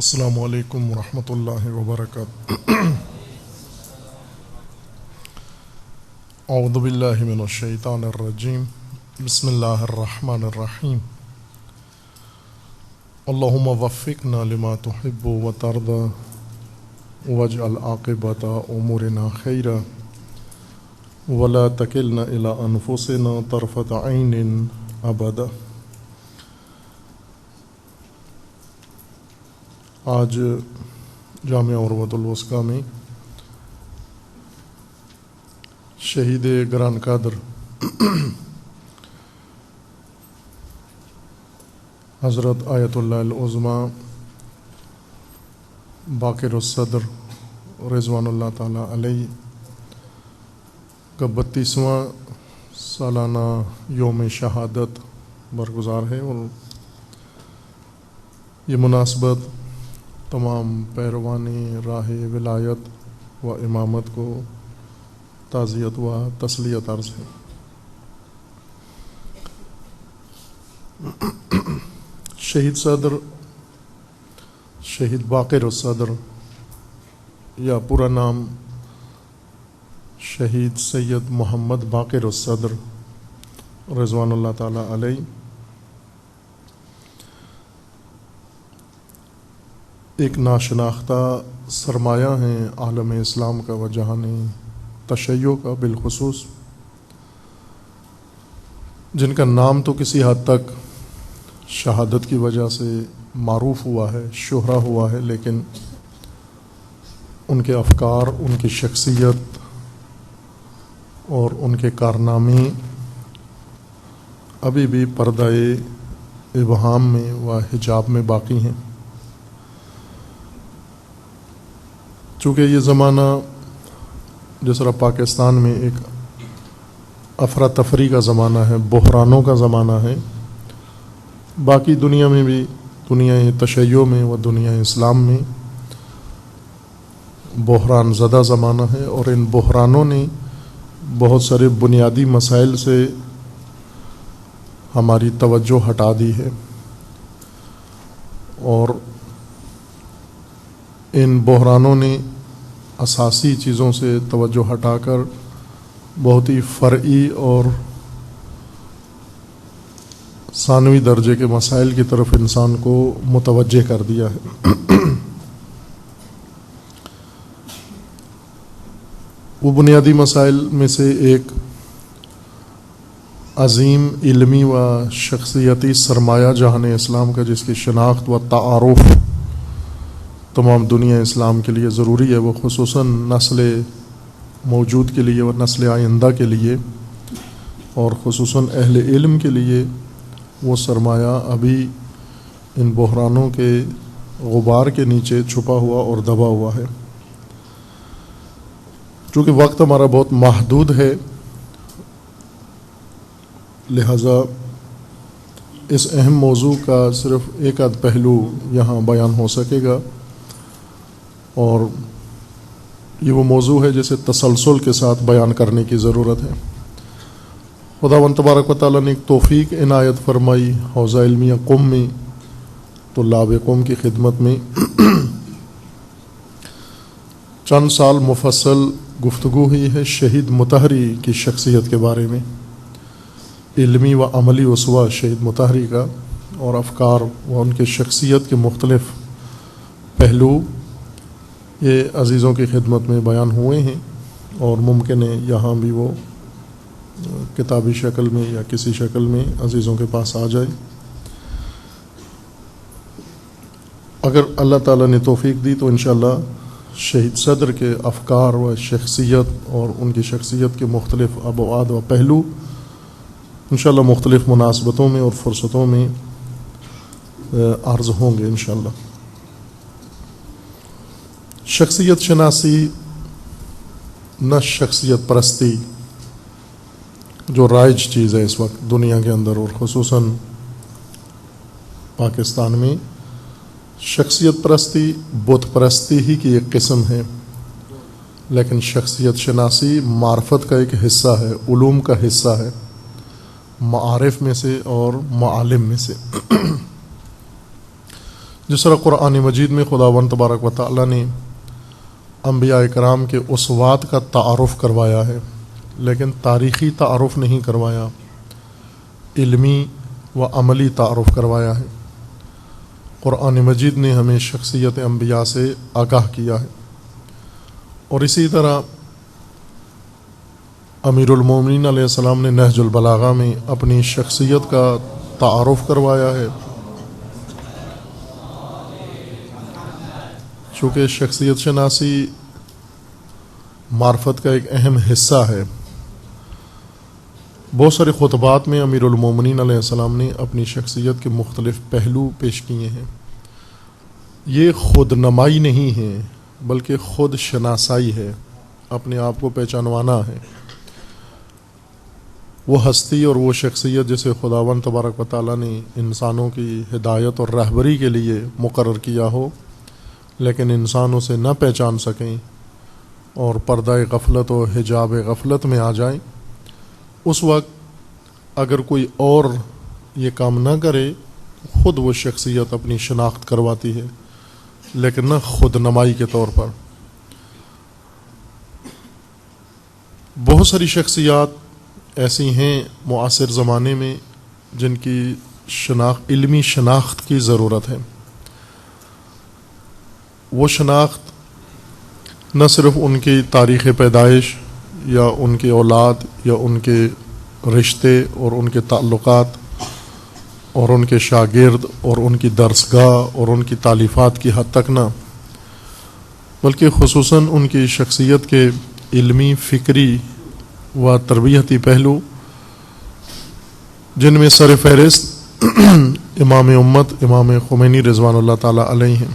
السلام علیکم ورحمۃ اللہ وبرکاتہ۔ اعوذ باللہ من الشیطان الرجیم، بسم اللہ الرحمن الرحیم۔ اللہم وفقنا لما تحب وترضى واجعل عاقبۃ امورنا خیرا ولا تکلنا الی انفسنا طرفۃ عین ابدا۔ آج جامعہ عروۃ الوثقی میں شہید گران قدر حضرت آیت اللہ العظمیٰ باقر الصدر رضوان اللہ تعالیٰ علیہ کا 32واں سالانہ یوم شہادت برگزار ہے، اور یہ مناسبت تمام پیروانی راہ ولایت و امامت کو تعزیت و تسلیت عرض ہے۔ شہید صدر، شہید باقر الصدر یا پورا نام شہید سید محمد باقر الصدر رضوان اللہ تعالیٰ علیہ ایک ناشناختہ سرمایہ ہیں عالم اسلام کا و جہان تشیع کا بالخصوص، جن کا نام تو کسی حد تک شہادت کی وجہ سے معروف ہوا ہے، شہرہ ہوا ہے، لیکن ان کے افکار، ان کی شخصیت اور ان کے کارنامے ابھی بھی پردہ ابہام میں و حجاب میں باقی ہیں۔ چونکہ یہ زمانہ جس طرح پاکستان میں ایک افراتفری کا زمانہ ہے، بحرانوں کا زمانہ ہے، باقی دنیا میں بھی، دنیا تشیع میں و دنیا اسلام میں بحران زدہ زمانہ ہے، اور ان بحرانوں نے بہت سارے بنیادی مسائل سے ہماری توجہ ہٹا دی ہے، اور ان بحرانوں نے اساسی چیزوں سے توجہ ہٹا کر بہت ہی فرعی اور ثانوی درجے کے مسائل کی طرف انسان کو متوجہ کر دیا ہے۔ وہ بنیادی مسائل میں سے ایک عظیم علمی و شخصیتی سرمایہ جہان اسلام کا، جس کی شناخت و تعارف تمام دنیا اسلام کے لیے ضروری ہے، وہ خصوصاً نسل موجود کے لیے اور نسل آئندہ کے لیے، اور خصوصاً اہل علم کے لیے وہ سرمایہ ابھی ان بحرانوں کے غبار کے نیچے چھپا ہوا اور دبا ہوا ہے۔ چونکہ وقت ہمارا بہت محدود ہے، لہذا اس اہم موضوع کا صرف ایک آدھ پہلو یہاں بیان ہو سکے گا، اور یہ وہ موضوع ہے جسے تسلسل کے ساتھ بیان کرنے کی ضرورت ہے۔ خداوند تبارک و تعالیٰ نے ایک توفیق عنایت فرمائی حوزہ علمیہ قم میں، طلاب قم کی خدمت میں چند سال مفصل گفتگو ہوئی ہے شہید مطہری کی شخصیت کے بارے میں، علمی و عملی اسوہ شہید مطہری کا، اور افکار و ان کی شخصیت کے مختلف پہلو یہ عزیزوں کی خدمت میں بیان ہوئے ہیں، اور ممکن ہے یہاں بھی وہ کتابی شکل میں یا کسی شکل میں عزیزوں کے پاس آ جائے۔ اگر اللہ تعالیٰ نے توفیق دی تو انشاءاللہ شہید صدر کے افکار و شخصیت اور ان کی شخصیت کے مختلف ابعاد و پہلو انشاءاللہ مختلف مناسبتوں میں اور فرصتوں میں عرض ہوں گے انشاءاللہ۔ شخصیت شناسی نہ شخصیت پرستی، جو رائج چیز ہے اس وقت دنیا کے اندر اور خصوصاً پاکستان میں، شخصیت پرستی بت پرستی ہی کی ایک قسم ہے، لیکن شخصیت شناسی معرفت کا ایک حصہ ہے، علوم کا حصہ ہے، معارف میں سے اور معالم میں سے۔ جس طرح قرآن مجید میں خداوند تبارک و تعالیٰ نے انبیاء کرام کے اسوات کا تعارف کروایا ہے، لیکن تاریخی تعارف نہیں کروایا، علمی و عملی تعارف کروایا ہے۔ قرآن مجید نے ہمیں شخصیت انبیاء سے آگاہ کیا ہے، اور اسی طرح امیر المومنین علیہ السلام نے نہج البلاغہ میں اپنی شخصیت کا تعارف کروایا ہے۔ چونکہ شخصیت شناسی معرفت کا ایک اہم حصہ ہے، بہت سارے خطبات میں امیر المومنین علیہ السلام نے اپنی شخصیت کے مختلف پہلو پیش کیے ہیں۔ یہ خود نمائی نہیں ہے بلکہ خود شناسائی ہے، اپنے آپ کو پہچانوانا ہے۔ وہ ہستی اور وہ شخصیت جسے خداوند تبارک و تعالیٰ نے انسانوں کی ہدایت اور رہبری کے لیے مقرر کیا ہو، لیکن انسان اسے نہ پہچان سکیں اور پردہ غفلت و حجاب غفلت میں آ جائیں، اس وقت اگر کوئی اور یہ کام نہ کرے، خود وہ شخصیت اپنی شناخت کرواتی ہے، لیکن نہ خود نمائی کے طور پر۔ بہت ساری شخصیات ایسی ہیں معاصر زمانے میں جن کی علمی شناخت کی ضرورت ہے۔ وہ شناخت نہ صرف ان کی تاریخ پیدائش یا ان کی اولاد یا ان کے رشتے اور ان کے تعلقات اور ان کے شاگرد اور ان کی درسگاہ اور ان کی تالیفات کی حد تک نہ، بلکہ خصوصاً ان کی شخصیت کے علمی، فکری و تربیتی پہلو، جن میں سر فہرست امام امت امام خمینی رضوان اللہ تعالیٰ علیہ ہیں،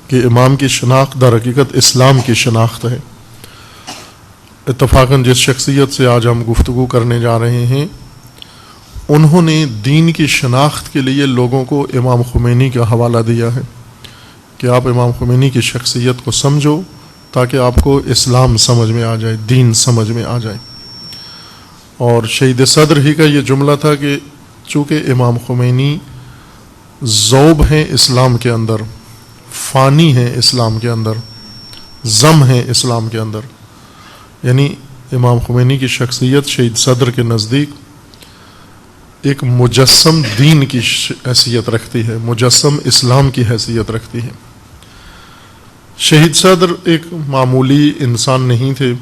کہ امام کی شناخت در حقیقت اسلام کی شناخت ہے۔ اتفاقاً جس شخصیت سے آج ہم گفتگو کرنے جا رہے ہیں، انہوں نے دین کی شناخت کے لیے لوگوں کو امام خمینی کا حوالہ دیا ہے کہ آپ امام خمینی کی شخصیت کو سمجھو تاکہ آپ کو اسلام سمجھ میں آ جائے، دین سمجھ میں آ جائے۔ اور شہید صدر ہی کا یہ جملہ تھا کہ چونکہ امام خمینی ذوب ہیں اسلام کے اندر، فانی ہیں اسلام کے اندر، ضم ہیں اسلام کے اندر، یعنی امام خمینی کی شخصیت شہید صدر کے نزدیک ایک مجسم دین کی حیثیت رکھتی ہے، مجسم اسلام کی حیثیت رکھتی ہے۔ شہید صدر ایک معمولی انسان نہیں تھے،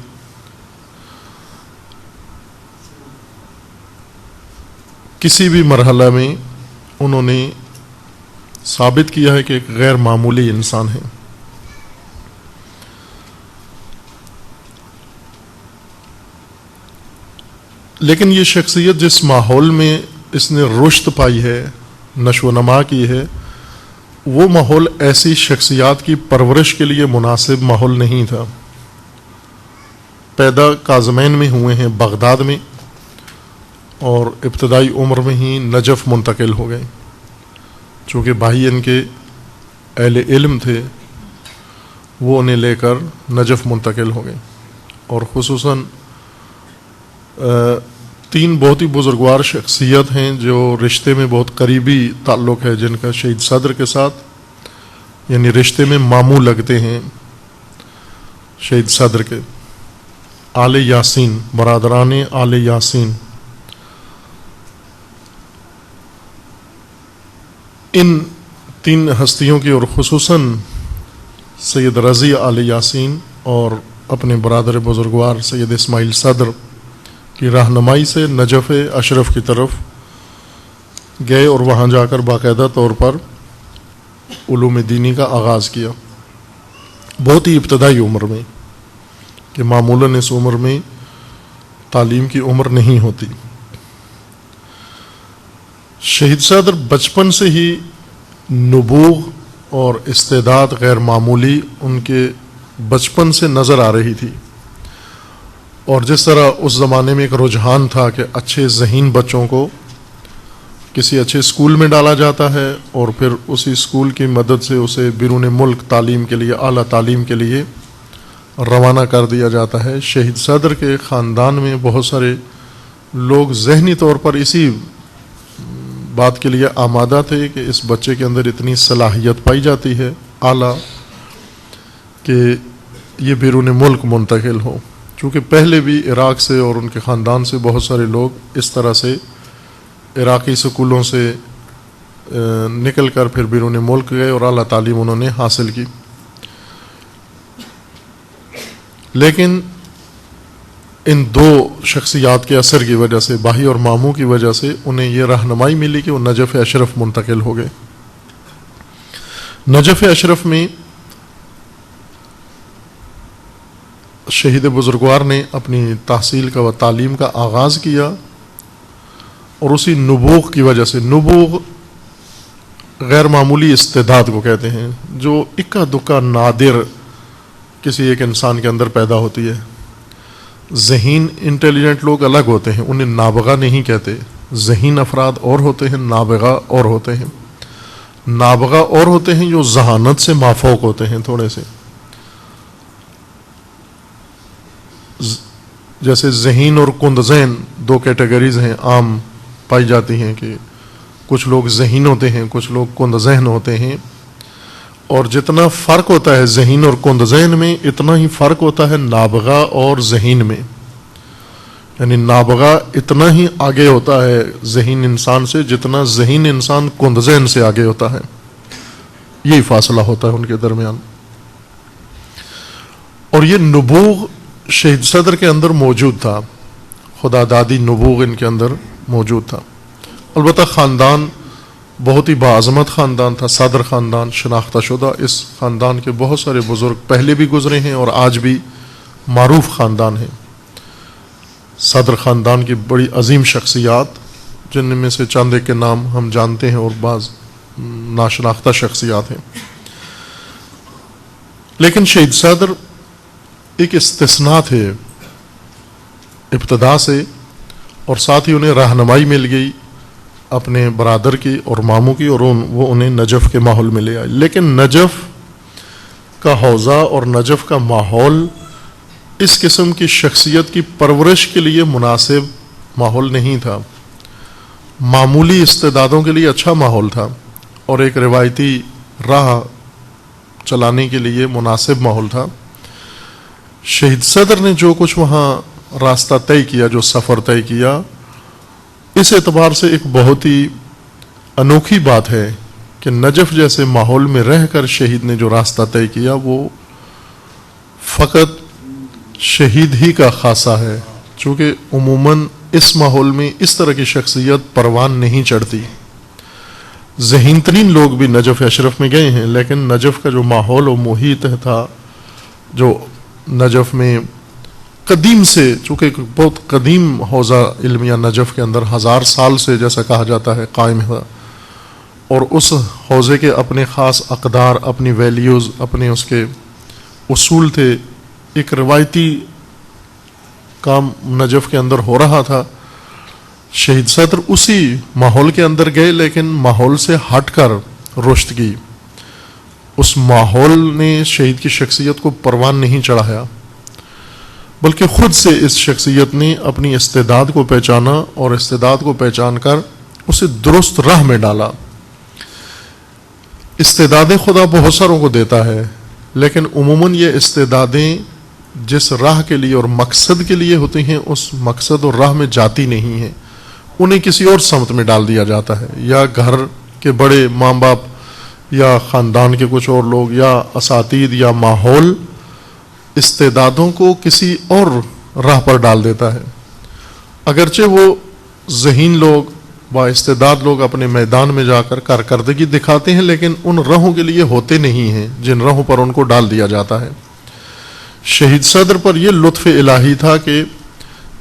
کسی بھی مرحلہ میں انہوں نے ثابت کیا ہے کہ ایک غیر معمولی انسان ہے۔ لیکن یہ شخصیت جس ماحول میں اس نے رشد پائی ہے، نشو و نما کی ہے، وہ ماحول ایسی شخصیات کی پرورش کے لیے مناسب ماحول نہیں تھا۔ پیدا کاظمین میں ہوئے ہیں بغداد میں، اور ابتدائی عمر میں ہی نجف منتقل ہو گئے، چونکہ بھائی ان کے اہل علم تھے، وہ انہیں لے کر نجف منتقل ہو گئے۔ اور خصوصاً 3 بہت ہی بزرگوار شخصیت ہیں جو رشتے میں بہت قریبی تعلق ہے جن کا شہید صدر کے ساتھ، یعنی رشتے میں ماموں لگتے ہیں شہید صدر کے، آل یاسین، برادران آل یاسین۔ ان 3 ہستیوں کی اور خصوصاً سید رضی آل یاسین اور اپنے برادر بزرگوار سید اسماعیل صدر کی رہنمائی سے نجف اشرف کی طرف گئے اور وہاں جا کر باقاعدہ طور پر علوم دینی کا آغاز کیا، بہت ہی ابتدائی عمر میں، کہ معمولاً اس عمر میں تعلیم کی عمر نہیں ہوتی۔ شہید صدر بچپن سے ہی نبوغ اور استعداد غیر معمولی ان کے بچپن سے نظر آ رہی تھی، اور جس طرح اس زمانے میں ایک رجحان تھا کہ اچھے ذہین بچوں کو کسی اچھے اسکول میں ڈالا جاتا ہے اور پھر اسی اسکول کی مدد سے اسے بیرون ملک تعلیم کے لیے، اعلیٰ تعلیم کے لیے روانہ کر دیا جاتا ہے۔ شہید صدر کے خاندان میں بہت سارے لوگ ذہنی طور پر اسی بات کے لیے آمادہ تھے کہ اس بچے کے اندر اتنی صلاحیت پائی جاتی ہے اعلیٰ کہ یہ بیرون ملک منتقل ہو، چونکہ پہلے بھی عراق سے اور ان کے خاندان سے بہت سارے لوگ اس طرح سے عراقی سکولوں سے نکل کر پھر بیرون ملک گئے اور اعلیٰ تعلیم انہوں نے حاصل کی. لیکن ان دو شخصیات کے اثر کی وجہ سے، باہی اور ماموں کی وجہ سے، انہیں یہ رہنمائی ملی کہ وہ نجف اشرف منتقل ہو گئے. نجف اشرف میں شہید بزرگوار نے اپنی تحصیل کا و تعلیم کا آغاز کیا، اور اسی نبوغ کی وجہ سے، نبوغ غیر معمولی استعداد کو کہتے ہیں جو اکا دکا نادر کسی ایک انسان کے اندر پیدا ہوتی ہے. ذہین انٹیلیجنٹ لوگ الگ ہوتے ہیں، انہیں نابغہ نہیں کہتے. ذہین افراد اور ہوتے ہیں، نابغہ اور ہوتے ہیں. نابغہ اور ہوتے ہیں جو ذہانت سے مافوق ہوتے ہیں تھوڑے سے. جیسے ذہین اور کند ذہن دو کیٹیگریز ہیں، عام پائی جاتی ہیں کہ کچھ لوگ ذہین ہوتے ہیں، کچھ لوگ کند ذہن ہوتے ہیں. اور جتنا فرق ہوتا ہے ذہین اور کند ذہن میں، اتنا ہی فرق ہوتا ہے نابغہ اور ذہین میں. یعنی نابغہ اتنا ہی آگے ہوتا ہے ذہین انسان سے جتنا ذہین انسان کند ذہن سے آگے ہوتا ہے. یہی فاصلہ ہوتا ہے ان کے درمیان. اور یہ نبوغ شہید صدر کے اندر موجود تھا، خدا دادی نبوغ ان کے اندر موجود تھا. البتہ خاندان بہت ہی باعظمت خاندان تھا، صدر خاندان شناختہ شدہ. اس خاندان کے بہت سارے بزرگ پہلے بھی گزرے ہیں اور آج بھی معروف خاندان ہیں. صدر خاندان کی بڑی عظیم شخصیات، جن میں سے چند ایک کے نام ہم جانتے ہیں اور بعض ناشناختہ شخصیات ہیں. لیکن شہید صدر ایک استثناء تھے ابتدا سے، اور ساتھ ہی انہیں رہنمائی مل گئی اپنے برادر کی اور ماموں کی، اور وہ انہیں نجف کے ماحول میں لے آئے. لیکن نجف کا حوزہ اور نجف کا ماحول اس قسم کی شخصیت کی پرورش کے لیے مناسب ماحول نہیں تھا. معمولی استعدادوں کے لیے اچھا ماحول تھا اور ایک روایتی راہ چلانے کے لیے مناسب ماحول تھا. شہید صدر نے جو کچھ وہاں راستہ طے کیا، جو سفر طے کیا، اس اعتبار سے ایک بہت ہی انوکھی بات ہے کہ نجف جیسے ماحول میں رہ کر شہید نے جو راستہ طے کیا وہ فقط شہید ہی کا خاصہ ہے، چونکہ عموماً اس ماحول میں اس طرح کی شخصیت پروان نہیں چڑھتی. ذہین ترین لوگ بھی نجف اشرف میں گئے ہیں، لیکن نجف کا جو ماحول و محیط تھا، جو نجف میں قدیم سے، چونکہ بہت قدیم حوزہ علمیہ نجف کے اندر 1000 سال سے جیسا کہا جاتا ہے قائم ہے، اور اس حوزے کے اپنے خاص اقدار، اپنی ویلیوز، اپنے اس کے اصول تھے. ایک روایتی کام نجف کے اندر ہو رہا تھا. شہید صدر اسی ماحول کے اندر گئے، لیکن ماحول سے ہٹ کر رشد کی. اس ماحول نے شہید کی شخصیت کو پروان نہیں چڑھایا، بلکہ خود سے اس شخصیت نے اپنی استعداد کو پہچانا اور استعداد کو پہچان کر اسے درست راہ میں ڈالا. استعدادیں خدا بہت ساروں کو دیتا ہے، لیکن عموماً یہ استعدادیں جس راہ کے لیے اور مقصد کے لیے ہوتی ہیں اس مقصد اور راہ میں جاتی نہیں ہیں. انہیں کسی اور سمت میں ڈال دیا جاتا ہے، یا گھر کے بڑے ماں باپ یا خاندان کے کچھ اور لوگ یا اساتید یا ماحول استعدادوں کو کسی اور راہ پر ڈال دیتا ہے. اگرچہ وہ ذہین لوگ با استعداد لوگ اپنے میدان میں جا کر کارکردگی دکھاتے ہیں، لیکن ان راہوں کے لیے ہوتے نہیں ہیں جن راہوں پر ان کو ڈال دیا جاتا ہے. شہید صدر پر یہ لطف الہی تھا کہ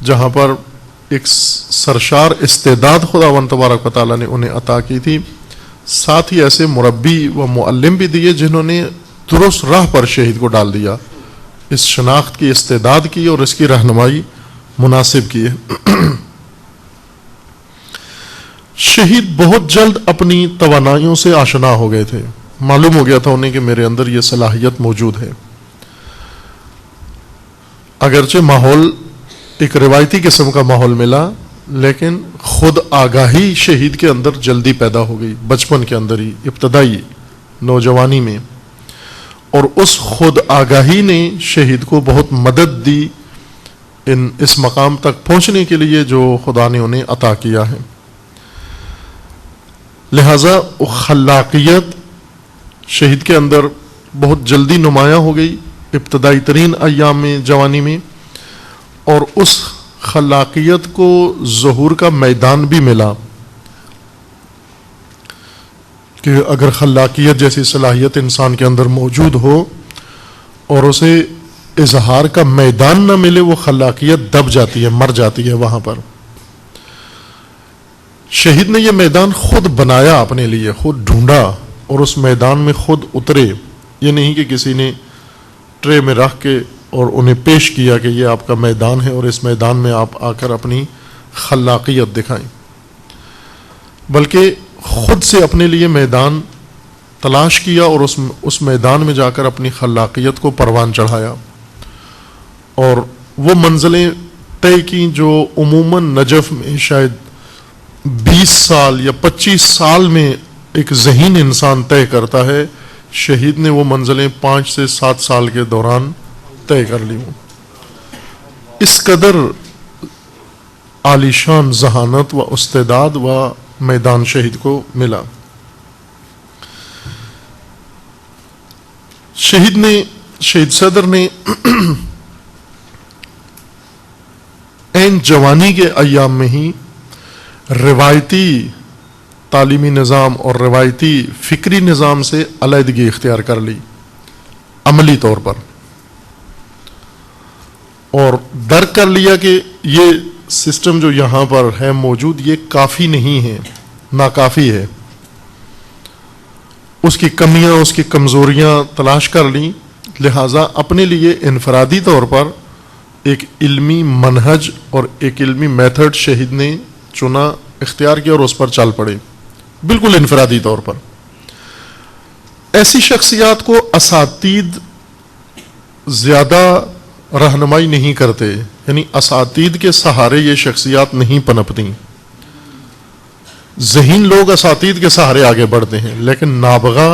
جہاں پر ایک سرشار استعداد خداوند تبارک و تعالیٰ نے انہیں عطا کی تھی، ساتھ ہی ایسے مربی و معلم بھی دیے جنہوں نے درست راہ پر شہید کو ڈال دیا، اس شناخت کی، استعداد کی اور اس کی رہنمائی مناسب کی ہے. شہید بہت جلد اپنی توانائیوں سے آشنا ہو گئے تھے. معلوم ہو گیا تھا انہیں کہ میرے اندر یہ صلاحیت موجود ہے. اگرچہ ماحول ایک روایتی قسم کا ماحول ملا، لیکن خود آگاہی شہید کے اندر جلدی پیدا ہو گئی، بچپن کے اندر ہی، ابتدائی نوجوانی میں، اور اس خود آگاہی نے شہید کو بہت مدد دی اس مقام تک پہنچنے کے لیے جو خدا نے انہیں عطا کیا ہے۔ لہذا خلاقیت شہید کے اندر بہت جلدی نمایاں ہو گئی ابتدائی ترین ایام میں، جوانی میں، اور اس خلاقیت کو ظہور کا میدان بھی ملا کہ اگر خلاقیت جیسی صلاحیت انسان کے اندر موجود ہو اور اسے اظہار کا میدان نہ ملے، وہ خلاقیت دب جاتی ہے، مر جاتی ہے وہاں پر۔ شہید نے یہ میدان خود بنایا اپنے لیے، خود ڈھونڈا اور اس میدان میں خود اترے۔ یہ نہیں کہ کسی نے ٹرے میں رکھ کے اور انہیں پیش کیا کہ یہ آپ کا میدان ہے اور اس میدان میں آپ آ کر اپنی خلاقیت دکھائیں، بلکہ خود سے اپنے لیے میدان تلاش کیا اور اس میدان میں جا کر اپنی خلاقیت کو پروان چڑھایا، اور وہ منزلیں طے کی جو عموماً نجف میں شاید 20 سال یا 25 سال میں ایک ذہین انسان طے کرتا ہے، شہید نے وہ منزلیں 5 سے 7 سال کے دوران طے کر لی ہوں۔ اس قدر عالیشان ذہانت و استعداد و میدان شہید کو ملا۔ شہید صدر نے عین جوانی کے ایام میں ہی روایتی تعلیمی نظام اور روایتی فکری نظام سے علیحدگی اختیار کر لی عملی طور پر، اور درک کر لیا کہ یہ سسٹم جو یہاں پر ہے موجود یہ کافی نہیں ہے، ناکافی ہے، اس کی کمیاں، اس کی کمزوریاں تلاش کر لیں۔ لہٰذا اپنے لیے انفرادی طور پر ایک علمی منہج اور ایک علمی میتھڈ شہید نے چنا، اختیار کیا اور اس پر چل پڑے، بالکل انفرادی طور پر۔ ایسی شخصیات کو اساتید زیادہ رہنمائی نہیں کرتے، یعنی اساتید کے سہارے یہ شخصیات نہیں پنپتی۔ ذہین لوگ اساتید کے سہارے آگے بڑھتے ہیں، لیکن نابغہ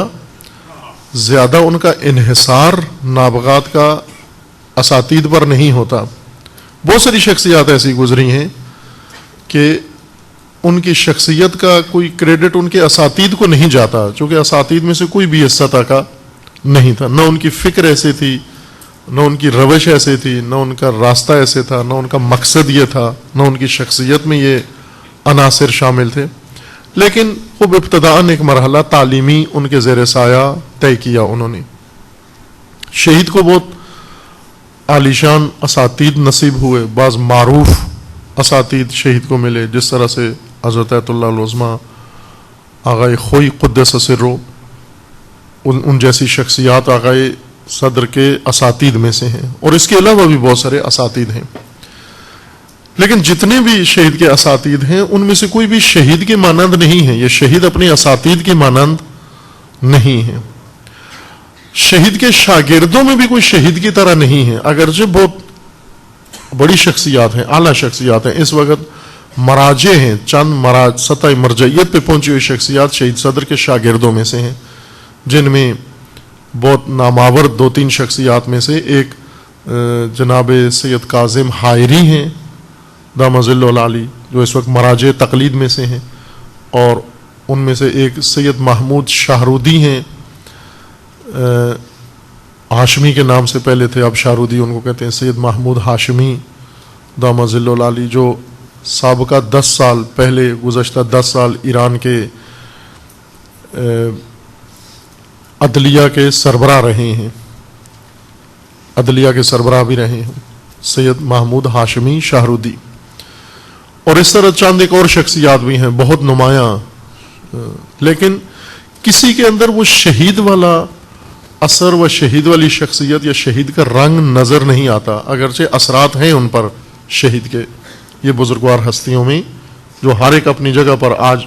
زیادہ ان کا انحصار نابغات کا اساتید پر نہیں ہوتا۔ بہت ساری شخصیات ایسی گزری ہیں کہ ان کی شخصیت کا کوئی کریڈٹ ان کے اساتید کو نہیں جاتا، چونکہ اساتید میں سے کوئی بھی اس سطح کا نہیں تھا، نہ ان کی فکر ایسے تھی، نہ ان کی روش ایسے تھی، نہ ان کا راستہ ایسے تھا، نہ ان کا مقصد یہ تھا، نہ ان کی شخصیت میں یہ عناصر شامل تھے، لیکن خوب ابتداءً ایک مرحلہ تعلیمی ان کے زیر سایہ طے کیا انہوں نے۔ شہید کو بہت عالیشان اساتید نصیب ہوئے، بعض معروف اساتید شہید کو ملے، جس طرح سے حضرت آیت اللہ العظمیٰ آغائے خوئی قدس سرو، ان جیسی شخصیات آغائے صدر کے اساتید میں سے ہیں، اور اس کے علاوہ بھی بہت سارے اساتید ہیں۔ لیکن جتنے بھی شہید کے اساتید ہیں ان میں سے کوئی بھی شہید کے مانند نہیں ہے، یہ شہید اپنے اساتید کے مانند نہیں ہے۔ شہید کے شاگردوں میں بھی کوئی شہید کی طرح نہیں ہے، اگرچہ بہت بڑی شخصیات ہیں، اعلیٰ شخصیات ہیں۔ اس وقت مراجع ہیں، چند سطح مرجعیت پہ پہنچی ہوئی شخصیات شہید صدر کے شاگردوں میں سے ہیں، جن میں بہت نامآور 2-3 شخصیات میں سے ایک جناب سید کاظم حائری ہیں دامہ ظلہ العالی، جو اس وقت مراجع تقلید میں سے ہیں، اور ان میں سے ایک سید محمود شاہرودی ہیں، ہاشمی کے نام سے پہلے تھے، اب شاہرودی ان کو کہتے ہیں، سید محمود ہاشمی دامہ ظلہ العالی، جو سابقہ 10 سال پہلے، گزشتہ 10 سال ایران کے عدلیہ کے سربراہ رہے ہیں، عدلیہ کے سربراہ بھی رہے ہیں، سید محمود ہاشمی شاہرودی، اور اس طرح چند ایک اور شخصیات بھی ہیں بہت نمایاں، لیکن کسی کے اندر وہ شہید والا اثر و شہید والی شخصیت یا شہید کا رنگ نظر نہیں آتا، اگرچہ اثرات ہیں ان پر شہید کے، یہ بزرگوار ہستیوں میں، جو ہر ایک اپنی جگہ پر آج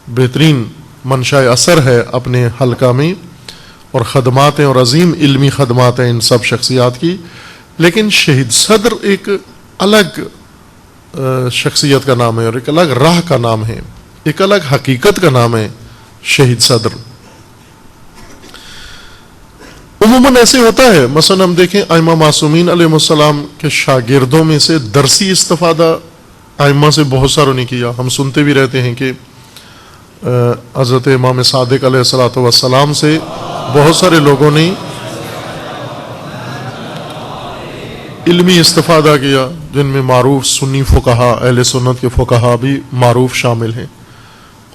بہترین منشاء اثر ہے اپنے حلقہ میں، اور خدمات ہیں اور عظیم علمی خدمات ہیں ان سب شخصیات کی، لیکن شہید صدر ایک الگ شخصیت کا نام ہے اور ایک الگ راہ کا نام ہے، ایک الگ حقیقت کا نام ہے شہید صدر۔ عموماً ایسے ہوتا ہے، مثلا ہم دیکھیں ائمہ معصومین علیہ السلام کے شاگردوں میں سے درسی استفادہ ائمہ سے بہت ساروں نے کیا۔ ہم سنتے بھی رہتے ہیں کہ حضرت امام صادق علیہ السلام سے بہت سارے لوگوں نے علمی استفادہ کیا، جن میں معروف سنی فقہا، اہل سنت کے فقہا بھی معروف شامل ہیں۔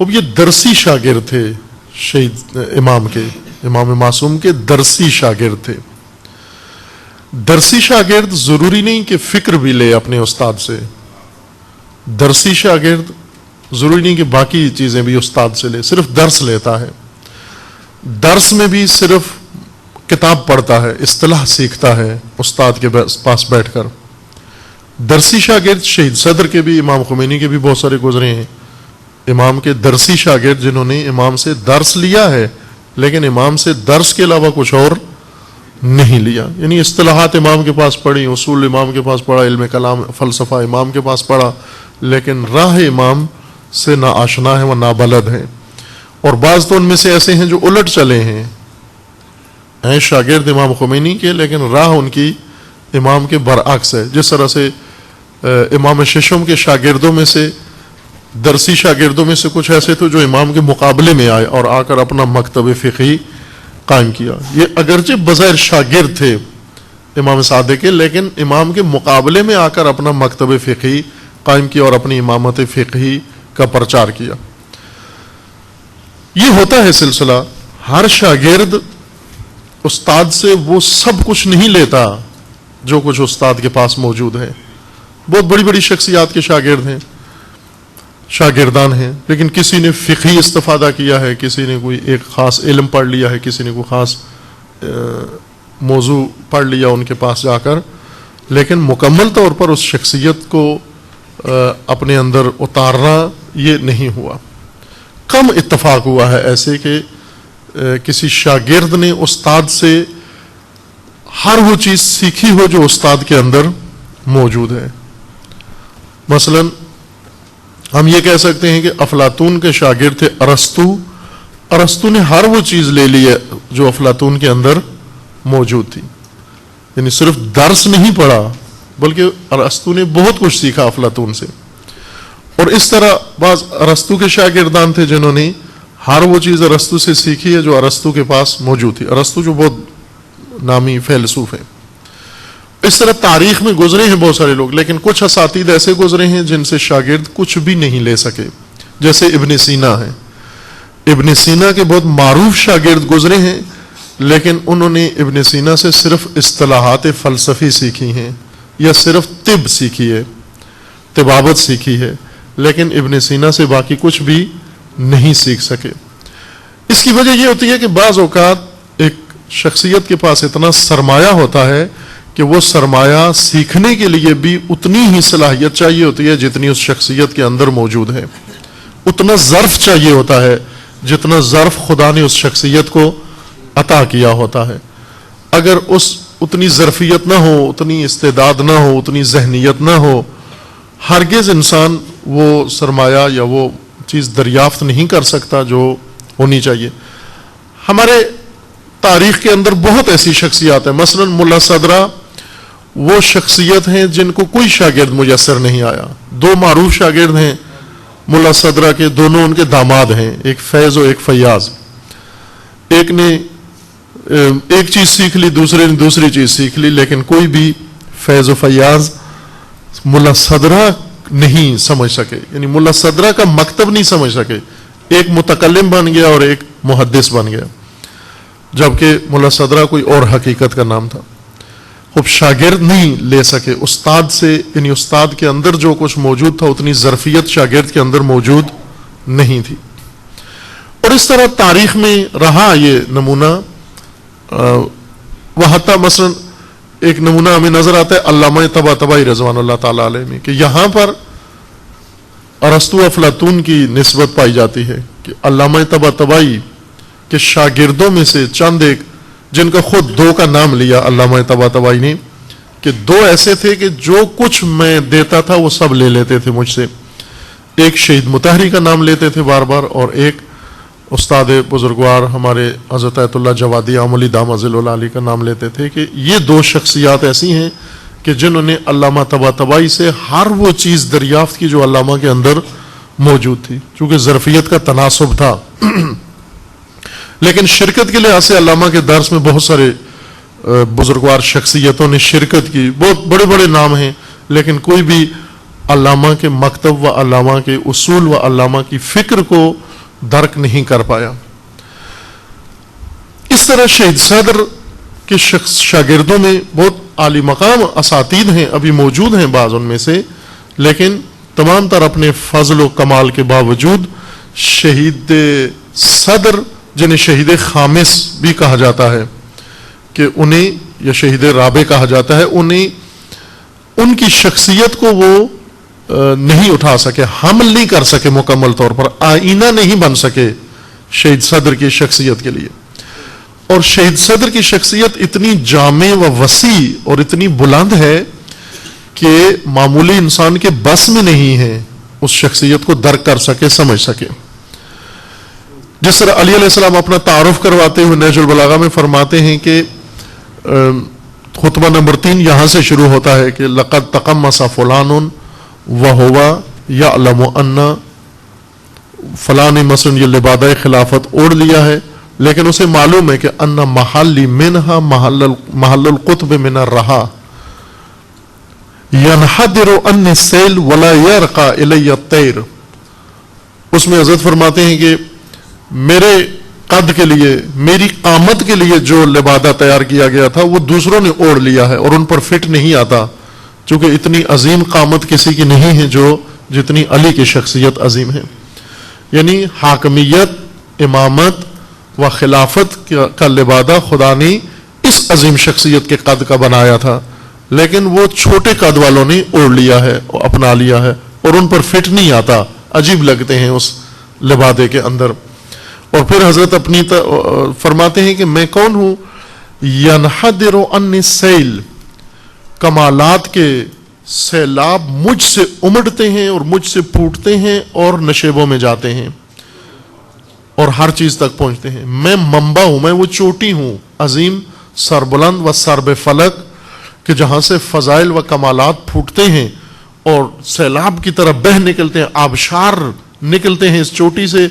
اب یہ درسی شاگرد تھے شہید امام کے، امام معصوم کے درسی شاگرد تھے۔ درسی شاگرد ضروری نہیں کہ فکر بھی لے اپنے استاد سے، درسی شاگرد ضروری نہیں کہ باقی چیزیں بھی استاد سے لے، صرف درس لیتا ہے، درس میں بھی صرف کتاب پڑھتا ہے، اصطلاح سیکھتا ہے استاد کے پاس بیٹھ کر۔ درسی شاگرد شہید صدر کے بھی، امام خمینی کے بھی بہت سارے گزرے ہیں، امام کے درسی شاگرد جنہوں نے امام سے درس لیا ہے لیکن امام سے درس کے علاوہ کچھ اور نہیں لیا، یعنی اصطلاحات امام کے پاس پڑھی، اصول امام کے پاس پڑھا، علم کلام فلسفہ امام کے پاس پڑھا، لیکن راہ امام سے نہ آشنا ہے، وہ نابلد ہیں۔ اور بعض تو ان میں سے ایسے ہیں جو الٹ چلے ہیں شاگرد امام خمینی کے، لیکن راہ ان کی امام کے برعکس ہے۔ جس طرح سے امام ششم کے شاگردوں میں سے، درسی شاگردوں میں سے کچھ ایسے تھے جو امام کے مقابلے میں آئے اور آ کر اپنا مکتب فقہی قائم کیا۔ یہ اگرچہ بظاہر شاگرد تھے امام صادق کے، لیکن امام کے مقابلے میں آ کر اپنا مکتب فقہی قائم کیا اور اپنی امامت فقہی کا پرچار کیا۔ یہ ہوتا ہے سلسلہ، ہر شاگرد استاد سے وہ سب کچھ نہیں لیتا جو کچھ استاد کے پاس موجود ہے۔ بہت بڑی بڑی شخصیات کے شاگرد ہیں، شاگردان ہیں، لیکن کسی نے فقہی استفادہ کیا ہے، کسی نے کوئی ایک خاص علم پڑھ لیا ہے، کسی نے کوئی خاص موضوع پڑھ لیا ان کے پاس جا کر، لیکن مکمل طور پر اس شخصیت کو اپنے اندر اتارنا یہ نہیں ہوا۔ کم اتفاق ہوا ہے ایسے کہ کسی شاگرد نے استاد سے ہر وہ چیز سیکھی ہو جو استاد کے اندر موجود ہے۔ مثلا ہم یہ کہہ سکتے ہیں کہ افلاطون کے شاگرد تھے ارسطو نے ہر وہ چیز لے لی ہے جو افلاطون کے اندر موجود تھی، یعنی صرف درس نہیں پڑھا بلکہ ارسطو نے بہت کچھ سیکھا افلاطون سے۔ اور اس طرح بعض ارسطو کے شاگردان تھے جنہوں نے ہر وہ چیز ارسطو سے سیکھی ہے جو ارسطو کے پاس موجود تھی۔ ارسطو جو بہت نامی فیلسوف ہیں۔ اس طرح تاریخ میں گزرے ہیں بہت سارے لوگ، لیکن کچھ اساتید ایسے گزرے ہیں جن سے شاگرد کچھ بھی نہیں لے سکے، جیسے ابن سینا ہیں۔ ابن سینا کے بہت معروف شاگرد گزرے ہیں، لیکن انہوں نے ابن سینا سے صرف اصطلاحات فلسفی سیکھی ہیں یا صرف طب سیکھی ہے، طبابت سیکھی ہے، لیکن ابن سینا سے باقی کچھ بھی نہیں سیکھ سکے۔ اس کی وجہ یہ ہوتی ہے کہ بعض اوقات ایک شخصیت کے پاس اتنا سرمایہ ہوتا ہے کہ وہ سرمایہ سیکھنے کے لیے بھی اتنی ہی صلاحیت چاہیے ہوتی ہے جتنی اس شخصیت کے اندر موجود ہے، اتنا ظرف چاہیے ہوتا ہے جتنا ظرف خدا نے اس شخصیت کو عطا کیا ہوتا ہے۔ اگر اتنی ظرفیت نہ ہو، اتنی استعداد نہ ہو، اتنی ذہنیت نہ ہو، ہرگز انسان وہ سرمایہ یا وہ چیز دریافت نہیں کر سکتا جو ہونی چاہیے۔ ہمارے تاریخ کے اندر بہت ایسی شخصیات ہیں، مثلا ملا صدرہ وہ شخصیت ہیں جن کو کوئی شاگرد میسر نہیں آیا۔ دو معروف شاگرد ہیں ملا صدرہ کے، دونوں ان کے داماد ہیں، ایک فیض اور ایک فیاض۔ ایک نے ایک چیز سیکھ لی، دوسرے نے دوسری چیز سیکھ لی، لیکن کوئی بھی فیض و فیاض ملا صدرہ نہیں سمجھ سکے، یعنی ملا صدرہ کا مکتب نہیں سمجھ سکے۔ ایک متکلم بن گیا اور ایک محدث بن گیا، جبکہ ملا صدرہ کوئی اور حقیقت کا نام تھا۔ خوب شاگرد نہیں لے سکے استاد سے، یعنی استاد کے اندر جو کچھ موجود تھا اتنی ظرفیت شاگرد کے اندر موجود نہیں تھی۔ اور اس طرح تاریخ میں رہا یہ نمونہ، وہ حتیٰ مثلا ایک نمونہ ہمیں نظر آتا ہے علامہ طباطبائی رضوان اللہ تعالیٰ علیہ میں، کہ یہاں پر ارسطو افلاطون کی نسبت پائی جاتی ہے کہ علامہ طباطبائی کے شاگردوں میں سے چند ایک، جن کا خود دو کا نام لیا علامہ طباطبائی نے، کہ دو ایسے تھے کہ جو کچھ میں دیتا تھا وہ سب لے لیتے تھے مجھ سے. ایک شہید مطہری کا نام لیتے تھے بار بار، اور ایک استاد بزرگوار ہمارے حضرت آیت اللہ جوادی عملی دامہ ذل العالی کا نام لیتے تھے. کہ یہ دو شخصیات ایسی ہیں کہ جنہوں نے علامہ طباطبائی سے ہر وہ چیز دریافت کی جو علامہ کے اندر موجود تھی، چونکہ ظرفیت کا تناسب تھا. لیکن شرکت کے لحاظ سے علامہ کے درس میں بہت سارے بزرگوار شخصیتوں نے شرکت کی، بہت بڑے بڑے نام ہیں، لیکن کوئی بھی علامہ کے مکتب و علامہ کے اصول و علامہ کی فکر کو درک نہیں کر پایا. اس طرح شہید صدر کے شاگردوں میں بہت عالی مقام اساتید ہیں، ابھی موجود ہیں بعض ان میں سے، لیکن تمام تر اپنے فضل و کمال کے باوجود شہید صدر جنہیں شہید خامس بھی کہا جاتا ہے کہ انہیں، یا شہید رابع کہا جاتا ہے، انہیں ان کی شخصیت کو وہ نہیں اٹھا سکے، حمل نہیں کر سکے، مکمل طور پر آئینہ نہیں بن سکے شہید صدر کی شخصیت کے لیے. اور شہید صدر کی شخصیت اتنی جامع و وسیع اور اتنی بلند ہے کہ معمولی انسان کے بس میں نہیں ہے اس شخصیت کو درک کر سکے، سمجھ سکے. جس طرح علی علیہ السلام اپنا تعارف کرواتے ہوئے نہج البلاغہ میں فرماتے ہیں کہ خطبہ نمبر 3 یہاں سے شروع ہوتا ہے کہ لقد تقمص فلان وهو يعلم ان فلاں مثلا یہ لبادہ خلافت اوڑھ لیا ہے، لیکن اسے معلوم ہے کہ ان محلی منہا محل القطب من الرہا ينحدر عني السيل ولا يرقى الي الطير. اس میں حضرت فرماتے ہیں کہ میرے قد کے لیے، میری قامت کے لیے جو لبادہ تیار کیا گیا تھا وہ دوسروں نے اوڑھ لیا ہے اور ان پر فٹ نہیں آتا، چونکہ اتنی عظیم قامت کسی کی نہیں ہے جو جتنی علی کی شخصیت عظیم ہے. یعنی حاکمیت، امامت و خلافت کا لبادہ خدا نے اس عظیم شخصیت کے قد کا بنایا تھا، لیکن وہ چھوٹے قد والوں نے اوڑھ لیا ہے، اپنا لیا ہے، اور ان پر فٹ نہیں آتا، عجیب لگتے ہیں اس لبادے کے اندر. اور پھر حضرت اپنی فرماتے ہیں کہ میں کون ہوں؟ ینحدر عنی السیل، کمالات کے سیلاب مجھ سے امڑتے ہیں اور مجھ سے پھوٹتے ہیں اور نشیبوں میں جاتے ہیں اور ہر چیز تک پہنچتے ہیں. میں منبع ہوں، میں وہ چوٹی ہوں، عظیم سربلند و سرب فلک، کہ جہاں سے فضائل و کمالات پھوٹتے ہیں اور سیلاب کی طرح بہہ نکلتے ہیں، آبشار نکلتے ہیں اس چوٹی سے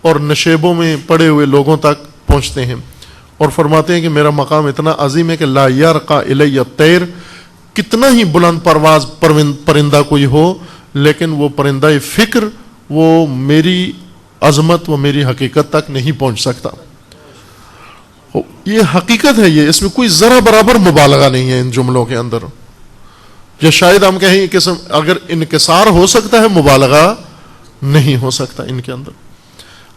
اور نشیبوں میں پڑے ہوئے لوگوں تک پہنچتے ہیں. اور فرماتے ہیں کہ میرا مقام اتنا عظیم ہے کہ لا یرقى الی الطیر، کتنا ہی بلند پرواز پرندہ کوئی ہو، لیکن وہ پرندہ فکر وہ میری عظمت و میری حقیقت تک نہیں پہنچ سکتا. یہ حقیقت ہے، یہ اس میں کوئی ذرا برابر مبالغہ نہیں ہے ان جملوں کے اندر. یا شاید ہم کہیں کہ اگر انکسار ہو سکتا ہے، مبالغہ نہیں ہو سکتا ان کے اندر.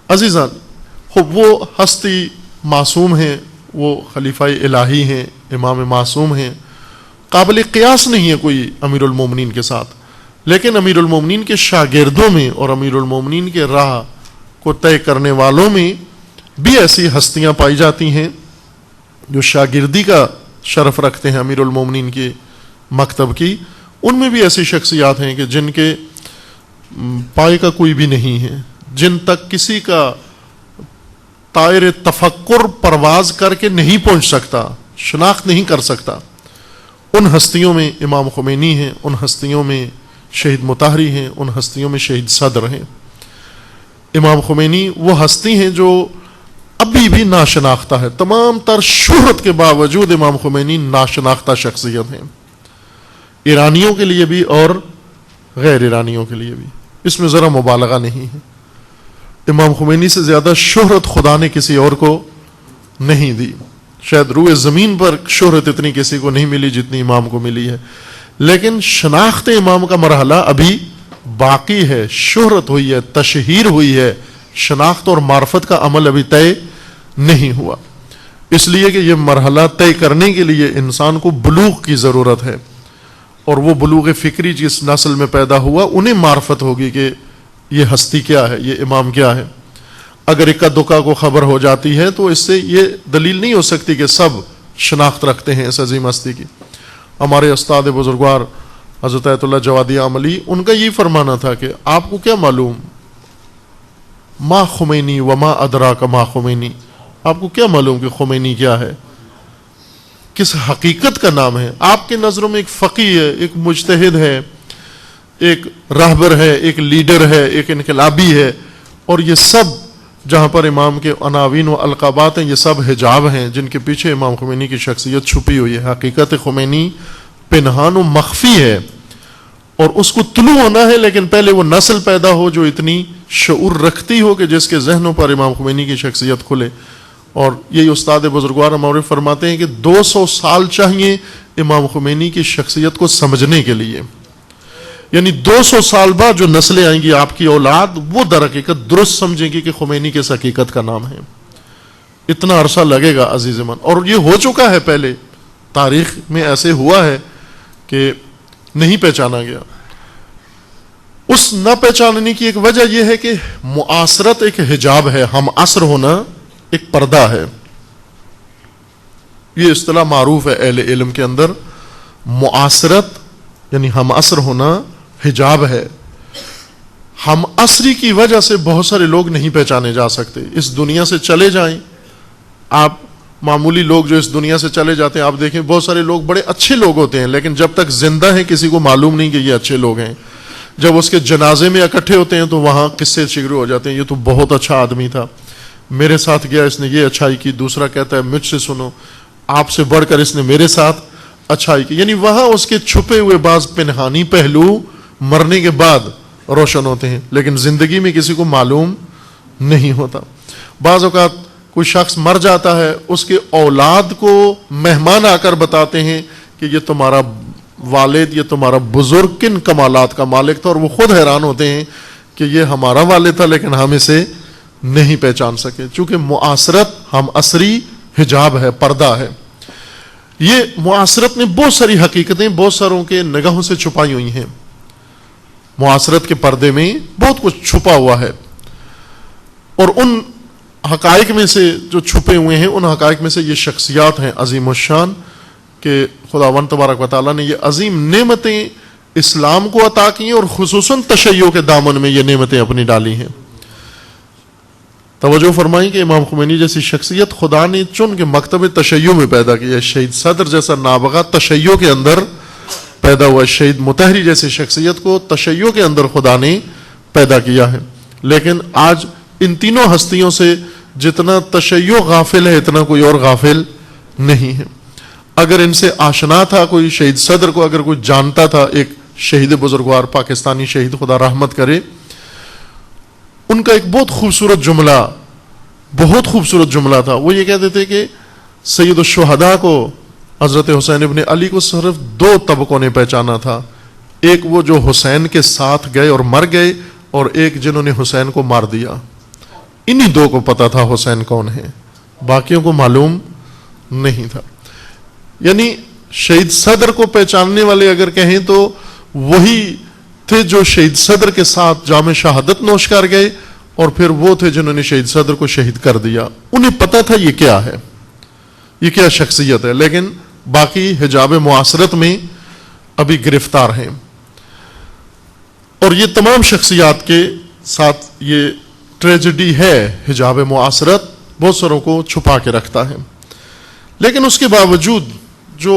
عزیزان، وہ ہستی معصوم ہیں، وہ خلیفہ الہی ہیں، امام معصوم ہیں، قابل قیاس نہیں ہے کوئی امیر المومنین کے ساتھ. لیکن امیر المومنین کے شاگردوں میں اور امیر المومنین کے راہ کو طے کرنے والوں میں بھی ایسی ہستیاں پائی جاتی ہیں جو شاگردی کا شرف رکھتے ہیں امیر المومنین کے مکتب کی. ان میں بھی ایسی شخصیات ہیں کہ جن کے پائے کا کوئی بھی نہیں ہے، جن تک کسی کا طائر تفکر پرواز کر کے نہیں پہنچ سکتا، شناخت نہیں کر سکتا. ان ہستیوں میں امام خمینی ہیں، ان ہستیوں میں شہید مطہری ہیں، ان ہستیوں میں شہید صدر ہیں. امام خمینی وہ ہستی ہیں جو ابھی بھی ناشناختہ ہے، تمام تر شہرت کے باوجود امام خمینی ناشناختہ شخصیت ہیں، ایرانیوں کے لیے بھی اور غیر ایرانیوں کے لیے بھی. اس میں ذرا مبالغہ نہیں ہے. امام خمینی سے زیادہ شہرت خدا نے کسی اور کو نہیں دی. شاید روئے زمین پر شہرت اتنی کسی کو نہیں ملی جتنی امام کو ملی ہے، لیکن شناخت امام کا مرحلہ ابھی باقی ہے. شہرت ہوئی ہے، تشہیر ہوئی ہے، شناخت اور معرفت کا عمل ابھی طے نہیں ہوا. اس لیے کہ یہ مرحلہ طے کرنے کے لیے انسان کو بلوغ کی ضرورت ہے، اور وہ بلوغ فکری جس نسل میں پیدا ہوا انہیں معرفت ہوگی کہ یہ ہستی کیا ہے، یہ امام کیا ہے. اگر اکا دکا کو خبر ہو جاتی ہے تو اس سے یہ دلیل نہیں ہو سکتی کہ سب شناخت رکھتے ہیں اس عظیم ہستی کی. ہمارے استاد بزرگوار حضرت آیت اللہ جوادی عملی، ان کا یہی فرمانا تھا کہ آپ کو کیا معلوم ما خمینی وما ادراک ما خمینی، آپ کو کیا معلوم کہ خمینی کیا ہے، کس حقیقت کا نام ہے؟ آپ کے نظروں میں ایک فقیہ ہے، ایک مجتہد ہے، ایک راہبر ہے، ایک لیڈر ہے، ایک انقلابی ہے، اور یہ سب جہاں پر امام کے عناوین و القابات ہیں یہ سب حجاب ہیں جن کے پیچھے امام خمینی کی شخصیت چھپی ہوئی ہے۔ حقیقت خمینی پنہان و مخفی ہے اور اس کو طلوع ہونا ہے، لیکن پہلے وہ نسل پیدا ہو جو اتنی شعور رکھتی ہو کہ جس کے ذہنوں پر امام خمینی کی شخصیت کھلے۔ اور یہی استاد بزرگوار ہمارے فرماتے ہیں کہ 200 سال چاہیے امام خمینی کی شخصیت کو سمجھنے کے لیے، یعنی 200 سال بعد جو نسلیں آئیں گی آپ کی اولاد، وہ در حقیقت درست سمجھیں گی کہ خمینی کس حقیقت کا نام ہے۔ اتنا عرصہ لگے گا عزیز من، اور یہ ہو چکا ہے، پہلے تاریخ میں ایسے ہوا ہے کہ نہیں پہچانا گیا۔ اس نہ پہچاننے کی ایک وجہ یہ ہے کہ معاصرت ایک حجاب ہے، ہم عصر ہونا ایک پردہ ہے۔ یہ اصطلاح معروف ہے اہل علم کے اندر، معاصرت یعنی ہم عصر ہونا حجاب ہے۔ ہم عصری کی وجہ سے بہت سارے لوگ نہیں پہچانے جا سکتے۔ اس دنیا سے چلے جائیں آپ، معمولی لوگ جو اس دنیا سے چلے جاتے ہیں، آپ دیکھیں بہت سارے لوگ بڑے اچھے لوگ ہوتے ہیں، لیکن جب تک زندہ ہیں کسی کو معلوم نہیں کہ یہ اچھے لوگ ہیں۔ جب اس کے جنازے میں اکٹھے ہوتے ہیں تو وہاں قصے شروع ہو جاتے ہیں، یہ تو بہت اچھا آدمی تھا، میرے ساتھ گیا، اس نے یہ اچھائی کی۔ دوسرا کہتا ہے مجھ سے سنو، آپ سے بڑھ کر اس نے میرے ساتھ اچھائی کی۔ یعنی وہاں اس کے چھپے ہوئے بعض پنہانی پہلو مرنے کے بعد روشن ہوتے ہیں، لیکن زندگی میں کسی کو معلوم نہیں ہوتا۔ بعض اوقات کوئی شخص مر جاتا ہے، اس کے اولاد کو مہمان آ کر بتاتے ہیں کہ یہ تمہارا والد، یہ تمہارا بزرگ کن کمالات کا مالک تھا، اور وہ خود حیران ہوتے ہیں کہ یہ ہمارا والد تھا لیکن ہم اسے نہیں پہچان سکے، چونکہ معاصرت ہم عصری حجاب ہے، پردہ ہے۔ یہ معاصرت نے بہت ساری حقیقتیں بہت ساروں کے نگاہوں سے چھپائی ہوئی ہیں۔ معاصرت کے پردے میں بہت کچھ چھپا ہوا ہے، اور ان حقائق میں سے جو چھپے ہوئے ہیں، ان حقائق میں سے یہ شخصیات ہیں عظیم الشان کہ خداوند تبارک و تعالیٰ نے یہ عظیم نعمتیں اسلام کو عطا کی ہیں، اور خصوصاً تشیع کے دامن میں یہ نعمتیں اپنی ڈالی ہیں۔ توجہ فرمائیں کہ امام خمینی جیسی شخصیت خدا نے چن کے مکتب تشیع میں پیدا کی ہے۔ شہید صدر جیسا نابغہ تشیع کے اندر پیدا ہوا ہے، شہید مطہری جیسی شخصیت کو تشیع کے اندر خدا نے پیدا کیا ہے۔ لیکن آج ان تینوں ہستیوں سے جتنا تشیع غافل ہے اتنا کوئی اور غافل نہیں ہے۔ اگر ان سے آشنا تھا کوئی، شہید صدر کو اگر کوئی جانتا تھا، ایک شہید بزرگوار پاکستانی شہید خدا رحمت کرے، ان کا ایک بہت خوبصورت جملہ تھا۔ وہ یہ کہتے تھے کہ سید الشہداء کو، حضرت حسین ابن علی کو صرف 2 طبقوں نے پہچانا تھا، ایک وہ جو حسین کے ساتھ گئے اور مر گئے، اور ایک جنہوں نے حسین کو مار دیا۔ انہی 2 کو پتا تھا حسین کون ہے، باقیوں کو معلوم نہیں تھا۔ یعنی شہید صدر کو پہچاننے والے اگر کہیں تو وہی تھے جو شہید صدر کے ساتھ جام شہادت نوش کر گئے، اور پھر وہ تھے جنہوں نے شہید صدر کو شہید کر دیا۔ انہیں پتا تھا یہ کیا ہے، یہ کیا شخصیت ہے، لیکن باقی حجاب معاصرت میں ابھی گرفتار ہیں۔ اور یہ تمام شخصیات کے ساتھ یہ ٹریجڈی ہے، حجاب معاصرت بہت ساروں کو چھپا کے رکھتا ہے۔ لیکن اس کے باوجود جو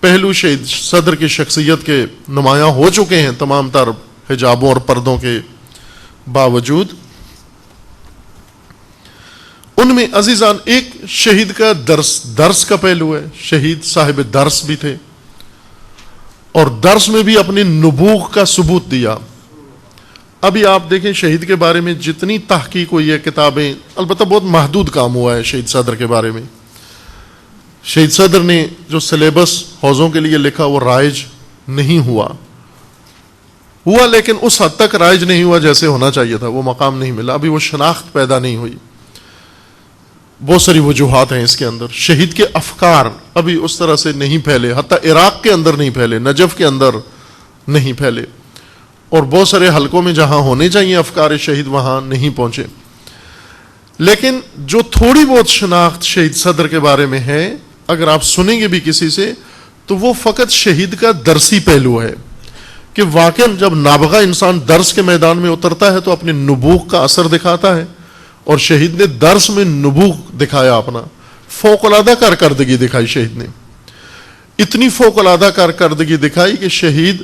پہلو شہید صدر کی شخصیت کے نمایاں ہو چکے ہیں تمام تر حجابوں اور پردوں کے باوجود، ان میں عزیزان ایک شہید کا درس کا پہلو ہے۔ شہید صاحب درس بھی تھے، اور درس میں بھی اپنی نبوغ کا ثبوت دیا۔ ابھی آپ دیکھیں شہید کے بارے میں جتنی تحقیق ہوئی ہے، کتابیں، البتہ بہت محدود کام ہوا ہے شہید صدر کے بارے میں۔ شہید صدر نے جو سلیبس حوضوں کے لیے لکھا وہ رائج نہیں ہوا، لیکن اس حد تک رائج نہیں ہوا جیسے ہونا چاہیے تھا، وہ مقام نہیں ملا، ابھی وہ شناخت پیدا نہیں ہوئی۔ بہت ساری وجوہات ہیں اس کے اندر۔ شہید کے افکار ابھی اس طرح سے نہیں پھیلے، حتیٰ عراق کے اندر نہیں پھیلے، نجف کے اندر نہیں پھیلے، اور بہت سارے حلقوں میں جہاں ہونے چاہیے افکار شہید وہاں نہیں پہنچے۔ لیکن جو تھوڑی بہت شناخت شہید صدر کے بارے میں ہے، اگر آپ سنیں گے بھی کسی سے، تو وہ فقط شہید کا درسی پہلو ہے کہ واقعا جب نابغہ انسان درس کے میدان میں اترتا ہے تو اپنے نبوغ کا اثر دکھاتا ہے، اور شہید نے درس میں نبوغ دکھایا، اپنا فوق العادہ کارکردگی دکھائی شہید نے، اتنی فوق العادہ کارکردگی دکھائی کہ شہید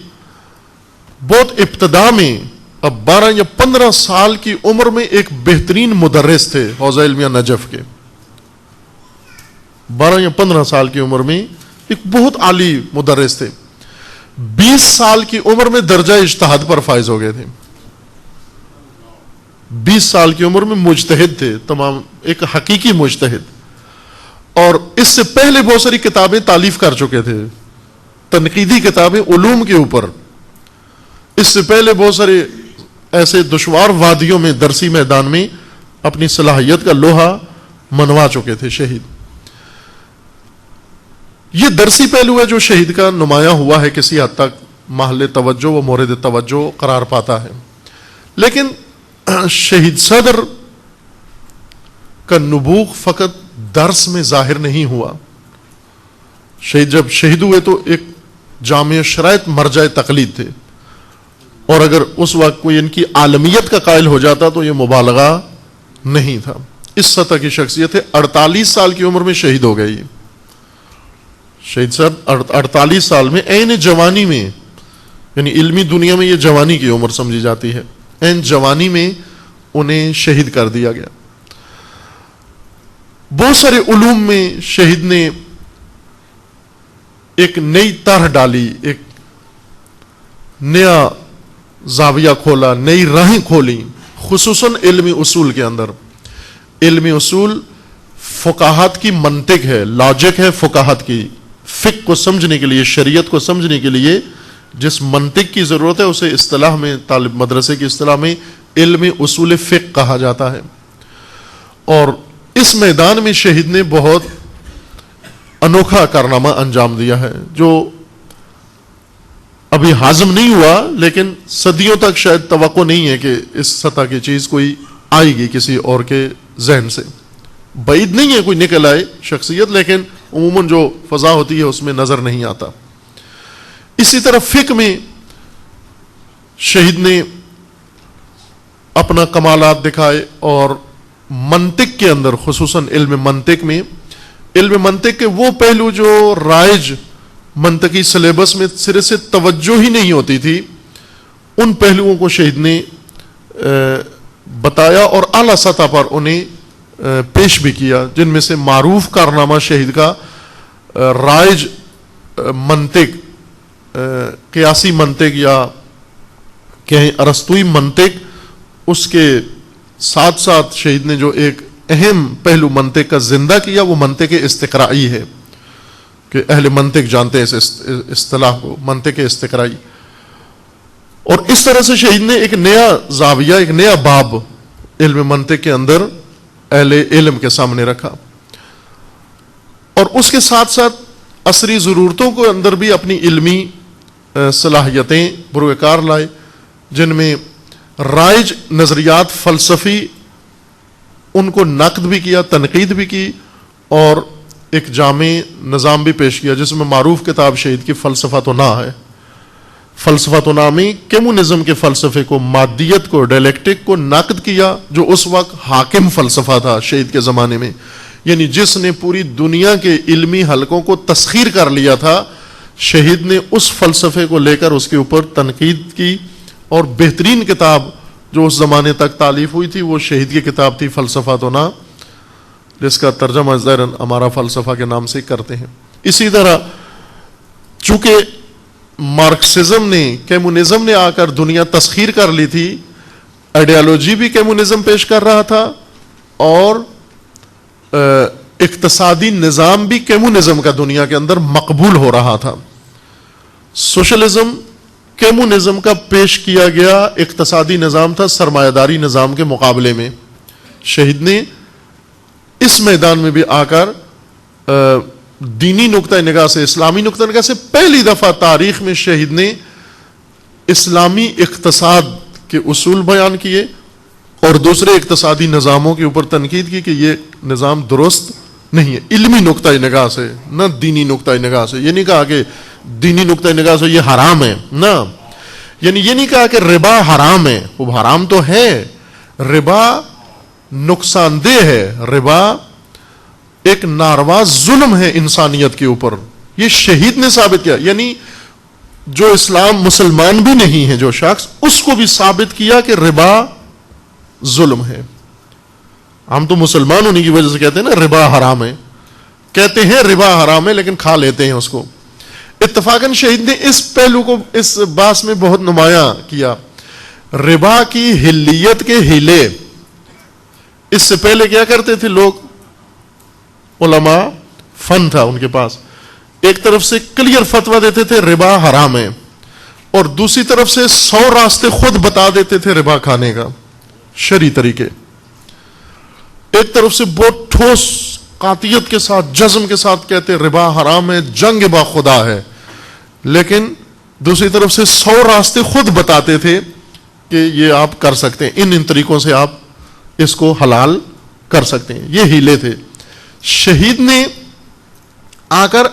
بہت ابتدا میں، اب 12 یا 15 سال کی عمر میں ایک بہترین مدرس تھے حوزہ علمیہ نجف کے، 12 یا 15 سال کی عمر میں ایک بہت عالی مدرس تھے، 20 سال کی عمر میں درجہ اجتہاد پر فائز ہو گئے تھے، 20 سال کی عمر میں مجتہد تھے، تمام ایک حقیقی مجتہد، اور اس سے پہلے بہت ساری کتابیں تالیف کر چکے تھے، تنقیدی کتابیں علوم کے اوپر، اس سے پہلے بہت سارے ایسے دشوار وادیوں میں درسی میدان میں اپنی صلاحیت کا لوہا منوا چکے تھے شہید۔ یہ درسی پہلو ہے جو شہید کا نمایاں ہوا ہے، کسی حد تک محل توجہ و مورد توجہ قرار پاتا ہے، لیکن شہید صدر کا نبوغ فقط درس میں ظاہر نہیں ہوا۔ شہید جب شہید ہوئے تو ایک جامع شرائط مرجع تقلید تھے، اور اگر اس وقت کوئی ان کی عالمیت کا قائل ہو جاتا تو یہ مبالغہ نہیں تھا، اس سطح کی شخصیت ہے۔ 48 سال کی عمر میں شہید ہو گئی شہید صاحب، 48 سال میں، عین جوانی میں، یعنی علمی دنیا میں یہ جوانی کی عمر سمجھی جاتی ہے، عین جوانی میں انہیں شہید کر دیا گیا۔ بہت سارے علوم میں شہید نے ایک نئی طرح ڈالی، ایک نیا زاویہ کھولا، نئی راہیں کھولی، خصوصاً علمی اصول کے اندر۔ علمی اصول فقاہت کی منطق ہے، لاجک ہے فقاہت کی، فقہ کو سمجھنے کے لیے، شریعت کو سمجھنے کے لیے جس منطق کی ضرورت ہے اسے اصطلاح میں، طالب مدرسے کی اصطلاح میں علم اصول فقہ کہا جاتا ہے۔ اور اس میدان میں شہید نے بہت انوکھا کارنامہ انجام دیا ہے، جو ابھی ہاضم نہیں ہوا، لیکن صدیوں تک شاید توقع نہیں ہے کہ اس سطح کی چیز کوئی آئے گی کسی اور کے ذہن سے۔ بعید نہیں ہے کوئی نکل آئے شخصیت، لیکن عموماً جو فضا ہوتی ہے اس میں نظر نہیں آتا۔ اسی طرح فقہ میں شہید نے اپنا کمالات دکھائے، اور منطق کے اندر، خصوصاً علم منطق میں، علم منطق کے وہ پہلو جو رائج منطقی سلیبس میں سرے سے توجہ ہی نہیں ہوتی تھی، ان پہلوؤں کو شہید نے بتایا اور اعلیٰ سطح پر انہیں پیش بھی کیا، جن میں سے معروف کارنامہ شہید کا رائج منطق، قیاسی منطق یا کہیں ارسطوئی منطق، اس کے ساتھ ساتھ شہید نے جو ایک اہم پہلو منطق کا زندہ کیا وہ منطق استقرائی ہے، کہ اہل منطق جانتے ہیں اس اصطلاح کو، منطق استقرائی۔ اور اس طرح سے شہید نے ایک نیا زاویہ، ایک نیا باب علم منطق کے اندر اہل علم کے سامنے رکھا، اور اس کے ساتھ ساتھ عصری ضرورتوں کو اندر بھی اپنی علمی صلاحیتیں بروئے کار لائے، جن میں رائج نظریات فلسفی ان کو نقد بھی کیا، تنقید بھی کی، اور ایک جامع نظام بھی پیش کیا، جس میں معروف کتاب شہید کی فلسفہ نا ہے۔ فلسفہ نا میں کمیونزم کے فلسفے کو، مادیت کو، ڈائلیکٹک کو نقد کیا، جو اس وقت حاکم فلسفہ تھا شہید کے زمانے میں، یعنی جس نے پوری دنیا کے علمی حلقوں کو تسخیر کر لیا تھا، شہید نے اس فلسفے کو لے کر اس کے اوپر تنقید کی، اور بہترین کتاب جو اس زمانے تک تالیف ہوئی تھی وہ شہید کی کتاب تھی فلسفہ نا، جس کا ترجمہ ظاہراً ہمارا فلسفہ کے نام سے کرتے ہیں۔ اسی طرح چونکہ مارکسزم نے، کمیونزم نے آ کر دنیا تسخیر کر لی تھی، آئیڈیالوجی بھی کمیونزم پیش کر رہا تھا، اور اقتصادی نظام بھی کمیونزم کا دنیا کے اندر مقبول ہو رہا تھا۔ سوشلزم کمیونزم کا پیش کیا گیا اقتصادی نظام تھا سرمایہ داری نظام کے مقابلے میں۔ شہید نے اس میدان میں بھی آ کر دینی نقطہ نگاہ سے، اسلامی نقطہ نگاہ سے پہلی دفعہ تاریخ میں شہید نے اسلامی اقتصاد کے اصول بیان کیے، اور دوسرے اقتصادی نظاموں کے اوپر تنقید کی کہ یہ نظام درست نہیں ہے، علمی نقطۂ نگاہ سے، نہ دینی نقطۂ نگاہ سے. یہ نہیں کہا کہ دینی نقطۂ نگاہ سے یہ حرام ہے، نہ، یعنی یہ نہیں کہا کہ ربا حرام ہے، وہ حرام تو ہے، ربا نقصان دہ ہے، ربا ایک ناروا ظلم ہے انسانیت کے اوپر. یہ شہید نے ثابت کیا، یعنی جو اسلام مسلمان بھی نہیں ہے جو شخص، اس کو بھی ثابت کیا کہ ربا ظلم ہے. ہم تو مسلمان ہونے کی وجہ سے کہتے ہیں نا ربا حرام ہے، کہتے ہیں ربا حرام ہے لیکن کھا لیتے ہیں اس کو. اتفاقاً شہید نے اس پہلو کو اس باس میں بہت نمایاں کیا. ربا کی حلیت کے ہیلے اس سے پہلے کیا کرتے تھے لوگ، علماء فن تھا ان کے پاس، ایک طرف سے کلیئر فتویٰ دیتے تھے ربا حرام ہے، اور دوسری طرف سے 100 راستے خود بتا دیتے تھے ربا کھانے کا، شرعی طریقے. ایک طرف سے بہت ٹھوس قاطعیت کے ساتھ، جزم کے ساتھ کہتے ربا حرام ہے، جنگ با خدا ہے، لیکن دوسری طرف سے 100 راستے خود بتاتے تھے کہ یہ آپ کر سکتے ہیں، ان طریقوں سے آپ اس کو حلال کر سکتے ہیں. یہ ہیلے تھے. شہید نے آ کر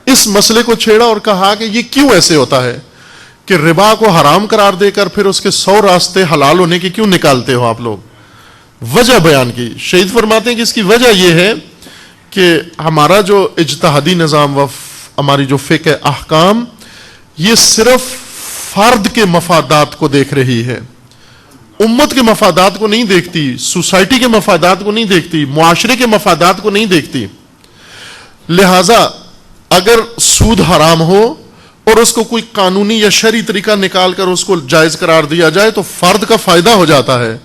اس مسئلے کو چھیڑا اور کہا کہ یہ کیوں ایسے ہوتا ہے کہ ربا کو حرام قرار دے کر پھر اس کے 100 راستے حلال ہونے کی کیوں نکالتے ہو آپ لوگ. وجہ بیان کی. شہید فرماتے ہیں کہ اس کی وجہ یہ ہے کہ ہمارا جو اجتہادی نظام و ہماری جو فقہ احکام، یہ صرف فرد کے مفادات کو دیکھ رہی ہے، امت کے مفادات کو نہیں دیکھتی، سوسائٹی کے مفادات کو نہیں دیکھتی، معاشرے کے مفادات کو نہیں دیکھتی. لہذا اگر سود حرام ہو اور اس کو کوئی قانونی یا شرعی طریقہ نکال کر اس کو جائز قرار دیا جائے تو فرد کا فائدہ ہو جاتا ہے،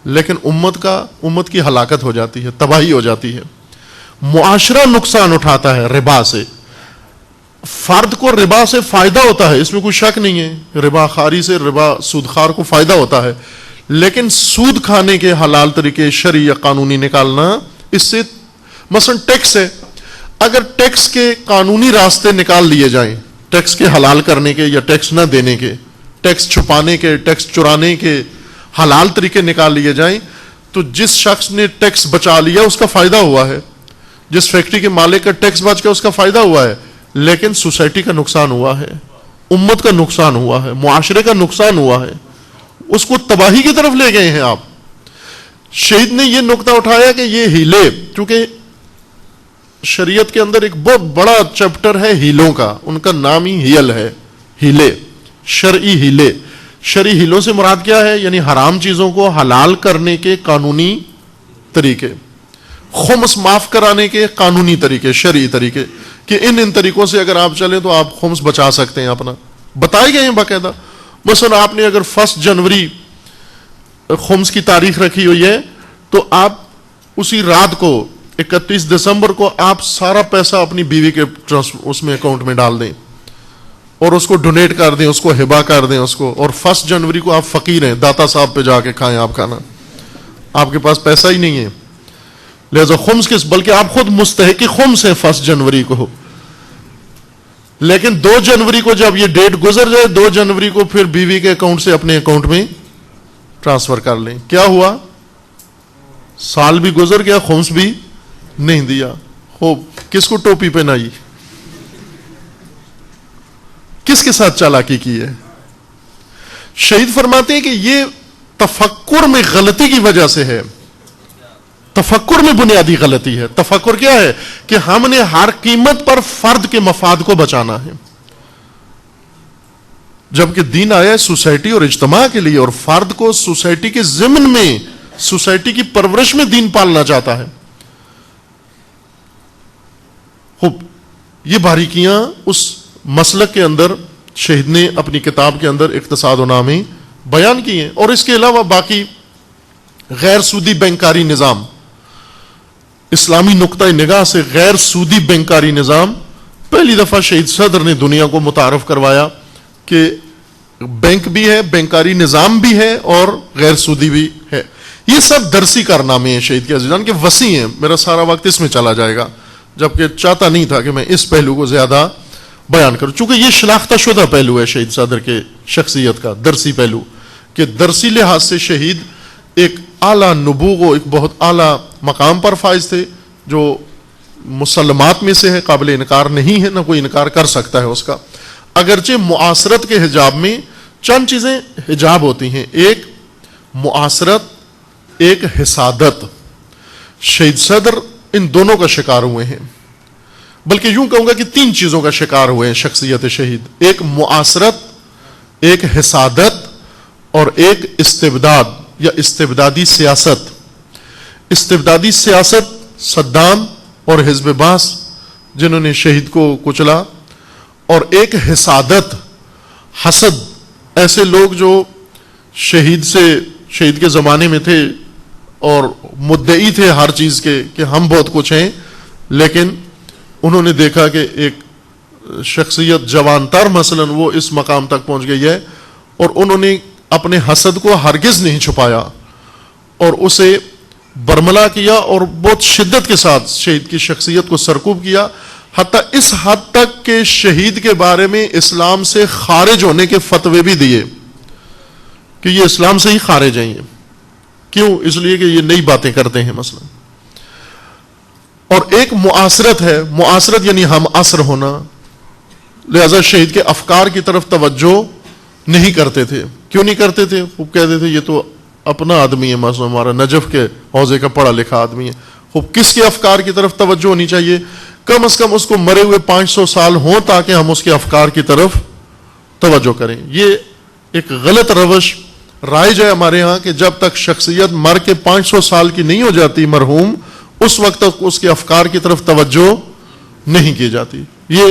لیکن امت کی ہلاکت ہو جاتی ہے، تباہی ہو جاتی ہے. معاشرہ نقصان اٹھاتا ہے ربا سے. فرد کو ربا سے فائدہ ہوتا ہے، اس میں کوئی شک نہیں ہے، ربا خواری سے، ربا سود خوار کو فائدہ ہوتا ہے، لیکن سود کھانے کے حلال طریقے شرعی یا قانونی نکالنا، اس سے مثلا ٹیکس ہے، اگر ٹیکس کے قانونی راستے نکال لیے جائیں، ٹیکس کے حلال کرنے کے یا ٹیکس نہ دینے کے، ٹیکس چھپانے کے، ٹیکس چرانے کے حلال طریقے نکال لیے جائیں، تو جس شخص نے ٹیکس بچا لیا اس کا فائدہ ہوا ہے، جس فیکٹری کے مالک کا ٹیکس بچ گیا اس کا فائدہ ہوا ہے، لیکن سوسائٹی کا نقصان ہوا ہے، امت کا نقصان ہوا ہے، معاشرے کا نقصان ہوا ہے، اس کو تباہی کی طرف لے گئے ہیں آپ. شہید نے یہ نقطہ اٹھایا کہ یہ ہیلے، چونکہ شریعت کے اندر ایک بہت بڑا چیپٹر ہے ہیلوں کا، ان کا نام ہی ہیل ہے، ہیلے، شرعی ہیلے. شرعی ہیلوں سے مراد کیا ہے؟ یعنی حرام چیزوں کو حلال کرنے کے قانونی طریقے، خمس معاف کرانے کے قانونی طریقے، شرعی طریقے، کہ ان طریقوں سے اگر آپ چلیں تو آپ خمس بچا سکتے ہیں اپنا. بتائے گئے ہیں باقاعدہ. مثلا آپ نے اگر 1 جنوری خمس کی تاریخ رکھی ہوئی ہے تو آپ اسی رات کو 31 دسمبر کو آپ سارا پیسہ اپنی بیوی کے اس میں اکاؤنٹ میں ڈال دیں اور اس کو ڈونیٹ کر دیں، اس کو ہبہ کر دیں اس کو، اور 1 جنوری کو آپ فقیر ہیں، داتا صاحب پہ جا کے کھائیں آپ کھانا، آپ کے پاس پیسہ ہی نہیں ہے. لہذا خمس کس، بلکہ آپ خود مستحق خمس ہیں 1 جنوری کو، لیکن 2 جنوری کو جب یہ ڈیٹ گزر جائے، 2 جنوری کو پھر بیوی کے اکاؤنٹ سے اپنے اکاؤنٹ میں ٹرانسفر کر لیں. کیا ہوا؟ سال بھی گزر گیا، خمس بھی نہیں دیا. خوب، کس کو ٹوپی پہنائی؟ کس کے ساتھ چالاکی کی ہے؟ شہید فرماتے ہیں کہ یہ تفکر میں غلطی کی وجہ سے ہے. تفکر میں بنیادی غلطی ہے. تفکر کیا ہے؟ کہ ہم نے ہر قیمت پر فرد کے مفاد کو بچانا ہے، جبکہ دین آیا ہے سوسائٹی اور اجتماع کے لیے، اور فرد کو سوسائٹی کے ضمن میں، سوسائٹی کی پرورش میں دین پالنا چاہتا ہے. خوب، یہ باریکیاں اس مسلک کے اندر شہید نے اپنی کتاب کے اندر اقتصاد و نامی بیان کی ہیں. اور اس کے علاوہ باقی غیر سودی بینکاری نظام، اسلامی نقطۂ نگاہ سے غیر سودی بینکاری نظام، پہلی دفعہ شہید صدر نے دنیا کو متعارف کروایا کہ بینک بھی ہے، بینکاری نظام بھی ہے، اور غیر سودی بھی ہے. یہ سب درسی کارنامے ہیں شہید کے عزیزان، کے وسیع ہیں، میرا سارا وقت اس میں چلا جائے گا، جبکہ چاہتا نہیں تھا کہ میں اس پہلو کو زیادہ بیان کروں، چونکہ یہ شناختہ شدہ پہلو ہے شہید صدر کے شخصیت کا، درسی پہلو، کہ درسی لحاظ سے شہید ایک اعلیٰ نبوغ و ایک بہت اعلیٰ مقام پر فائز تھے، جو مسلمات میں سے ہے، قابل انکار نہیں ہے، نہ کوئی انکار کر سکتا ہے اس کا. اگرچہ معاصرت کے حجاب میں چند چیزیں حجاب ہوتی ہیں. ایک معاصرت، ایک حسادت. شہید صدر ان دونوں کا شکار ہوئے ہیں، بلکہ یوں کہوں گا کہ 3 چیزوں کا شکار ہوئے ہیں شخصیت شہید. ایک معاصرت، ایک حسادت، اور ایک استبداد یا استبدادی سیاست. استبدادی سیاست صدام اور حزب بعث جنہوں نے شہید کو کچلا، اور ایک حسادت، حسد، ایسے لوگ جو شہید کے زمانے میں تھے اور مدعی تھے ہر چیز کے کہ ہم بہت کچھ ہیں، لیکن انہوں نے دیکھا کہ ایک شخصیت جوان تر مثلا وہ اس مقام تک پہنچ گئی ہے، اور انہوں نے اپنے حسد کو ہرگز نہیں چھپایا اور اسے برملا کیا اور بہت شدت کے ساتھ شہید کی شخصیت کو سرکوب کیا، حتیٰ اس حد تک کہ شہید کے بارے میں اسلام سے خارج ہونے کے فتوے بھی دیے کہ یہ اسلام سے ہی خارج ہیں. کیوں؟ اس لیے کہ یہ نئی باتیں کرتے ہیں مثلا. اور ایک معاصرت ہے، معاصرت یعنی ہم عصر ہونا، لہذا شہید کے افکار کی طرف توجہ نہیں کرتے تھے. کیوں نہیں کرتے تھے؟ خوب کہتے تھے یہ تو اپنا آدمی ہے، مثلا ہمارا نجف کے حوزے کا پڑھا لکھا آدمی ہے. خوب کس کے افکار کی طرف توجہ ہونی چاہیے؟ کم از کم اس کو مرے ہوئے 500 سال ہوں تاکہ ہم اس کے افکار کی طرف توجہ کریں. یہ ایک غلط روش رائج ہے ہمارے ہاں کہ جب تک شخصیت مر کے 500 سال کی نہیں ہو جاتی مرحوم، اس وقت تک اس کے افکار کی طرف توجہ نہیں کی جاتی. یہ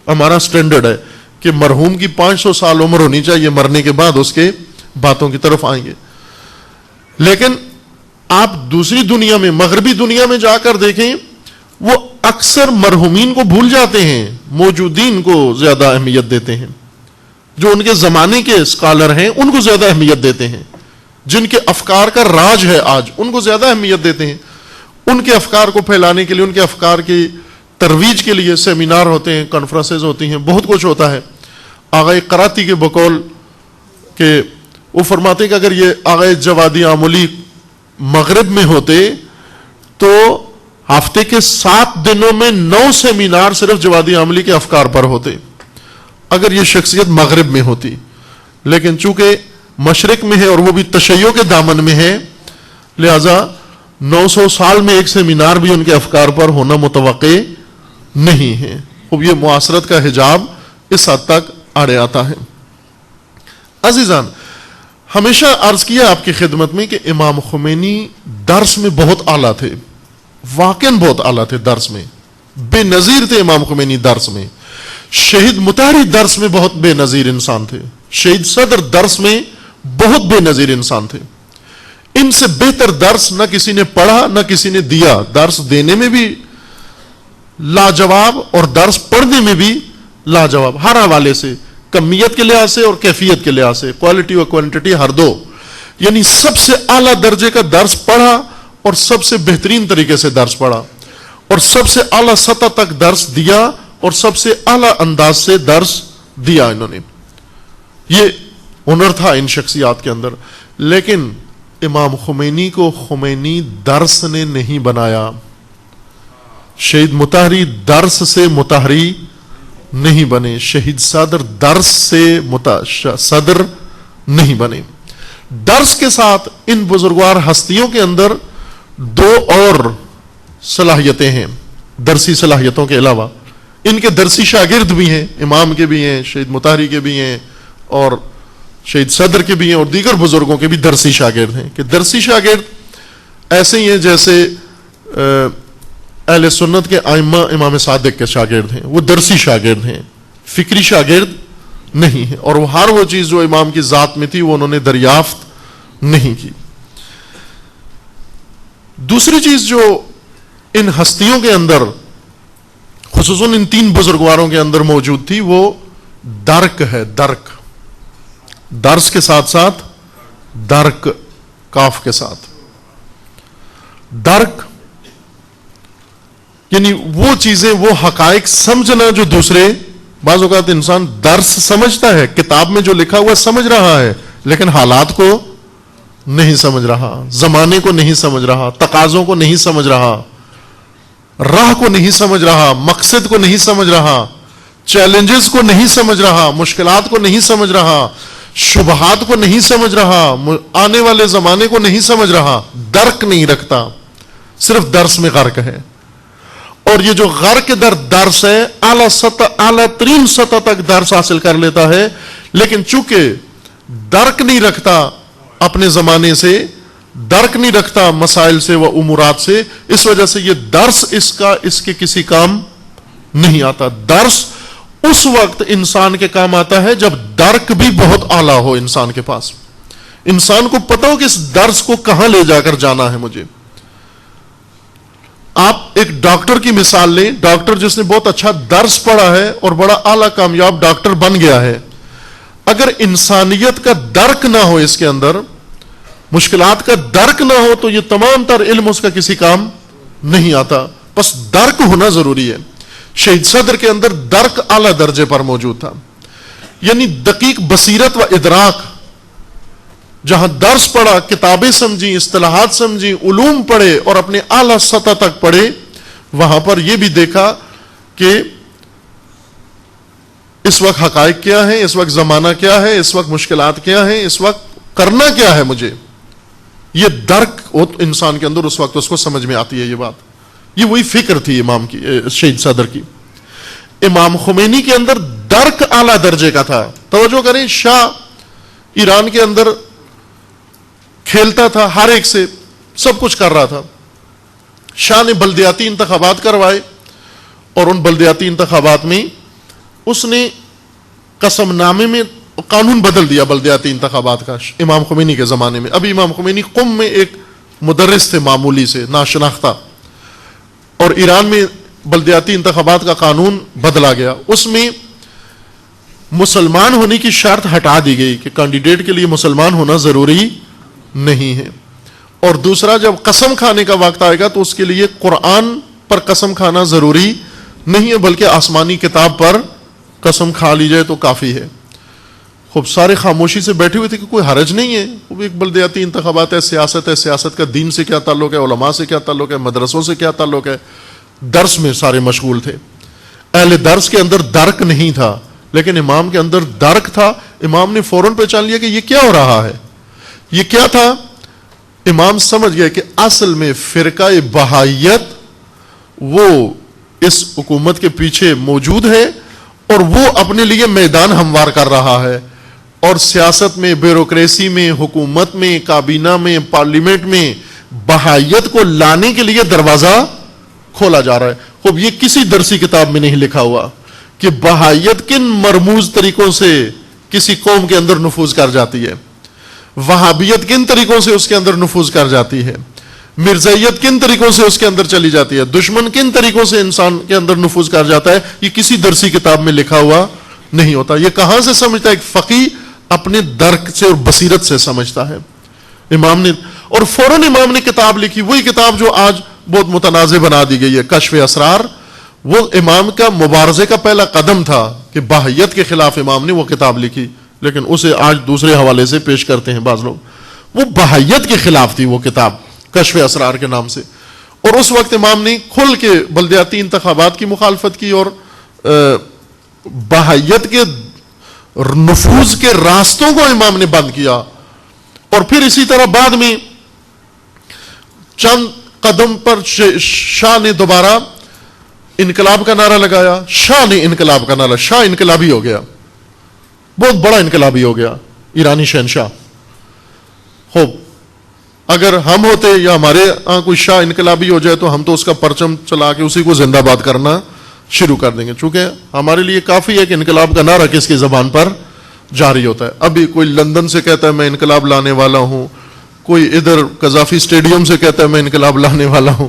ہمارا سٹینڈرڈ ہے کہ مرحوم کی 500 سال عمر ہونی چاہیے، مرنے کے بعد اس کے باتوں کی طرف آئیں گے. لیکن آپ دوسری دنیا میں، مغربی دنیا میں جا کر دیکھیں، وہ اکثر مرحومین کو بھول جاتے ہیں، موجودین کو زیادہ اہمیت دیتے ہیں. جو ان کے زمانے کے اسکالر ہیں ان کو زیادہ اہمیت دیتے ہیں، جن کے افکار کا راج ہے آج ان کو زیادہ اہمیت دیتے ہیں. ان کے افکار کو پھیلانے کے لیے، ان کے افکار کی ترویج کے لیے سیمینار ہوتے ہیں، کانفرنسز ہوتی ہیں، بہت کچھ ہوتا ہے. آغا قراتی کے بقول کہ وہ فرماتے ہیں کہ اگر یہ آغا جوادی آملی مغرب میں ہوتے تو ہفتے کے 7 دنوں میں 9 سیمینار صرف جوادی آملی کے افکار پر ہوتے اگر یہ شخصیت مغرب میں ہوتی. لیکن چونکہ مشرق میں ہے اور وہ بھی تشیع کے دامن میں ہے، لہذا 900 سال میں ایک سیمینار بھی ان کے افکار پر ہونا متوقع نہیں ہے. اب یہ معاصرت کا حجاب اس حد تک آڑے آتا ہے. عزیزان، ہمیشہ عرض کیا آپ کی خدمت میں کہ امام خمینی درس میں بہت اعلیٰ تھے، واقعاً بہت اعلیٰ تھے درس میں، بے نظیر تھے امام خمینی درس میں. شہید مطہری درس میں بہت بے نظیر انسان تھے، شہید صدر درس میں بہت بے نظیر انسان تھے. ان سے بہتر درس نہ کسی نے پڑھا نہ کسی نے دیا. درس دینے میں بھی لاجواب اور درس پڑھنے میں بھی لاجواب، ہر حوالے سے، کمیت کے لحاظ سے اور کیفیت کے لحاظ سے، کوالٹی اور کوانٹٹی ہر دو. یعنی سب سے اعلیٰ درجے کا درس پڑھا اور سب سے بہترین طریقے سے درس پڑھا اور سب سے اعلیٰ سطح تک درس دیا اور سب سے اعلیٰ انداز سے درس دیا. انہوں نے، یہ ہنر تھا ان شخصیات کے اندر. لیکن امام خمینی کو خمینی درس نے نہیں بنایا. شہید مطہری درس سے مطہری نہیں بنے، شہید صدر درس سے صدر نہیں بنے. درس کے ساتھ ان بزرگوار ہستیوں کے اندر 2 اور صلاحیتیں ہیں درسی صلاحیتوں کے علاوہ. ان کے درسی شاگرد بھی ہیں، امام کے بھی ہیں، شہید مطہری کے بھی ہیں، اور شہید صدر کے بھی ہیں، اور دیگر بزرگوں کے بھی درسی شاگرد ہیں. کہ درسی شاگرد ایسے ہی ہیں جیسے اہل سنت کے ائمہ امام صادق کے شاگرد ہیں، وہ درسی شاگرد ہیں، فکری شاگرد نہیں ہیں. اور وہ ہر وہ چیز جو امام کی ذات میں تھی وہ انہوں نے دریافت نہیں کی. دوسری چیز جو ان ہستیوں کے اندر، خصوصاً ان 3 بزرگواروں کے اندر موجود تھی، وہ درک ہے. درک، درس کے ساتھ ساتھ درک، کاف کے ساتھ. درک یعنی وہ چیزیں، وہ حقائق سمجھنا جو دوسرے، بعض اوقات انسان درس سمجھتا ہے، کتاب میں جو لکھا ہوا سمجھ رہا ہے، لیکن حالات کو نہیں سمجھ رہا، زمانے کو نہیں سمجھ رہا، تقاضوں کو نہیں سمجھ رہا. راہ کو نہیں سمجھ رہا، مقصد کو نہیں سمجھ رہا، چیلنجز کو نہیں سمجھ رہا، مشکلات کو نہیں سمجھ رہا، شبہات کو نہیں سمجھ رہا، آنے والے زمانے کو نہیں سمجھ رہا، درک نہیں رکھتا، صرف درس میں غرق ہے. اور یہ جو غرق در درس ہے، اعلیٰ ترین سطح تک درس حاصل کر لیتا ہے، لیکن چونکہ درک نہیں رکھتا اپنے زمانے سے، درک نہیں رکھتا مسائل سے و امورات سے، اس وجہ سے یہ درس اس کے کسی کام نہیں آتا. درس اس وقت انسان کے کام آتا ہے جب درک بھی بہت اعلیٰ ہو انسان کے پاس، انسان کو پتہ ہو کہ اس درس کو کہاں لے جا کر جانا ہے مجھے. آپ ایک ڈاکٹر کی مثال لیں، ڈاکٹر جس نے بہت اچھا درس پڑھا ہے اور بڑا اعلیٰ کامیاب ڈاکٹر بن گیا ہے، اگر انسانیت کا درک نہ ہو، اس کے اندر مشکلات کا درک نہ ہو، تو یہ تمام تر علم اس کا کسی کام نہیں آتا. بس درک ہونا ضروری ہے. شہید صدر کے اندر درک اعلیٰ درجے پر موجود تھا، یعنی دقیق بصیرت و ادراک. جہاں درس پڑھا، کتابیں سمجھی، اصطلاحات سمجھی، علوم پڑھے اور اپنے اعلیٰ سطح تک پڑھے، وہاں پر یہ بھی دیکھا کہ اس وقت حقائق کیا ہے، اس وقت زمانہ کیا ہے، اس وقت مشکلات کیا ہیں، اس وقت کرنا کیا ہے مجھے. یہ درک انسان کے اندر اس وقت اس کو سمجھ میں آتی ہے یہ بات. یہ وہی فکر تھی امام کی، شہید صدر کی. امام خمینی کے اندر درک اعلیٰ درجے کا تھا. توجہ کریں، شاہ ایران کے اندر کھیلتا تھا، ہر ایک سے سب کچھ کر رہا تھا. شاہ نے بلدیاتی انتخابات کروائے اور ان بلدیاتی انتخابات میں اس نے قسم نامے میں قانون بدل دیا بلدیاتی انتخابات کا امام خمینی کے زمانے میں. ابھی امام خمینی قم میں ایک مدرس تھے معمولی سے ناشناختہ، اور ایران میں بلدیاتی انتخابات کا قانون بدلا گیا. اس میں مسلمان ہونے کی شرط ہٹا دی گئی کہ کینڈیڈیٹ کے لیے مسلمان ہونا ضروری نہیں ہے. اور دوسرا، جب قسم کھانے کا وقت آئے گا تو اس کے لیے قرآن پر قسم کھانا ضروری نہیں ہے، بلکہ آسمانی کتاب پر قسم کھا لی جائے تو کافی ہے. خوب سارے خاموشی سے بیٹھے ہوئے تھے کہ کوئی حرج نہیں ہے، وہ ایک بلدیاتی انتخابات ہے، سیاست کا دین سے کیا تعلق ہے، علماء سے کیا تعلق ہے، مدرسوں سے کیا تعلق ہے. درس میں سارے مشغول تھے. اہل درس کے اندر درک نہیں تھا، لیکن امام کے اندر درک تھا. امام نے فوراً پہچان لیا کہ یہ کیا ہو رہا ہے. یہ کیا تھا؟ امام سمجھ گئے کہ اصل میں فرقہ بہائیت وہ اس حکومت کے پیچھے موجود ہے اور وہ اپنے لیے میدان ہموار کر رہا ہے، اور سیاست میں، بیوروکریسی میں، حکومت میں، کابینہ میں، پارلیمنٹ میں بہائیت کو لانے کے لیے دروازہ کھولا جا رہا ہے. خوب یہ کسی درسی کتاب میں نہیں لکھا ہوا کہ بہائیت کن مرموز طریقوں سے کسی قوم کے اندر نفوذ کر جاتی ہے، وہابیت کن طریقوں سے اس کے اندر نفوذ کر جاتی ہے، مرزائیت کن طریقوں سے اس کے اندر چلی جاتی ہے، دشمن کن طریقوں سے انسان کے اندر نفوذ کر جاتا ہے. یہ کسی درسی کتاب میں لکھا ہوا نہیں ہوتا. یہ کہاں سے سمجھتا ہے؟ ایک فقیہ اپنے درک سے اور بصیرت سے سمجھتا ہے. امام نے، اور فوراً امام نے کتاب لکھی، وہی کتاب جو آج بہت متنازع بنا دی گئی ہے، کشف اسرار. وہ امام کا مبارزے کا پہلا قدم تھا کہ بہائیت کے خلاف امام نے وہ کتاب لکھی، لیکن اسے آج دوسرے حوالے سے پیش کرتے ہیں بعض لوگ. وہ بہائیت کے خلاف تھی وہ کتاب، کشف اسرار کے نام سے. اور اس وقت امام نے کھل کے بلدیاتی انتخابات کی مخالفت کی اور بہائیت کے نفوذ کے راستوں کو امام نے بند کیا. اور پھر اسی طرح بعد میں چند قدم پر شاہ نے دوبارہ انقلاب کا نعرہ لگایا. شاہ نے انقلاب کا نعرہ، شاہ انقلابی ہو گیا، بہت بڑا انقلابی ہو گیا، ایرانی شہنشاہ. خوب اگر ہم ہوتے یا ہمارے ہاں کوئی شاہ انقلابی ہو جائے تو ہم تو اس کا پرچم چلا کے اسی کو زندہ باد کرنا شروع کر دیں گے، چونکہ ہمارے لیے کافی ہے کہ انقلاب کا نعرہ کس کی زبان پر جاری ہوتا ہے. ابھی کوئی لندن سے کہتا ہے میں انقلاب لانے والا ہوں، کوئی ادھر قذافی اسٹیڈیم سے کہتا ہے میں انقلاب لانے والا ہوں،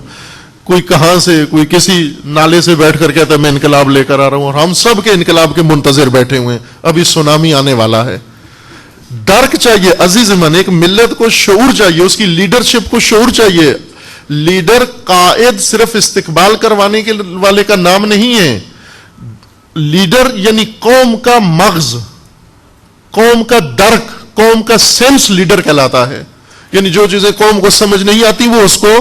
کوئی کہاں سے، کوئی کسی نالے سے بیٹھ کر کہتا ہے میں انقلاب لے کر آ رہا ہوں، اور ہم سب کے انقلاب کے منتظر بیٹھے ہوئے ہیں. ابھی سونامی آنے والا ہے. درک چاہیے عزیز من، ایک ملت کو شعور چاہیے، اس کی لیڈرشپ کو شعور چاہیے. لیڈر قائد صرف استقبال کروانے کے والے کا نام نہیں ہے. لیڈر یعنی قوم کا مغز، قوم کا درک، قوم کا سینس لیڈر کہلاتا ہے. یعنی جو چیزیں قوم کو سمجھ نہیں آتی وہ اس کو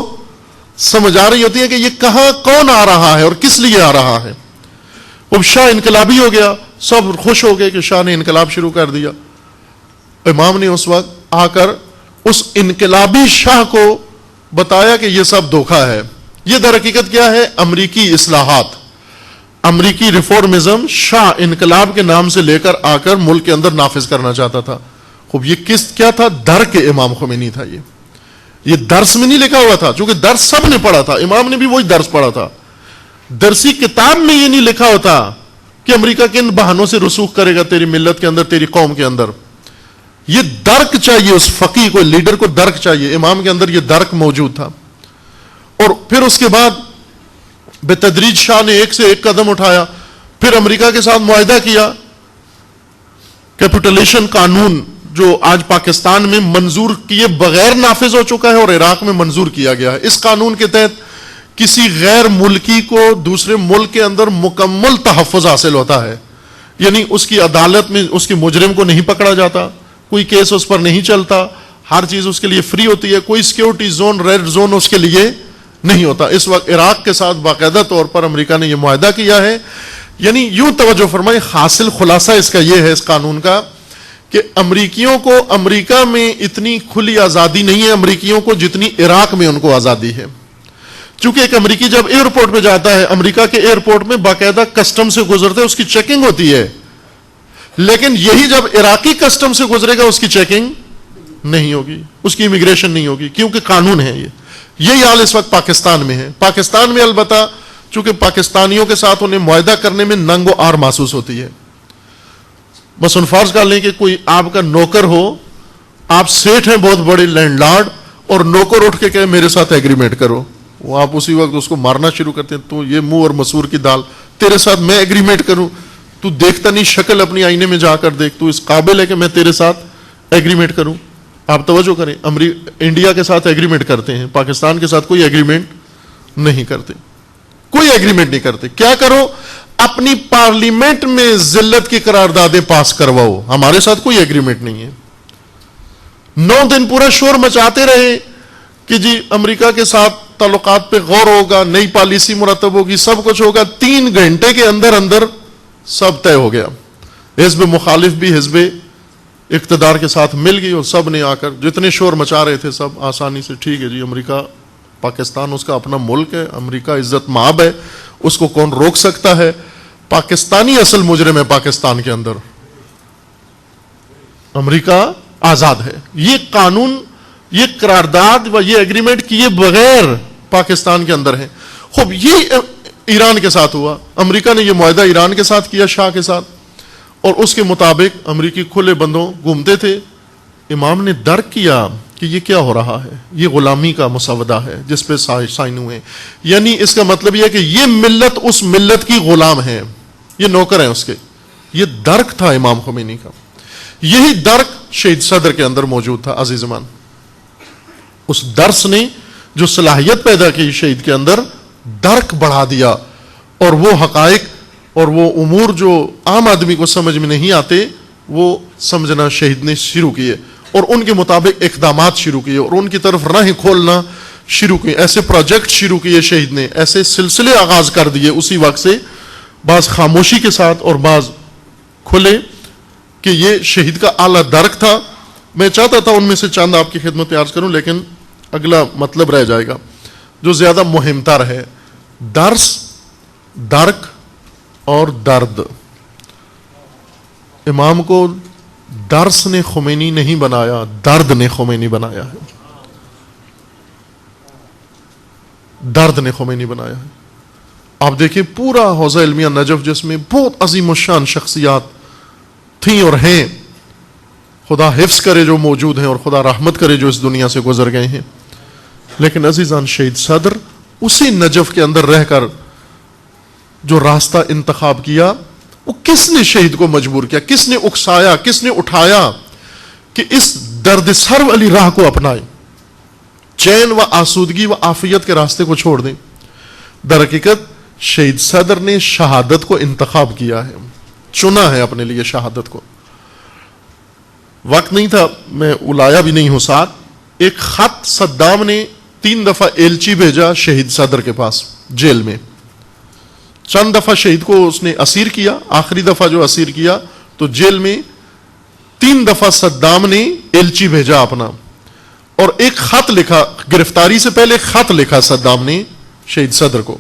سمجھ آ رہی ہوتی ہے کہ یہ کہاں کون آ رہا ہے اور کس لیے آ رہا ہے. اب شاہ انقلابی ہو گیا, سب خوش ہو گئے کہ شاہ نے انقلاب شروع کر دیا. امام نے اس وقت آ کر اس انقلابی شاہ کو بتایا کہ یہ سب دھوکہ ہے. یہ در حقیقت کیا ہے؟ امریکی اصلاحات, امریکی ریفارمزم شاہ انقلاب کے نام سے لے کر آ کر ملک کے اندر نافذ کرنا چاہتا تھا. خوب یہ کیا تھا؟ درک امام خمینی تھا. یہ درس میں نہیں لکھا ہوا تھا, چونکہ درس سب نے پڑھا تھا, امام نے بھی وہی درس پڑھا تھا. درسی کتاب میں یہ نہیں لکھا ہوتا کہ امریکہ کن بہانوں سے رسوخ کرے گا تیری ملت کے اندر, تیری قوم کے اندر. یہ درک چاہیے اس فقیہ کو, لیڈر کو درک چاہیے. امام کے اندر یہ درک موجود تھا. اور پھر اس کے بعد بتدریج شاہ نے ایک سے ایک قدم اٹھایا. پھر امریکہ کے ساتھ معاہدہ کیا. کیپٹولیشن قانون جو آج پاکستان میں منظور کیے بغیر نافذ ہو چکا ہے اور عراق میں منظور کیا گیا ہے. اس قانون کے تحت کسی غیر ملکی کو دوسرے ملک کے اندر مکمل تحفظ حاصل ہوتا ہے. یعنی اس کی عدالت میں اس کے مجرم کو نہیں پکڑا جاتا, کوئی کیس اس پر نہیں چلتا, ہر چیز اس کے لیے فری ہوتی ہے, کوئی سیکیورٹی زون, ریڈ زون اس کے لیے نہیں ہوتا. اس وقت عراق کے ساتھ باقاعدہ طور پر امریکہ نے یہ معاہدہ کیا ہے. یعنی یوں توجہ فرمائیں, حاصل خلاصہ اس کا یہ ہے اس قانون کا کہ امریکیوں کو امریکہ میں اتنی کھلی آزادی نہیں ہے امریکیوں کو جتنی عراق میں ان کو آزادی ہے. چونکہ ایک امریکی جب ایئرپورٹ پہ جاتا ہے, امریکہ کے ایئرپورٹ میں باقاعدہ کسٹم سے گزرتے اس کی چیکنگ ہوتی ہے, لیکن یہی جب عراقی کسٹم سے گزرے گا اس کی چیکنگ نہیں ہوگی, اس کی امیگریشن نہیں ہوگی, کیونکہ قانون ہے. یہی حال اس وقت پاکستان میں ہے. پاکستان میں البتہ چونکہ پاکستانیوں کے ساتھ انہیں معاہدہ کرنے میں ننگ و آر محسوس ہوتی ہے. بس ان فرض کر لیں کہ کوئی آپ کا نوکر ہو, آپ سیٹھ ہیں بہت بڑے لینڈ لارڈ, اور نوکر اٹھ کے کہے میرے ساتھ ایگریمنٹ کرو, وہ آپ اسی وقت اس کو مارنا شروع کرتے ہیں. تو یہ منہ اور مسور کی دال, تیرے ساتھ میں ایگریمنٹ کروں, تو دیکھتا نہیں شکل اپنی آئینے میں جا کر دیکھ, تو اس قابل ہے کہ میں تیرے ساتھ ایگریمنٹ کروں. آپ توجہ کریں, انڈیا کے ساتھ ایگریمنٹ کرتے ہیں, پاکستان کے ساتھ کوئی ایگریمنٹ نہیں کرتے, کوئی ایگریمنٹ نہیں کرتے. کیا کرو؟ اپنی پارلیمنٹ میں ذلت کی قراردادیں پاس کرواؤ, ہمارے ساتھ کوئی ایگریمنٹ نہیں ہے. 9 دن پورا شور مچاتے رہے کہ جی امریکہ کے ساتھ تعلقات پہ غور ہوگا, نئی پالیسی مرتب ہوگی, سب کچھ ہوگا. 3 گھنٹے کے اندر اندر سب طے ہو گیا. حزب مخالف بھی حزب اقتدار کے ساتھ مل گئی, اور سب نے آ کر جتنے شور مچا رہے تھے سب آسانی سے, ٹھیک ہے جی امریکہ, پاکستان اس کا اپنا ملک ہے, امریکہ عزت مآب ہے, اس کو کون روک سکتا ہے. پاکستانی اصل مجرم ہے پاکستان کے اندر, امریکہ آزاد ہے. یہ قانون, یہ قرارداد و یہ ایگریمنٹ کیے بغیر پاکستان کے اندر ہے. خوب یہ ایران کے ساتھ ہوا, امریکہ نے یہ معاہدہ ایران کے ساتھ کیا, شاہ کے ساتھ, اور اس کے مطابق امریکی کھلے بندوں گھومتے تھے. امام نے درک کیا کہ یہ کیا ہو رہا ہے, یہ غلامی کا مسودہ ہے جس پہ سائن ہوئے. یعنی اس کا مطلب یہ ہے کہ یہ ملت اس ملت کی غلام ہے, یہ نوکر ہیں اس کے. یہ درک تھا امام خمینی کا. یہی درک شہید صدر کے اندر موجود تھا. عزیزمان, اس درس نے جو صلاحیت پیدا کی شہید کے اندر, درک بڑھا دیا, اور وہ حقائق اور وہ امور جو عام آدمی کو سمجھ میں نہیں آتے وہ سمجھنا شہید نے شروع کیے, اور ان کے مطابق اقدامات شروع کیے, اور ان کی طرف راہیں کھولنا شروع کیے. ایسے پروجیکٹ شروع کیے شہید نے, ایسے سلسلے آغاز کر دیے اسی وقت سے, بعض خاموشی کے ساتھ اور بعض کھلے, کہ یہ شہید کا اعلیٰ درک تھا. میں چاہتا تھا ان میں سے چند آپ کی خدمت عرض کروں, لیکن اگلا مطلب رہ جائے گا جو زیادہ مہم تر ہے. درس, درک اور درد. امام کو درس نے خمینی نہیں بنایا, درد نے خمینی بنایا ہے. درد نے خمینی بنایا ہے. آپ دیکھیں پورا حوزہ علمیہ نجف جس میں بہت عظیم الشان شخصیات تھیں اور ہیں, خدا حفظ کرے جو موجود ہیں اور خدا رحمت کرے جو اس دنیا سے گزر گئے ہیں, لیکن عزیزان شہید صدر اسی نجف کے اندر رہ کر جو راستہ انتخاب کیا, وہ کس نے شہید کو مجبور کیا, کس نے اکسایا, کس نے اٹھایا کہ اس درد سر والی راہ کو اپنائیں, چین و آسودگی و عافیت کے راستے کو چھوڑ دیں. در حقیقت شہید صدر نے شہادت کو انتخاب کیا ہے, چنا ہے اپنے لیے شہادت کو. وقت نہیں تھا, میں الایا بھی نہیں ہوں ساتھ. ایک خط صدام نے 3 دفعہ ایلچی بھیجا شہید صدر کے پاس جیل میں. چند دفعہ شہید کو اس نے اسیر کیا, آخری دفعہ جو اسیر کیا تو جیل میں 3 دفعہ صدام نے ایلچی بھیجا اپنا, اور ایک خط لکھا, گرفتاری سے پہلے خط لکھا صدام نے شہید صدر کو.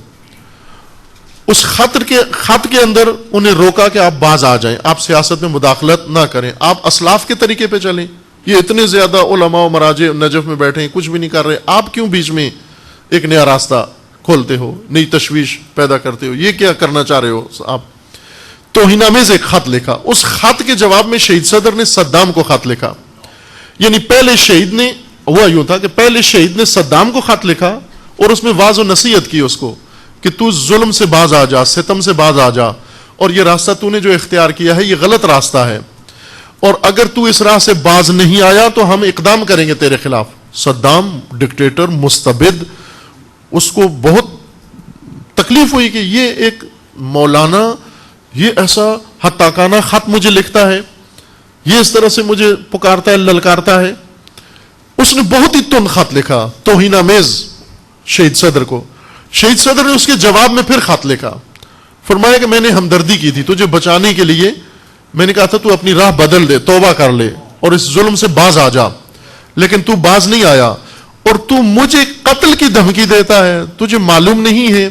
اس خط کے اندر انہیں روکا کہ آپ باز آ جائیں, آپ سیاست میں مداخلت نہ کریں, آپ اسلاف کے طریقے پہ چلیں. یہ اتنے زیادہ علماء و مراجع نجف میں بیٹھے ہیں, کچھ بھی نہیں کر رہے, آپ کیوں بیچ میں ایک نیا راستہ کھولتے ہو, نئی تشویش پیدا کرتے ہو, یہ کیا کرنا چاہ رہے ہو آپ؟ توہینامیز ایک خط لکھا. اس خط کے جواب میں شہید صدر نے صدام کو خط لکھا. یعنی پہلے شہید نے, ہوا یوں تھا کہ پہلے شہید نے صدام کو خط لکھا اور اس میں واضح و نصیحت کی اس کو کہ تو ظلم سے باز آ جا, ستم سے باز آ جا, اور یہ راستہ تو نے جو اختیار کیا ہے یہ غلط راستہ ہے, اور اگر تو اس راہ سے باز نہیں آیا تو ہم اقدام کریں گے تیرے خلاف. صدام ڈکٹیٹر, مستبد, اس کو بہت تکلیف ہوئی کہ یہ ایک مولانا یہ ایسا ہتاکانہ خط مجھے لکھتا ہے, یہ اس طرح سے مجھے پکارتا ہے, للکارتا ہے. اس نے بہت ہی تند خط لکھا توہینامیز شہید صدر کو. شہید صدر نے اس کے جواب میں پھر خط لکھا, فرمایا کہ میں نے ہمدردی کی تھی تجھے بچانے کے لیے, میں نے کہا تھا تو اپنی راہ بدل دے, توبہ کر لے اور اس ظلم سے باز آ جا, لیکن تو باز نہیں آیا اور تو مجھے قتل کی دھمکی دیتا ہے. تجھے معلوم نہیں ہے,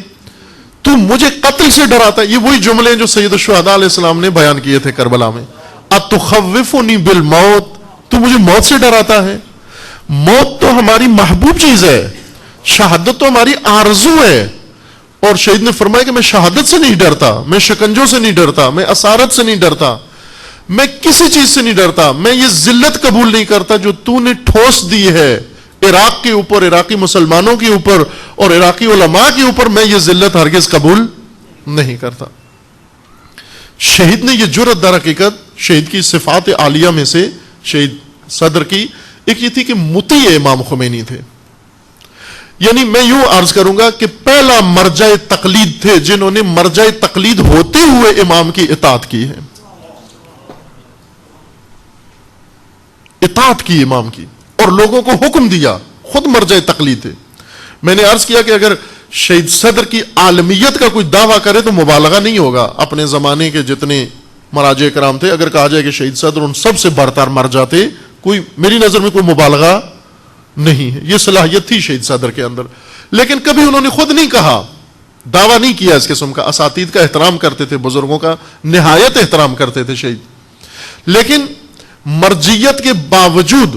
تو مجھے قتل سے ڈراتا ہے. یہ وہی جملے جو سید الشہداء علیہ السلام نے بیان کیے تھے کربلا میں, اتخوفنی بالموت, تو مجھے موت سے ڈراتا ہے. موت تو ہماری محبوب چیز ہے, شہادت تو ہماری آرزو ہے. اور شہید نے فرمایا کہ میں شہادت سے نہیں ڈرتا, میں شکنجوں سے نہیں ڈرتا, میں اسارت سے نہیں ڈرتا, میں کسی چیز سے نہیں ڈرتا. میں یہ ذلت قبول نہیں کرتا جو تو نے ٹھوس دی ہے عراق کے اوپر, عراقی مسلمانوں کے اوپر اور عراقی علماء کے اوپر. میں یہ ذلت ہرگز قبول نہیں کرتا. شہید نے یہ جرأت در حقیقت شہید کی صفات عالیہ میں سے شہید صدر کی ایک یہ تھی کہ مطیع امام خمینی تھے. یعنی میں یوں عرض کروں گا کہ پہلا مرجع تقلید تھے جنہوں نے مرجع تقلید ہوتے ہوئے امام کی اطاعت کی ہے, اطاعت کی امام کی, اور لوگوں کو حکم دیا, خود مرجع تقلید تھے. میں نے عرض کیا کہ اگر شہید صدر کی عالمیت کا کوئی دعویٰ کرے تو مبالغہ نہیں ہوگا. اپنے زمانے کے جتنے مراجع کرام تھے, اگر کہا جائے کہ شہید صدر ان سب سے برتر مرجع تھے, کوئی میری نظر میں کوئی مبالغہ نہیں ہے. یہ صلاحیت تھی شہید صدر کے اندر, لیکن کبھی انہوں نے خود نہیں کہا, دعویٰ نہیں کیا اس قسم کا. اساتید کا احترام کرتے تھے, بزرگوں کا نہایت احترام کرتے تھے شہید, لیکن مرجعیت کے باوجود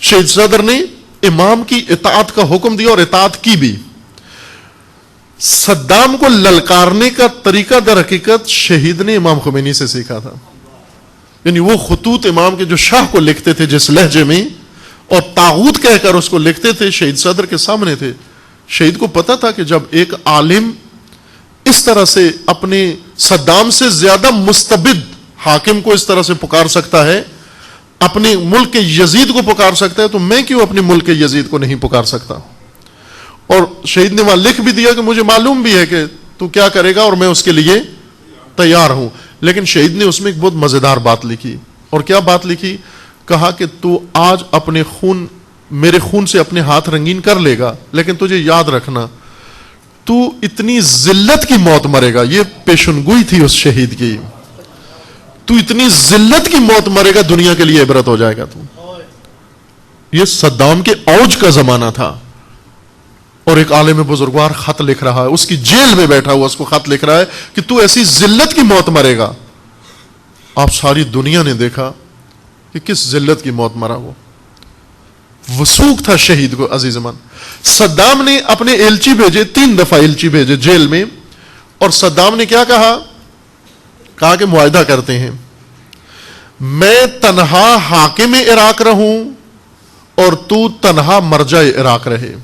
شہید صدر نے امام کی اطاعت کا حکم دیا اور اطاعت کی بھی. صدام کو للکارنے کا طریقہ در حقیقت شہید نے امام خمینی سے سیکھا تھا. یعنی وہ خطوط امام کے جو شاہ کو لکھتے تھے جس لہجے میں, اور طاغوت کہہ کر اس کو لکھتے تھے, شہید صدر کے سامنے تھے. شہید کو پتا تھا کہ جب ایک عالم اس طرح سے اپنے صدام سے زیادہ مستبد حاکم کو اس طرح سے پکار سکتا ہے, اپنے ملک کے یزید کو پکار سکتا ہے, تو میں کیوں اپنے ملک کے یزید کو نہیں پکار سکتا. اور شہید نے وہاں لکھ بھی دیا کہ مجھے معلوم بھی ہے کہ تو کیا کرے گا اور میں اس کے لیے تیار ہوں. لیکن شہید نے اس میں ایک بہت مزیدار بات لکھی. اور کیا بات لکھی؟ کہا کہ تو آج اپنے خون, میرے خون سے اپنے ہاتھ رنگین کر لے گا, لیکن تجھے یاد رکھنا تو اتنی ذلت کی موت مرے گا. یہ پیشنگوئی تھی اس شہید کی, تو اتنی ذلت کی موت مرے گا دنیا کے لیے عبرت ہو جائے گا تو. یہ صدام کے اوج کا زمانہ تھا, اور ایک عالم بزرگوار خط لکھ رہا ہے, اس کی جیل میں بیٹھا ہوا اس کو خط لکھ رہا ہے کہ تو ایسی ذلت کی موت مرے گا. آپ ساری دنیا نے دیکھا کہ کس ذلت کی موت مرا وہ. وثوق تھا شہید کو عزیزمان. صدام نے اپنے ایلچی بھیجے, 3 دفعہ ایلچی بھیجے جیل میں, اور صدام نے کیا کہا کہ معاہدہ کرتے ہیں, میں تنہا حاکم عراق رہوں اور تو تنہا مرجع عراق رہے.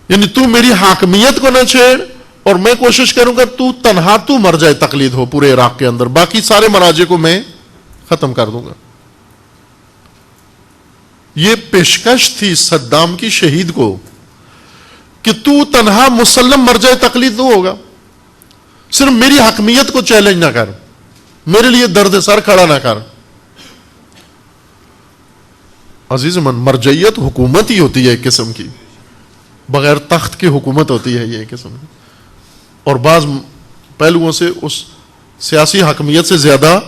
یعنی تو میری حاکمیت کو نہ چھیڑ, اور میں کوشش کروں گا تو تنہا تو مرجع تقلید ہو پورے عراق کے اندر, باقی سارے مراجع کو میں ختم کر دوں گا. یہ پیشکش تھی صدام کی شہید کو کہ تو تنہا مسلم مرجع تقلید تو ہوگا, صرف میری حاکمیت کو چیلنج نہ کر, میرے لیے درد سر کھڑا نہ کر. عزیز من مرجعیت حکومت ہی ہوتی ہے ایک قسم کی, بغیر تخت کی حکومت ہوتی ہے یہ ایک قسم کی, اور بعض پہلوؤں سے اس سیاسی حاکمیت سے زیادہ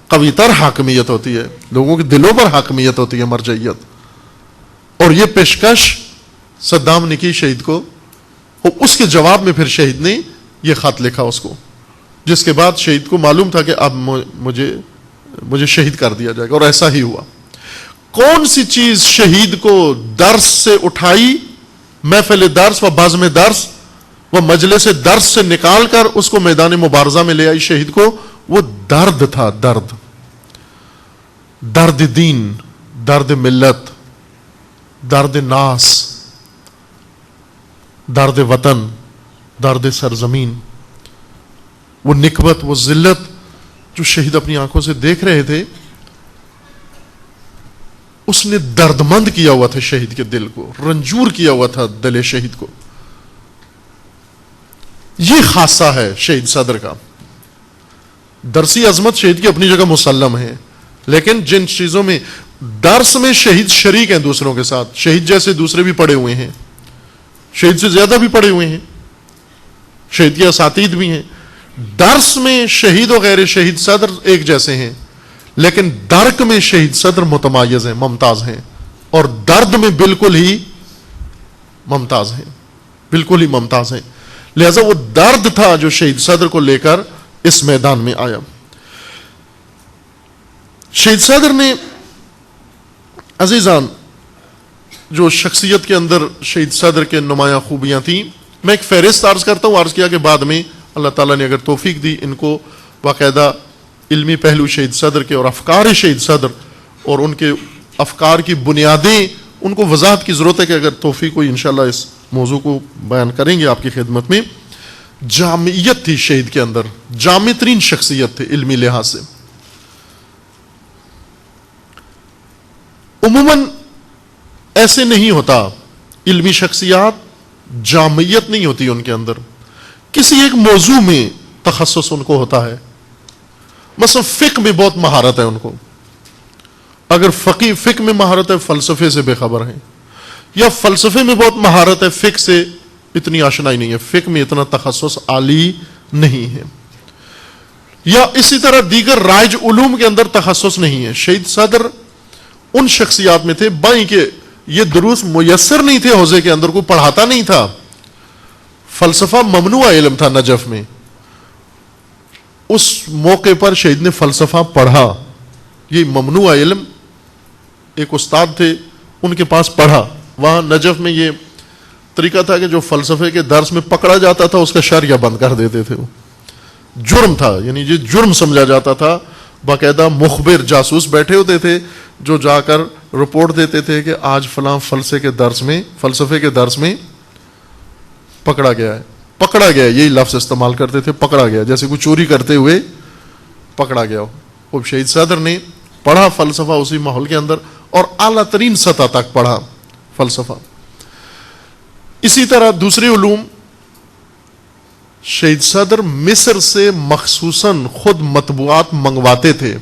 قوی تر حاکمیت ہوتی ہے, لوگوں کے دلوں پر حاکمیت ہوتی ہے مرجعیت. اور یہ پیشکش صدام نے کی شہید کو, اور اس کے جواب میں پھر شہید نے یہ خط لکھا اس کو, جس کے بعد شہید کو معلوم تھا کہ اب مجھے شہید کر دیا جائے گا, اور ایسا ہی ہوا. کون سی چیز شہید کو درس سے اٹھائی, محفل درس و بزم درس و مجلس درس سے نکال کر اس کو میدان مبارزہ میں لے آئی شہید کو؟ وہ درد تھا, درد دین, درد ملت, درد ناس, درد وطن, درد سرزمین, وہ نکبت, وہ ذلت جو شہید اپنی آنکھوں سے دیکھ رہے تھے, اس نے درد مند کیا ہوا تھا شہید کے دل کو, رنجور کیا ہوا تھا دل شہید کو. یہ خاصہ ہے شہید صدر کا. درسی عظمت شہید کی اپنی جگہ مسلم ہے, لیکن جن چیزوں میں درس میں شہید شریک ہیں دوسروں کے ساتھ, شہید جیسے دوسرے بھی پڑے ہوئے ہیں, شہید سے زیادہ بھی پڑے ہوئے ہیں, شہید کے اساتید بھی ہیں. درس میں شہید و غیر شہید صدر ایک جیسے ہیں, لیکن درک میں شہید صدر متمایز ہیں, ممتاز ہیں, اور درد میں بالکل ہی ممتاز ہیں, بالکل ہی ممتاز ہیں. لہذا وہ درد تھا جو شہید صدر کو لے کر اس میدان میں آیا. شہید صدر نے عزیزان جو شخصیت کے اندر شہید صدر کے نمایاں خوبیاں تھیں, میں ایک فہرست عرض کرتا ہوں. عرض کیا کہ بعد میں اللہ تعالیٰ نے اگر توفیق دی ان کو باقاعدہ علمی پہلو شہید صدر کے اور افکار شہید صدر اور ان کے افکار کی بنیادیں, ان کو وضاحت کی ضرورت ہے کہ اگر توفیق ہوئی انشاءاللہ اس موضوع کو بیان کریں گے آپ کی خدمت میں. جامعیت تھی شہید کے اندر, جامع ترین شخصیت تھے علمی لحاظ سے. عموماً ایسے نہیں ہوتا, علمی شخصیات جامعیت نہیں ہوتی ان کے اندر, کسی ایک موضوع میں تخصص ان کو ہوتا ہے. مثلا فقہ میں بہت مہارت ہے ان کو, اگر فقہ میں مہارت ہے فلسفے سے بے خبر ہیں, یا فلسفے میں بہت مہارت ہے فقہ سے اتنی آشنائی نہیں ہے, فقہ میں اتنا تخصص عالی نہیں ہے, یا اسی طرح دیگر رائج علوم کے اندر تخصص نہیں ہے. شہید صدر ان شخصیات میں تھے بائیں کہ یہ دروس میسر نہیں تھے حوزے کے اندر, کوئی پڑھاتا نہیں تھا. فلسفہ ممنوع علم تھا نجف میں, اس موقع پر شہید نے فلسفہ پڑھا, یہ ممنوع علم, ایک استاد تھے ان کے پاس پڑھا. وہاں نجف میں یہ طریقہ تھا کہ جو فلسفے کے درس میں پکڑا جاتا تھا اس کا شرعیہ بند کر دیتے تھے. وہ جرم تھا, یعنی یہ جرم سمجھا جاتا تھا. باقاعدہ مخبر جاسوس بیٹھے ہوتے تھے جو جا کر رپورٹ دیتے تھے کہ آج فلاں فلسفے کے درس میں پکڑا گیا ہے. پکڑا گیا, یہی لفظ استعمال کرتے تھے, پکڑا گیا, جیسے کوئی چوری کرتے ہوئے پکڑا گیا ہو. اب شہید صدر نے پڑھا فلسفہ اسی ماحول کے اندر, اور اعلیٰ ترین سطح تک پڑھا فلسفہ. اسی طرح دوسرے علوم, شہید صدر مصر سے مخصوصاً خود مطبوعات منگواتے تھے,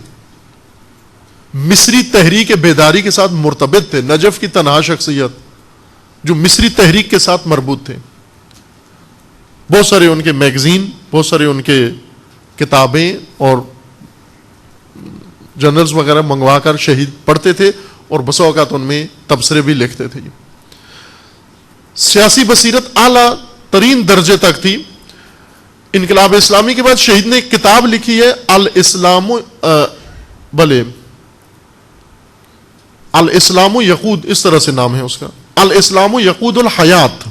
مصری تحریک بیداری کے ساتھ مرتبط تھے. نجف کی تنہا شخصیت جو مصری تحریک کے ساتھ مربوط تھے. بہت سارے ان کے میگزین, بہت سارے ان کے کتابیں اور جرنلز وغیرہ منگوا کر شہید پڑھتے تھے, اور بسا اوقات ان میں تبصرے بھی لکھتے تھے. سیاسی بصیرت اعلیٰ ترین درجے تک تھی. انقلاب اسلامی کے بعد شہید نے ایک کتاب لکھی ہے, الاسلام یقود, اس طرح سے نام ہے اس کا, الاسلام یقود الحیات,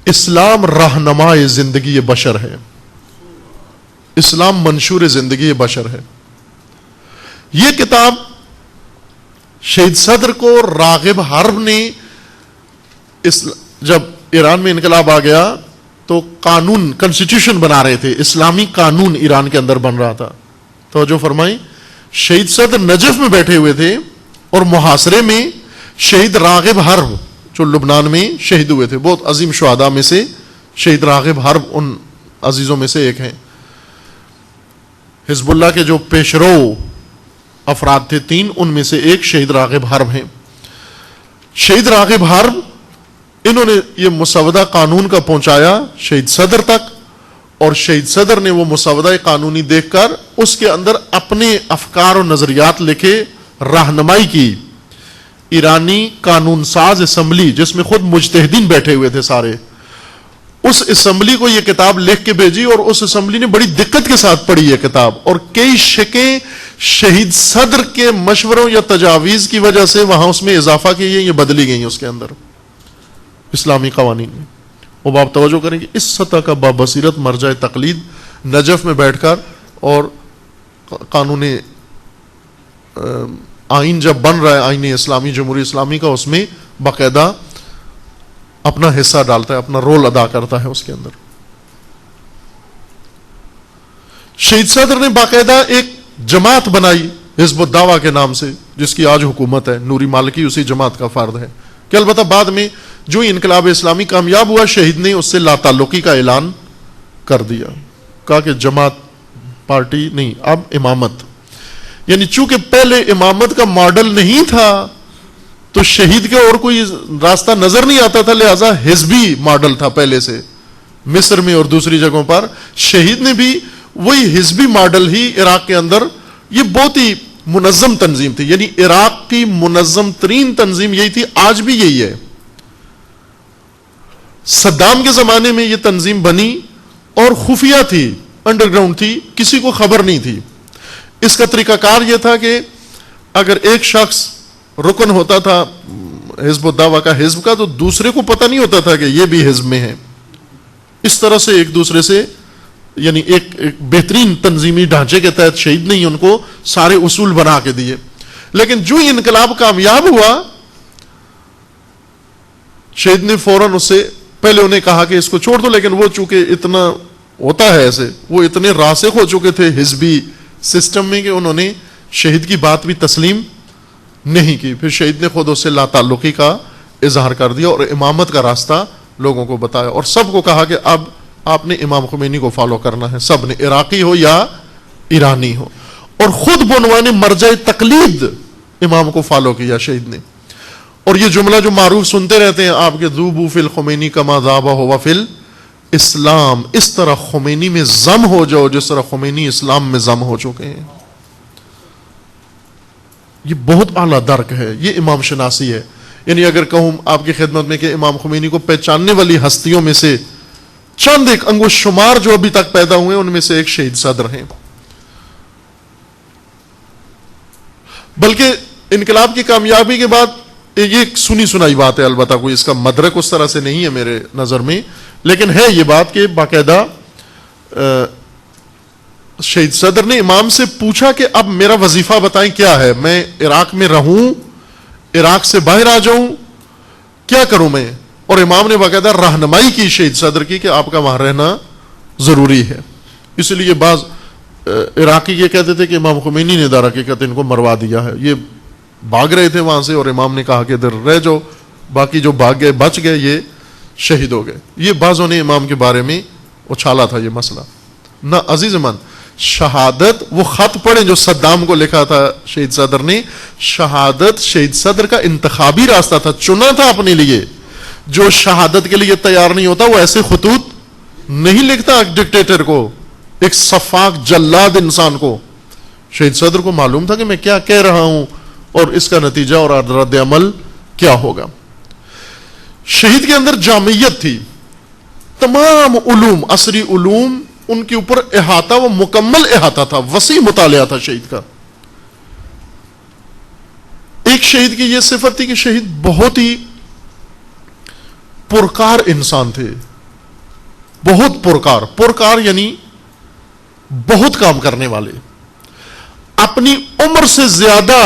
اسلام رہنمائے زندگی بشر ہے, اسلام منشور زندگی بشر ہے. یہ کتاب شہید صدر کو راغب حرب نے, جب ایران میں انقلاب آ گیا تو قانون کنسٹیٹیوشن بنا رہے تھے, اسلامی قانون ایران کے اندر بن رہا تھا. توجہ فرمائیں, شہید صدر نجف میں بیٹھے ہوئے تھے, اور محاصرے میں شہید راغب حرب جو لبنان میں شہید ہوئے تھے, بہت عظیم شہداء میں سے شہید راغب حرب ان عزیزوں میں سے ایک ہیں. حزب اللہ کے جو پیشرو افراد تھے 3, ان میں سے ایک شہید راغب حرب ہیں. شہید راغب حرب، انہوں نے یہ مسودہ قانون کا پہنچایا شہید صدر تک، اور شہید صدر نے وہ مسودہ قانونی دیکھ کر اس کے اندر اپنے افکار و نظریات لکھے، رہنمائی کی۔ ایرانی قانون ساز اسمبلی جس میں خود مجتہدین بیٹھے ہوئے تھے سارے، اس اسمبلی کو یہ کتاب لکھ کے بھیجی، اور اس اسمبلی نے بڑی دقت کے ساتھ پڑھی یہ کتاب، اور کئی شکیں شہید صدر کے مشوروں یا تجاویز کی وجہ سے وہاں اس میں اضافہ کی گئی، یہ بدلی گئی اس کے اندر اسلامی قوانین میں۔ وہ آپ توجہ کریں کہ اس سطح کا بابصیرت مرجع تقلید نجف میں بیٹھ کر، اور قانون آئین جب بن رہا ہے آئین اسلامی جمہوری اسلامی کا، اس میں باقاعدہ اپنا حصہ ڈالتا ہے، اپنا رول ادا کرتا ہے اس کے اندر۔ شہید صدر نے باقاعدہ ایک جماعت بنائی حزب الدعوہ کے نام سے، جس کی آج حکومت ہے، نوری مالکی اسی جماعت کا فرد ہے، کہ البتہ بعد میں جو انقلاب اسلامی کامیاب ہوا، شہید نے اس سے لا تعلقی کا اعلان کر دیا، کہا کہ جماعت پارٹی نہیں، اب امامت۔ یعنی چونکہ پہلے امامت کا ماڈل نہیں تھا تو شہید کے اور کوئی راستہ نظر نہیں آتا تھا، لہذا حزبی ماڈل تھا پہلے سے مصر میں اور دوسری جگہوں پر۔ شہید نے بھی وہی حزبی ماڈل ہی عراق کے اندر، یہ بہت ہی منظم تنظیم تھی، یعنی عراق کی منظم ترین تنظیم یہی تھی، آج بھی یہی ہے۔ صدام کے زمانے میں یہ تنظیم بنی اور خفیہ تھی، انڈر گراؤنڈ تھی، کسی کو خبر نہیں تھی۔ اس کا طریقہ کار یہ تھا کہ اگر ایک شخص رکن ہوتا تھا حزب الدعوہ کا حزب کا، تو دوسرے کو پتہ نہیں ہوتا تھا کہ یہ بھی حزب میں ہے۔ اس طرح سے ایک دوسرے سے، یعنی ایک بہترین تنظیمی ڈھانچے کے تحت شہید نے ان کو سارے اصول بنا کے دیے۔ لیکن جو ہی انقلاب کامیاب ہوا، شہید نے فوراً اس سے پہلے انہیں کہا کہ اس کو چھوڑ دو، لیکن وہ چونکہ اتنا ہوتا ہے ایسے، وہ اتنے راسخ ہو چکے تھے حزبی سسٹم میں کہ انہوں نے شہید کی بات بھی تسلیم نہیں کی۔ پھر شہید نے خود اس سے لا تعلقی کا اظہار کر دیا اور امامت کا راستہ لوگوں کو بتایا، اور سب کو کہا کہ اب آپ نے امام خمینی کو فالو کرنا ہے، سب نے، عراقی ہو یا ایرانی ہو، اور خود بعنوان مرجع تقلید امام کو فالو کیا شہید نے۔ اور یہ جملہ جو معروف سنتے رہتے ہیں آپ کے، ذوبوا فی الخمینی کما ذاب ہوا فی الاسلام، اس طرح خمینی میں ضم ہو جاؤ جس طرح خمینی اسلام میں ضم ہو چکے ہیں۔ یہ بہت اعلیٰ درک ہے، یہ امام شناسی ہے۔ یعنی اگر کہوں آپ کی خدمت میں کہ امام خمینی کو پہچاننے والی ہستیوں میں سے چند ایک انگوش شمار جو ابھی تک پیدا ہوئے، ان میں سے ایک شہید صدر ہیں۔ بلکہ انقلاب کی کامیابی کے بعد یہ ایک سنی سنائی بات ہے، البتہ کوئی اس کا مدرک اس طرح سے نہیں ہے میرے نظر میں، لیکن ہے یہ بات کہ باقاعدہ شہید صدر نے امام سے پوچھا کہ اب میرا وظیفہ بتائیں کیا ہے، میں عراق میں رہوں، عراق سے باہر آ جاؤں، کیا کروں میں؟ اور امام نے باقاعدہ رہنمائی کی شہید صدر کی کہ آپ کا وہاں رہنا ضروری ہے۔ اس لیے بعض عراقی یہ کہتے تھے کہ امام خمینی نے در حقیقت ان کو مروا دیا ہے، یہ بھاگ رہے تھے وہاں سے اور امام نے کہا کہ ادھر رہ جاؤ، باقی جو بھاگ گئے بچ گئے یہ شہید ہو گئے۔ یہ بعضوں نے امام کے بارے میں اچھالا تھا یہ مسئلہ۔ نہ عزیز من، شہادت، وہ خط پڑھیں جو صدام کو لکھا تھا شہید صدر نے، شہادت شہید صدر کا انتخابی راستہ تھا، چنا تھا اپنے لیے۔ جو شہادت کے لیے تیار نہیں ہوتا وہ ایسے خطوط نہیں لکھتا ایک ڈکٹیٹر کو، ایک صفاق جلاد انسان کو۔ شہید صدر کو معلوم تھا کہ میں کیا کہہ رہا ہوں اور اس کا نتیجہ اور رد عمل کیا ہوگا۔ شہید کے اندر جامعیت تھی، تمام علوم، عصری علوم ان کے اوپر احاطہ، وہ مکمل احاطہ تھا، وسیع مطالعہ تھا شہید کا۔ ایک شہید کی یہ صفت تھی کہ شہید بہت ہی پرکار انسان تھے، بہت پرکار یعنی بہت کام کرنے والے، اپنی عمر سے زیادہ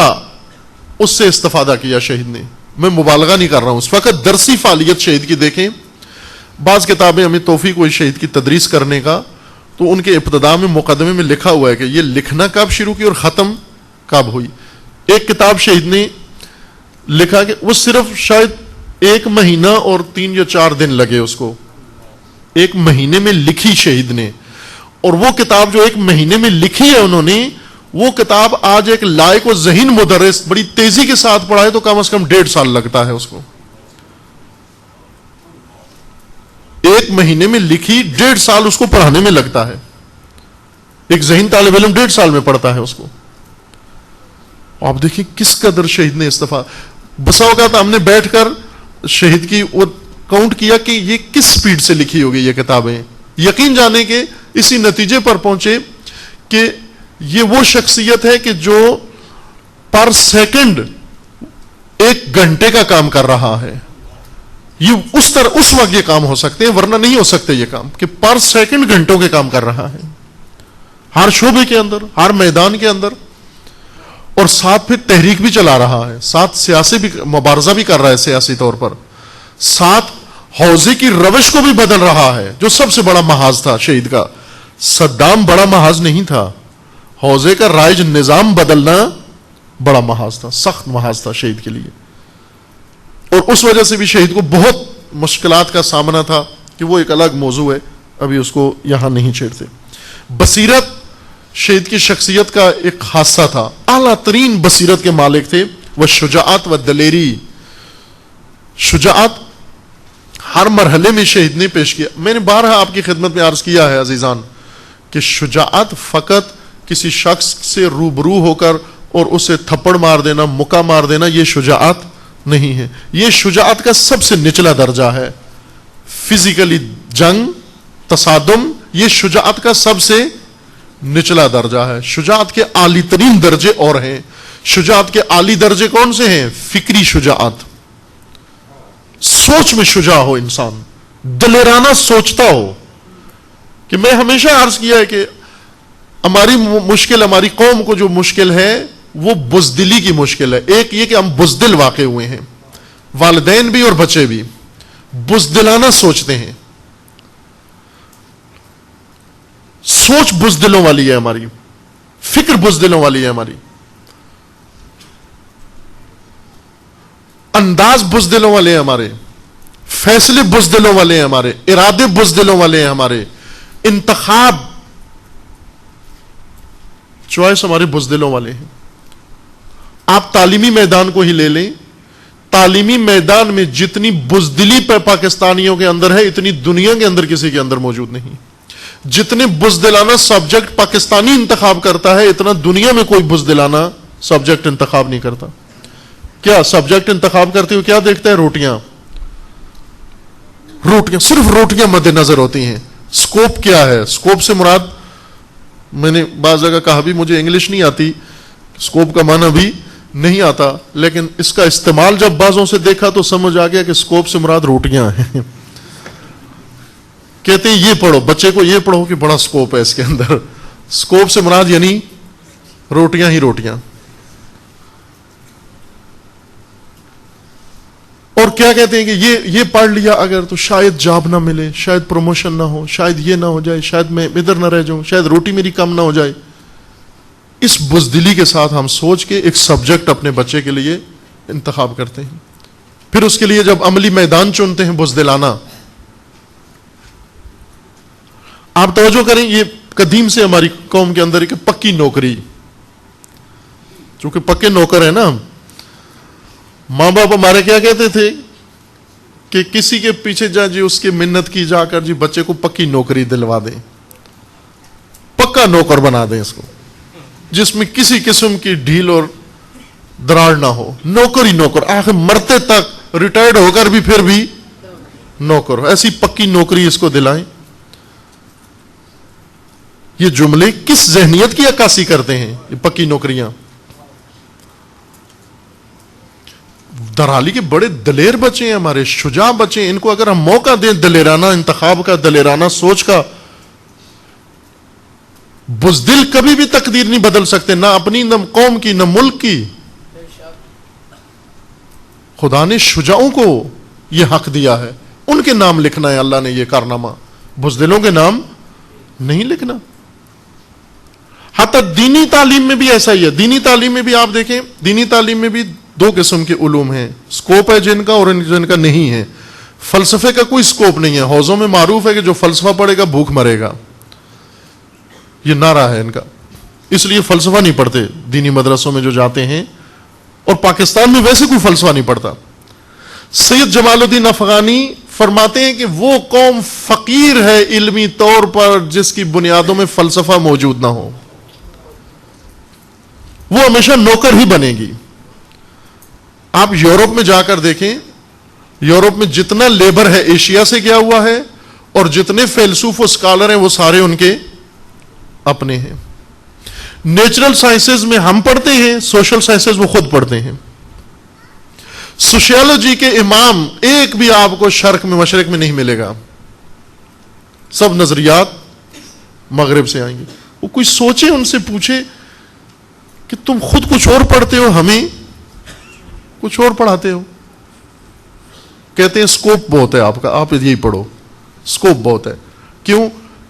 اس سے استفادہ کیا شہید نے۔ میں مبالغہ نہیں کر رہا ہوں، اس وقت درسی فعالیت شہید کی دیکھیں، بعض کتابیں ہمیں توفیق ہوئی شہید کی تدریس کرنے کا، تو ان کے ابتداء میں مقدمے میں لکھا ہوا ہے کہ یہ لکھنا کب شروع کی اور ختم کب ہوئی۔ ایک کتاب شہید نے لکھا کہ وہ صرف شاید 1 مہینہ اور 3 یا 4 دن لگے اس کو، 1 مہینے میں لکھی شہید نے، اور وہ کتاب جو 1 مہینے میں لکھی ہے انہوں نے، وہ کتاب آج ایک لائق و ذہین مدرس بڑی تیزی کے ساتھ پڑھائے تو کم از کم 1.5 سال لگتا ہے اس کو. ایک مہینے میں لکھی 1.5 سال اس کو پڑھانے میں لگتا ہے. ایک ذہین طالب علم 1.5 سال میں پڑھتا ہے اس کو. آپ دیکھیں کس قدر شہید نے استفادہ. بسا اوقات ہم نے بیٹھ کر شہید کی وہ کاؤنٹ کیا کہ یہ کس سپیڈ سے لکھی ہوگی یہ کتابیں. یقین جانے کے اسی نتیجے پر پہنچے کہ یہ وہ شخصیت ہے کہ جو پر سیکنڈ 1 گھنٹے کا کام کر رہا ہے. یہ اس وقت یہ کام ہو سکتے ہیں, ورنہ نہیں ہو سکتے یہ کام, کہ پر سیکنڈ گھنٹوں کے کام کر رہا ہے ہر شعبے کے اندر, ہر میدان کے اندر, اور ساتھ پھر تحریک بھی چلا رہا ہے, ساتھ سیاسی بھی مبارزہ بھی کر رہا ہے سیاسی طور پر, ساتھ حوزے کی روش کو بھی بدل رہا ہے, جو سب سے بڑا محاذ تھا شہید کا. صدام بڑا محاذ نہیں تھا, حوزے کا رائج نظام بدلنا بڑا محاذ تھا, سخت محاذ تھا شہید کے لیے. اور اس وجہ سے بھی شہید کو بہت مشکلات کا سامنا تھا, کہ وہ ایک الگ موضوع ہے, ابھی اس کو یہاں نہیں چھیڑتے. بصیرت شہید کی شخصیت کا ایک خاصہ تھا, اعلیٰ ترین بصیرت کے مالک تھے. وہ شجاعت و دلیری, شجاعت ہر مرحلے میں شہید نے پیش کیا. میں نے بارہا آپ کی خدمت میں عرض کیا ہے عزیزان, کہ شجاعت فقط کسی شخص سے روبرو ہو کر اور اسے تھپڑ مار دینا, مکہ مار دینا, یہ شجاعت نہیں ہے. یہ شجاعت کا سب سے نچلا درجہ ہے. فزیکلی جنگ, تصادم, یہ شجاعت کا سب سے نچلا درجہ ہے. شجاعت کے اعلی ترین درجے اور ہیں. شجاعت کے اعلی درجے کون سے ہیں؟ فکری شجاعت, سوچ میں شجاع ہو انسان, دلیرانہ سوچتا ہو. کہ میں ہمیشہ عرض کیا ہے کہ ہماری مشکل, ہماری قوم کو جو مشکل ہے وہ بزدلی کی مشکل ہے. ایک یہ کہ ہم بزدل واقع ہوئے ہیں, والدین بھی اور بچے بھی بزدلانہ سوچتے ہیں. سوچ بزدلوں والی ہے ہماری, فکر بزدلوں والی ہے ہماری, انداز بزدلوں والے ہیں ہمارے, فیصلے بزدلوں والے ہیں ہمارے, ارادے بزدلوں والے ہیں ہمارے, انتخاب چوائس ہمارے بزدلوں والے ہیں. آپ تعلیمی میدان کو ہی لے لیں, تعلیمی میدان میں جتنی بزدلی پاکستانیوں کے اندر ہے اتنی دنیا کے اندر کسی کے اندر موجود نہیں. جتنے بزدلانہ سبجیکٹ پاکستانی انتخاب کرتا ہے اتنا دنیا میں کوئی بزدلانہ سبجیکٹ انتخاب نہیں کرتا. کیا سبجیکٹ انتخاب کرتے ہوئے کیا دیکھتا ہے؟ روٹیاں, روٹیاں, صرف روٹیاں مد نظر ہوتی ہیں. سکوپ کیا ہے؟ سکوپ سے مراد, میں نے بعض جگہ کہا بھی مجھے انگلش نہیں آتی, سکوپ کا معنی بھی نہیں آتا, لیکن اس کا استعمال جب بعضوں سے دیکھا تو سمجھ آ گیا کہ سکوپ سے مراد روٹیاں ہیں. کہتے ہیں یہ پڑھو, بچے کو یہ پڑھو کہ بڑا سکوپ ہے اس کے اندر. سکوپ سے مراد یعنی روٹیاں ہی روٹیاں. اور کیا کہتے ہیں کہ یہ پڑھ لیا اگر تو شاید جاب نہ ملے, شاید پروموشن نہ ہو, شاید یہ نہ ہو جائے, شاید میں ادھر نہ رہ جاؤں, شاید روٹی میری کم نہ ہو جائے. اس بزدلی کے ساتھ ہم سوچ کے ایک سبجیکٹ اپنے بچے کے لیے انتخاب کرتے ہیں. پھر اس کے لیے جب عملی میدان چنتے ہیں بزدلانہ, آپ توجہ کریں, یہ قدیم سے ہماری قوم کے اندر ایک پکی نوکری, چونکہ پکے نوکر ہیں نا ہم. ماں باپ ہمارے کیا کہتے تھے کہ کسی کے پیچھے جا جی اس کی منت کی جا کر جی بچے کو پکی نوکری دلوا دیں, پکا نوکر بنا دیں اس کو, جس میں کسی قسم کی ڈھیل اور دراڑ نہ ہو. نوکر ہی نوکر, آخر مرتے تک ریٹائرڈ ہو کر بھی پھر بھی نوکر ہو, ایسی پکی نوکری اس کو دلائیں. یہ جملے کس ذہنیت کی عکاسی کرتے ہیں یہ پکی نوکریاں؟ درحالی کے بڑے دلیر بچے ہیں ہمارے, شجاع بچے ہیں. ان کو اگر ہم موقع دیں دلیرانہ انتخاب کا, دلیرانہ سوچ کا, بزدل کبھی بھی تقدیر نہیں بدل سکتے, نہ اپنی, نہ قوم کی, نہ ملک کی. خدا نے شجاعوں کو یہ حق دیا ہے, ان کے نام لکھنا ہے اللہ نے یہ کارنامہ, بزدلوں کے نام نہیں لکھنا. حتی دینی تعلیم میں بھی ایسا ہی ہے. دینی تعلیم میں بھی آپ دیکھیں, دینی تعلیم میں بھی 2 قسم کے علوم ہیں, سکوپ ہے جن کا اور جن کا نہیں ہے. فلسفے کا کوئی سکوپ نہیں ہے. حوزوں میں معروف ہے کہ جو فلسفہ پڑھے گا بھوک مرے گا, یہ نعرہ ہے ان کا. اس لیے فلسفہ نہیں پڑھتے دینی مدرسوں میں جو جاتے ہیں، اور پاکستان میں ویسے کوئی فلسفہ نہیں پڑھتا۔ سید جمال الدین افغانی فرماتے ہیں کہ وہ قوم فقیر ہے علمی طور پر جس کی بنیادوں میں فلسفہ موجود نہ ہو، وہ ہمیشہ نوکر ہی بنے گی۔ آپ یورپ میں جا کر دیکھیں، یورپ میں جتنا لیبر ہے ایشیا سے گیا ہوا ہے، اور جتنے فیلسوف و اسکالر ہیں وہ سارے ان کے اپنے ہیں۔ نیچرل سائنسز میں ہم پڑھتے ہیں، سوشل سائنسز وہ خود پڑھتے ہیں۔ سوشیالوجی کے امام ایک بھی آپ کو شرق میں مشرق میں نہیں ملے گا، سب نظریات مغرب سے آئیں گے۔ وہ کوئی سوچے، ان سے پوچھے کہ تم خود کچھ اور پڑھتے ہو، ہمیں کچھ اور پڑھاتے ہو۔ کہتے ہیں سکوپ بہت ہے آپ کا، آپ یہی پڑھو، سکوپ بہت ہے۔ کیوں؟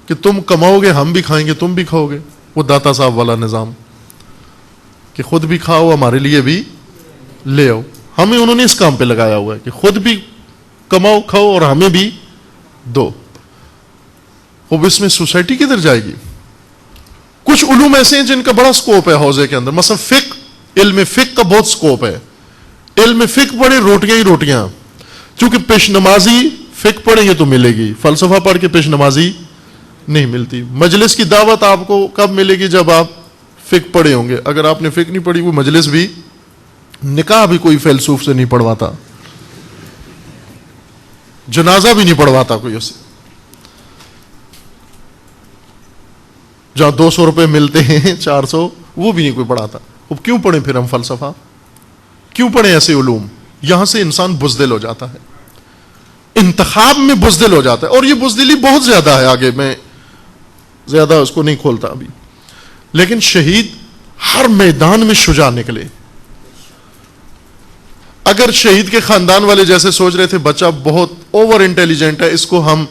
کہ تم کماؤ گے، ہم بھی کھائیں گے، تم بھی کھاؤ گے۔ وہ داتا صاحب والا نظام کہ خود بھی کھاؤ، ہمارے لیے بھی لے آؤ۔ ہمیں انہوں نے اس کام پہ لگایا ہوا ہے کہ خود بھی کماؤ کھاؤ اور ہمیں بھی دو۔ اب اس میں سوسائٹی کدھر جائے گی؟ کچھ علوم ایسے ہیں جن کا بڑا سکوپ ہے حوزے کے اندر، مثلا فقہ، علم فقہ کا بہت سکوپ ہے۔ علم فقہ پڑھے روٹیاں ہی روٹیاں، چونکہ پیش نمازی فقہ پڑھیں گے تو ملے گی، فلسفہ پڑھ کے پیش نمازی نہیں ملتی۔ مجلس کی دعوت آپ کو کب ملے گی؟ جب آپ فقہ پڑھے ہوں گے۔ اگر آپ نے فقہ نہیں پڑھی، وہ مجلس بھی، نکاح بھی کوئی فیلسوف سے نہیں پڑھواتا، جنازہ بھی نہیں پڑھواتا کوئی اسے۔ جہاں 200 روپے ملتے ہیں 400، وہ بھی نہیں کوئی پڑھاتا۔ اب کیوں پڑھیں پھر ہم فلسفہ؟ کیوں پڑھیں ایسے علوم؟ یہاں سے انسان بزدل ہو جاتا ہے، انتخاب میں بزدل ہو جاتا ہے، اور یہ بزدلی بہت زیادہ ہے، آگے میں زیادہ اس کو نہیں کھولتا ابھی۔ لیکن شہید ہر میدان میں شجاع نکلے۔ اگر شہید کے خاندان والے جیسے سوچ رہے تھے بچہ بہت اوور انٹیلیجنٹ ہے، اس کو ہم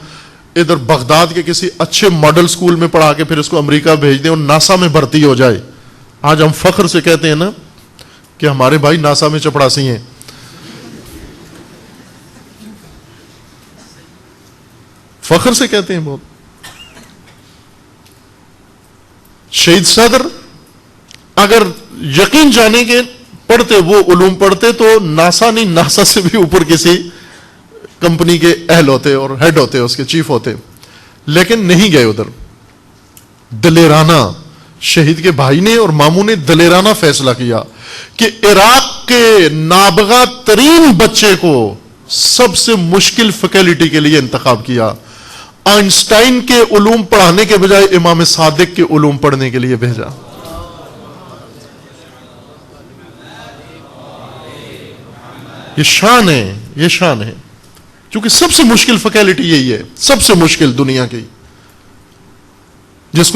ادھر بغداد کے کسی اچھے ماڈل سکول میں پڑھا کے پھر اس کو امریکہ بھیج دیں اور ناسا میں بھرتی ہو جائے، آج ہم فخر سے کہتے ہیں نا کہ ہمارے بھائی ناسا میں چپڑاسی ہیں۔ فخر سے کہتے ہیں بہت۔ شہید صدر اگر یقین جانے کے پڑھتے، وہ علوم پڑھتے تو ناسا نہیں، ناسا سے بھی اوپر کسی کمپنی کے اہل ہوتے اور ہیڈ ہوتے، اس کے چیف ہوتے، لیکن نہیں گئے ادھر۔ دلیرانہ شہید کے بھائی نے اور ماموں نے دلیرانہ فیصلہ کیا کہ عراق کے نابغہ ترین بچے کو سب سے مشکل فیکلٹی کے لیے انتخاب کیا، آئنسٹائن کے علوم پڑھانے کے بجائے امام صادق کے علوم پڑھنے کے لیے بھیجا۔ یہ شان ہے، یہ شان ہے، کیونکہ سب سے مشکل فیکلٹی یہی ہے، سب سے مشکل دنیا کی، جس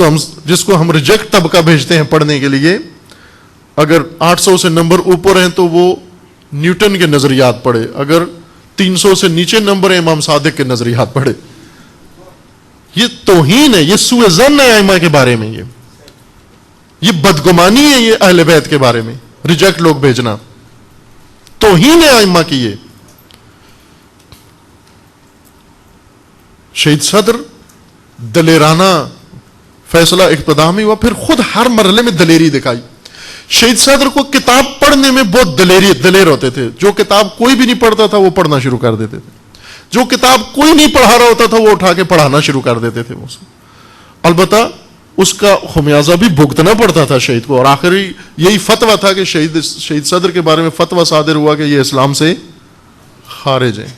کو ہم ریجیکٹ طبقہ بھیجتے ہیں پڑھنے کے لیے۔ اگر 800 سے نمبر اوپر ہیں تو وہ نیوٹن کے نظریات پڑھے، اگر 300 سے نیچے نمبر ہیں امام صادق کے نظریات پڑھے۔ یہ توہین ہے، یہ سوء ظن ہے ائمہ کے بارے میں، یہ بدگمانی ہے، یہ اہل بیت کے بارے میں ریجیکٹ لوگ بھیجنا توہین ہے ائمہ کی۔ یہ شہید صدر دلیرانہ فیصلہ اقتداء میں ہوا، پھر خود ہر مرحلے میں دلیری دکھائی۔ شہید صدر کو کتاب پڑھنے میں بہت دلیر ہوتے تھے، جو کتاب کوئی بھی نہیں پڑھتا تھا وہ پڑھنا شروع کر دیتے تھے، جو کتاب کوئی نہیں پڑھا رہا ہوتا تھا وہ اٹھا کے پڑھانا شروع کر دیتے تھے۔ البتہ اس کا خمیازہ بھی بھگتنا پڑتا تھا شہید کو، اور آخری یہی فتویٰ تھا کہ شہید صدر کے بارے میں فتویٰ صادر ہوا کہ یہ اسلام سے خارج ہیں۔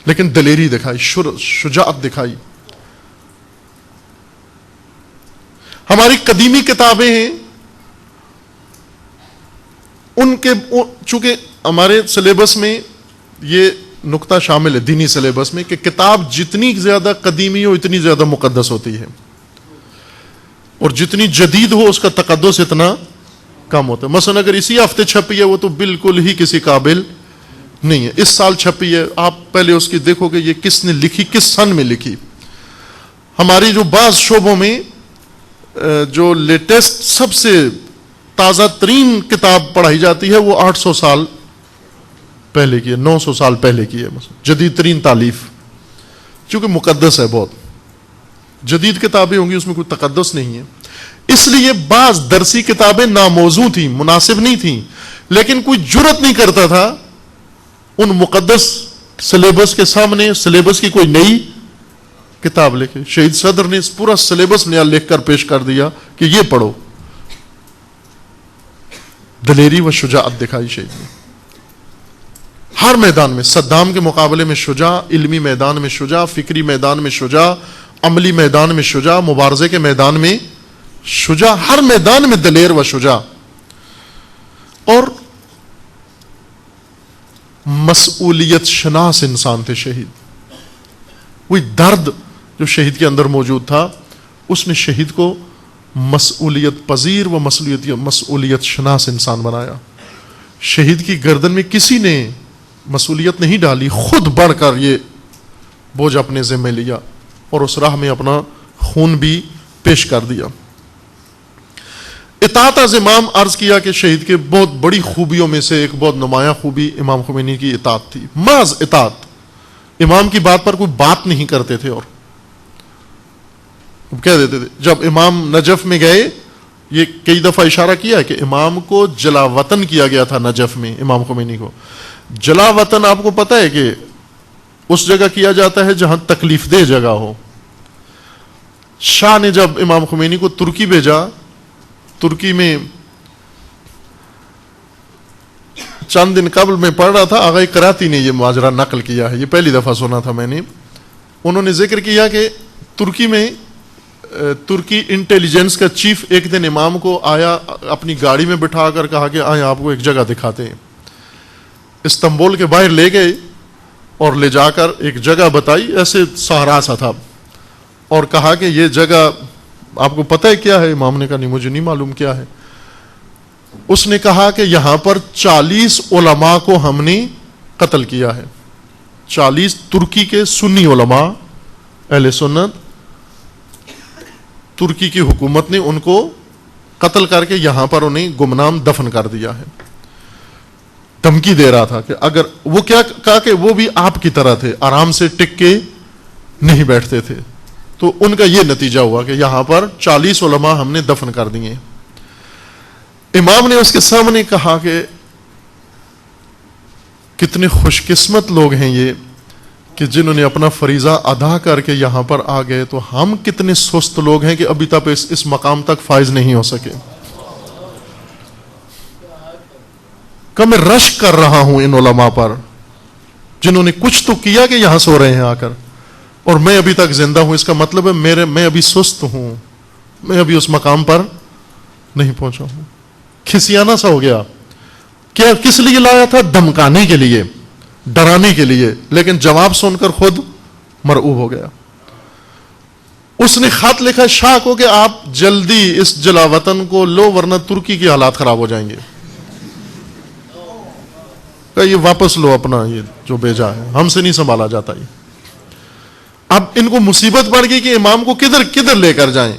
لیکن دلیری دکھائی، شجاعت دکھائی۔ ہماری قدیمی کتابیں ہیں، ان کے چونکہ ہمارے سلیبس میں یہ نقطہ شامل ہے دینی سلیبس میں کہ کتاب جتنی زیادہ قدیمی ہو اتنی زیادہ مقدس ہوتی ہے، اور جتنی جدید ہو اس کا تقدس اتنا کم ہوتا ہے۔ مثلا اگر اسی ہفتے چھپی ہے وہ تو بالکل ہی کسی قابل نہیں ہے، اس سال چھپی ہے، آپ پہلے اس کی دیکھو کہ یہ کس نے لکھی، کس سن میں لکھی۔ ہماری جو بعض شعبوں میں جو لیٹسٹ سب سے تازہ ترین کتاب پڑھائی جاتی ہے وہ 800 سال پہلے کی ہے، 900 سال پہلے کی ہے، جدید ترین تالیف، چونکہ مقدس ہے بہت۔ جدید کتابیں ہوں گی اس میں کوئی تقدس نہیں ہے۔ اس لیے بعض درسی کتابیں ناموزوں تھیں، مناسب نہیں تھیں، لیکن کوئی جرت نہیں کرتا تھا ان مقدس سلیبس کے سامنے سلیبس کی کوئی نئی کتاب لکھے. شہید صدر نے اس پورا سلیبس نیا لکھ کر پیش کر دیا کہ یہ پڑھو. دلیری و شجاعت دکھائی شہید نے ہر میدان میں. صدام کے مقابلے میں شجاع، علمی میدان میں شجاع، فکری میدان میں شجاع، عملی میدان میں شجاع، مبارزے کے میدان میں شجاع، ہر میدان میں دلیر و شجاع. اور مسئولیت شناس انسان تھے شہید. وہی درد جو شہید کے اندر موجود تھا اس نے شہید کو مسئولیت پذیر و مسئولیت شناس انسان بنایا. شہید کی گردن میں کسی نے مسئولیت نہیں ڈالی، خود بڑھ کر یہ بوجھ اپنے ذمہ لیا اور اس راہ میں اپنا خون بھی پیش کر دیا. اطاعت از امام عرض کیا کہ شہید کے بہت بڑی خوبیوں میں سے ایک بہت نمایاں خوبی امام خمینی کی اطاعت تھی. محض اطاعت، امام کی بات پر کوئی بات نہیں کرتے تھے. اور کہہ دیتے تھے جب امام نجف میں گئے، یہ کئی دفعہ اشارہ کیا ہے کہ امام کو جلا وطن کیا گیا تھا. نجف میں امام خمینی کو جلا وطن، آپ کو پتہ ہے کہ اس جگہ کیا جاتا ہے جہاں تکلیف دہ جگہ ہو. شاہ نے جب امام خمینی کو ترکی بھیجا، ترکی میں چند دن قبل میں پڑھ رہا تھا، آغا کراتی نے یہ ماجرا نقل کیا ہے، یہ پہلی دفعہ سنا تھا میں نے. انہوں نے ذکر کیا کہ ترکی میں ترکی انٹیلیجنس کا چیف ایک دن امام کو آیا، اپنی گاڑی میں بٹھا کر کہا کہ آئیں آپ کو ایک جگہ دکھاتے ہیں. استنبول کے باہر لے گئے اور لے جا کر ایک جگہ بتائی، ایسے صحرا سا تھا، اور کہا کہ یہ جگہ آپ کو پتہ ہے کیا ہے؟ امام نے کہا نہیں مجھے نہیں معلوم کیا ہے. اس نے کہا کہ یہاں پر 40 علماء کو ہم نے قتل کیا ہے. 40 ترکی کے سنی علماء اہل سنت، ترکی کی حکومت نے ان کو قتل کر کے یہاں پر انہیں گمنام دفن کر دیا ہے. دھمکی دے رہا تھا کہ اگر وہ کیا کہا کہ وہ بھی آپ کی طرح تھے، آرام سے ٹک کے نہیں بیٹھتے تھے. تو ان کا یہ نتیجہ ہوا کہ یہاں پر 40 علماء ہم نے دفن کر دیے. امام نے اس کے سامنے کہا کہ کتنے خوش قسمت لوگ ہیں یہ کہ جنہوں نے اپنا فریضہ ادا کر کے یہاں پر آ گئے، تو ہم کتنے سست لوگ ہیں کہ ابھی تک اس مقام تک فائز نہیں ہو سکے. کہ میں رشک کر رہا ہوں ان علماء پر جنہوں نے کچھ تو کیا کہ یہاں سو رہے ہیں آ کر، اور میں ابھی تک زندہ ہوں. اس کا مطلب ہے میں ابھی سست ہوں، میں ابھی اس مقام پر نہیں پہنچا ہوں. کھسیانہ سا ہو گیا. کیا کس لیے لایا تھا؟ دھمکانے کے لیے، ڈرانے کے لیے، لیکن جواب سن کر خود مرعوب ہو گیا. اس نے خط لکھا شاہ کو کہ آپ جلدی اس جلا وطن کو لو ورنہ ترکی کی حالات خراب ہو جائیں گے. کہ یہ واپس لو اپنا، یہ جو بھیجا ہے ہم سے نہیں سنبھالا جاتا. یہ اب ان کو مصیبت پڑ گئی کہ امام کو کدھر لے کر جائیں.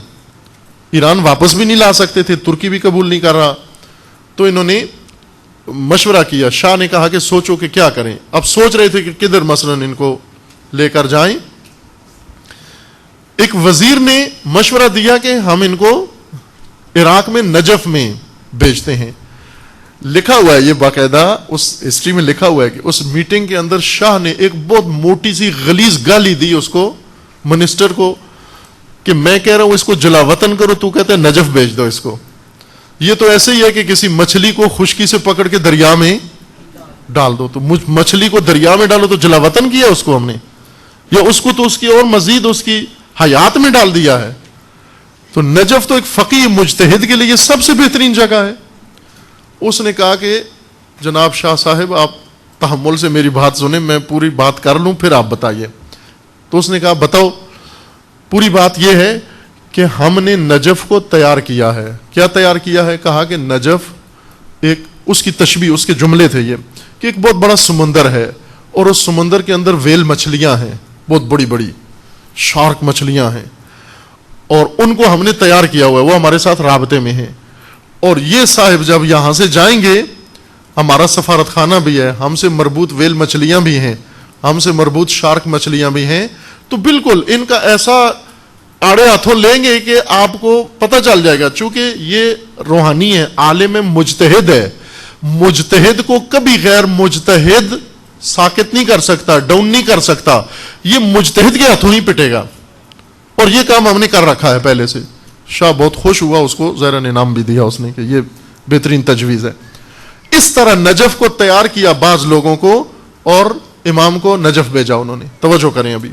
ایران واپس بھی نہیں لا سکتے تھے، ترکی بھی قبول نہیں کر رہا. تو انہوں نے مشورہ کیا. شاہ نے کہا کہ سوچو کہ کیا کریں. اب سوچ رہے تھے کہ کدھر مثلا ان کو لے کر جائیں. ایک وزیر نے مشورہ دیا کہ ہم ان کو عراق میں نجف میں بھیجتے ہیں. لکھا ہوا ہے یہ باقاعدہ اس ہسٹری میں لکھا ہوا ہے کہ اس میٹنگ کے اندر شاہ نے ایک بہت موٹی سی غلیظ گالی دی اس کو، منسٹر کو، کہ میں کہہ رہا ہوں اس کو جلا وطن کرو، تو کہتے ہیں نجف بھیج دو اس کو. یہ تو ایسے ہی ہے کہ کسی مچھلی کو خشکی سے پکڑ کے دریا میں ڈال دو. تو مچھلی کو دریا میں ڈالو تو جلا وطن کیا اس کو ہم نے، یا اس کو تو اس کی اور مزید اس کی حیات میں ڈال دیا ہے. تو نجف تو ایک فقیہ مجتہد کے لیے سب سے بہترین جگہ ہے. اس نے کہا کہ جناب شاہ صاحب آپ تحمل سے میری بات سنیں، میں پوری بات کر لوں پھر آپ بتائیے. تو اس نے کہا بتاؤ. پوری بات یہ ہے کہ ہم نے نجف کو تیار کیا ہے. کیا تیار کیا ہے؟ کہا کہ نجف ایک، اس کی تشبیہ، اس کے جملے تھے یہ کہ ایک بہت بڑا سمندر ہے اور اس سمندر کے اندر ویل مچھلیاں ہیں، بہت بڑی بڑی شارک مچھلیاں ہیں، اور ان کو ہم نے تیار کیا ہوا ہے، وہ ہمارے ساتھ رابطے میں ہیں. اور یہ صاحب جب یہاں سے جائیں گے، ہمارا سفارت خانہ بھی ہے، ہم سے مربوط ویل مچھلیاں بھی ہیں، ہم سے مربوط شارک مچھلیاں بھی ہیں. تو بالکل ان کا ایسا آڑے ہاتھوں لیں گے کہ آپ کو پتہ چل جائے گا، چونکہ یہ روحانی ہے، عالم مجتہد ہے، مجتہد کو کبھی غیر مجتہد ساکت نہیں کر سکتا، ڈاؤن نہیں کر سکتا، یہ مجتہد کے ہاتھوں ہی پٹے گا، اور یہ کام ہم نے کر رکھا ہے پہلے سے۔ شاہ بہت خوش ہوا، اس کو زہرا انعام بھی دیا اس نے کہ یہ بہترین تجویز ہے۔ اس طرح نجف کو تیار کیا بعض لوگوں کو، اور امام کو نجف بھیجا انہوں نے۔ توجہ کریں ابھی،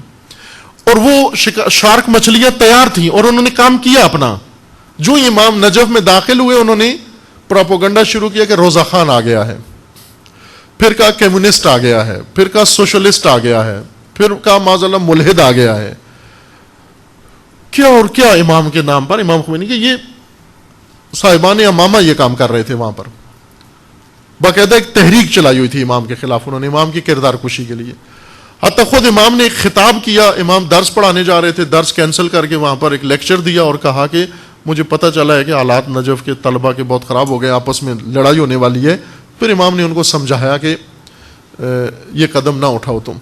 اور وہ شارک مچھلیاں تیار تھیں اور انہوں نے کام کیا اپنا۔ جو امام نجف میں داخل ہوئے انہوں نے پروپیگنڈا شروع کیا کہ روزہ خان آ گیا ہے، پھر کہا کمیونسٹ آ گیا ہے، پھر کہا سوشلسٹ آ گیا ہے، پھر کہا معاذ اللہ ملحد آ گیا ہے، کیا اور کیا امام کے نام پر۔ امام خمینی کہ یہ صاحبان امامہ یہ کام کر رہے تھے وہاں پر، باقاعدہ ایک تحریک چلائی ہوئی تھی امام کے خلاف انہوں نے، امام کی کردار کشی کے لیے۔ حتیٰ خود امام نے ایک خطاب کیا، امام درس پڑھانے جا رہے تھے، درس کینسل کر کے وہاں پر ایک لیکچر دیا اور کہا کہ مجھے پتہ چلا ہے کہ حالات نجف کے طلبہ کے بہت خراب ہو گئے، آپس میں لڑائی ہونے والی ہے۔ پھر امام نے ان کو سمجھایا کہ یہ قدم نہ اٹھاؤ تم،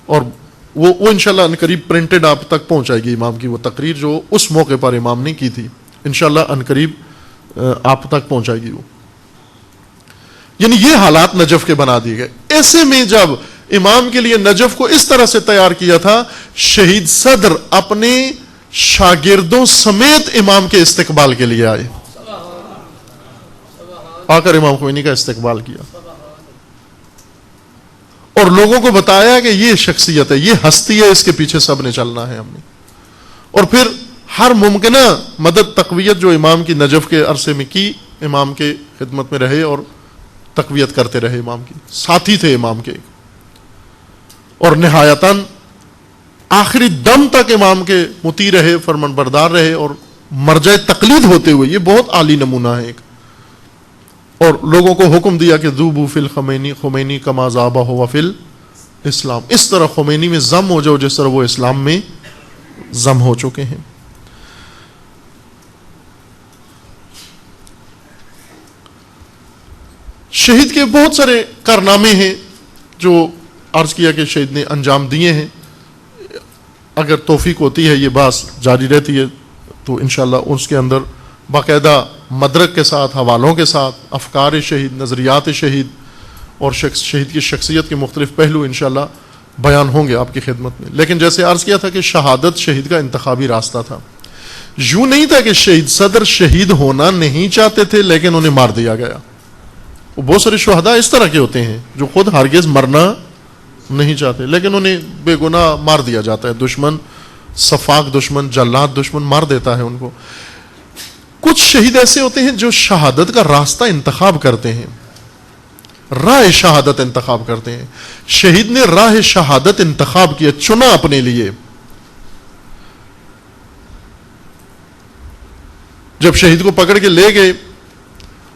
اور وہ انشاءاللہ عنقریب پرنٹڈ آپ تک پہنچائے گی امام کی وہ تقریر جو اس موقع پر امام نے کی تھی، انشاءاللہ عنقریب آپ تک پہنچائے گی وہ۔ یعنی یہ حالات نجف کے بنا دیے گئے۔ ایسے میں جب امام کے لیے نجف کو اس طرح سے تیار کیا تھا، شہید صدر اپنے شاگردوں سمیت امام کے استقبال کے لیے آئے، آ کر امام خمینی کا استقبال کیا اور لوگوں کو بتایا کہ یہ شخصیت ہے، یہ ہستی ہے، اس کے پیچھے سب نے چلنا ہے ہم نے۔ اور پھر ہر ممکنہ مدد تقویت جو امام کی نجف کے عرصے میں کی، امام کے خدمت میں رہے اور تقویت کرتے رہے، امام کی ساتھی تھے امام کے، اور نہایتاً آخری دم تک امام کے مطیع رہے، فرمان بردار رہے، اور مرجع تقلید ہوتے ہوئے۔ یہ بہت عالی نمونہ ہے ایک، اور لوگوں کو حکم دیا کہ ذوبوا فی الخمینی خمینی کما ذابہ ہوا فی الاسلام، اس طرح خمینی میں ضم ہو جاؤ جس طرح وہ اسلام میں ضم ہو چکے ہیں۔ شہید کے بہت سارے کارنامے ہیں جو عرض کیا کہ شہید نے انجام دیے ہیں۔ اگر توفیق ہوتی ہے یہ بات جاری رہتی ہے تو انشاءاللہ اس کے اندر باقاعدہ مدرک کے ساتھ، حوالوں کے ساتھ، افکار شہید، نظریات شہید اور شہید کی شخصیت کے مختلف پہلو انشاءاللہ بیان ہوں گے آپ کی خدمت میں۔ لیکن جیسے عرض کیا تھا کہ شہادت شہید کا انتخابی راستہ تھا، یوں نہیں تھا کہ شہید صدر شہید ہونا نہیں چاہتے تھے لیکن انہیں مار دیا گیا۔ وہ بہت سارے شہداء اس طرح کے ہوتے ہیں جو خود ہرگز مرنا نہیں چاہتے لیکن انہیں بے گناہ مار دیا جاتا ہے، دشمن، صفاق دشمن، جلاد دشمن مار دیتا ہے ان کو۔ کچھ شہید ایسے ہوتے ہیں جو شہادت کا راستہ انتخاب کرتے ہیں، راہ شہادت انتخاب کرتے ہیں۔ شہید نے راہ شہادت انتخاب کیا، چنا اپنے لیے۔ جب شہید کو پکڑ کے لے گئے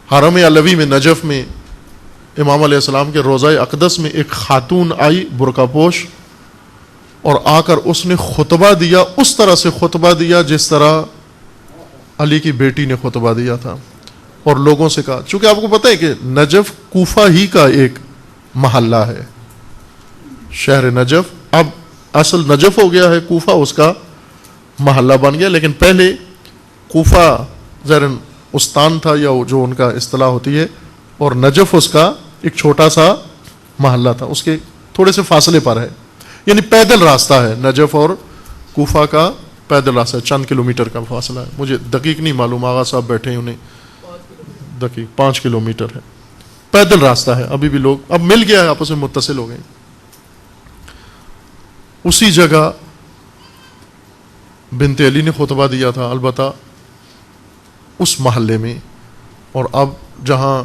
حرم علوی میں نجف میں، امام علیہ السلام کے روضہ اقدس میں ایک خاتون آئی برقع پوش، اور آ کر اس نے خطبہ دیا، اس طرح سے خطبہ دیا جس طرح علی کی بیٹی نے خطبہ دیا تھا، اور لوگوں سے کہا، چونکہ آپ کو پتہ ہے کہ نجف کوفہ ہی کا ایک محلہ ہے، شہر نجف اب اصل نجف ہو گیا ہے، کوفہ اس کا محلہ بن گیا، لیکن پہلے کوفہ ظاہراً استان تھا یا جو ان کا اصطلاح ہوتی ہے، اور نجف اس کا ایک چھوٹا سا محلہ تھا، اس کے تھوڑے سے فاصلے پر ہے، یعنی پیدل راستہ ہے نجف اور کوفہ کا، پیدل راستہ ہے، چند کلومیٹر کا فاصلہ ہے، مجھے دقیق نہیں معلوم، آغا صاحب بیٹھے ہیں انہیں دقیق 5 کلومیٹر ہے، پیدل راستہ ہے، ابھی بھی لوگ اب مل گیا ہے، آپس میں متصل ہو گئے۔ اسی جگہ بنت علی نے خطبہ دیا تھا، البتہ اس محلے میں، اور اب جہاں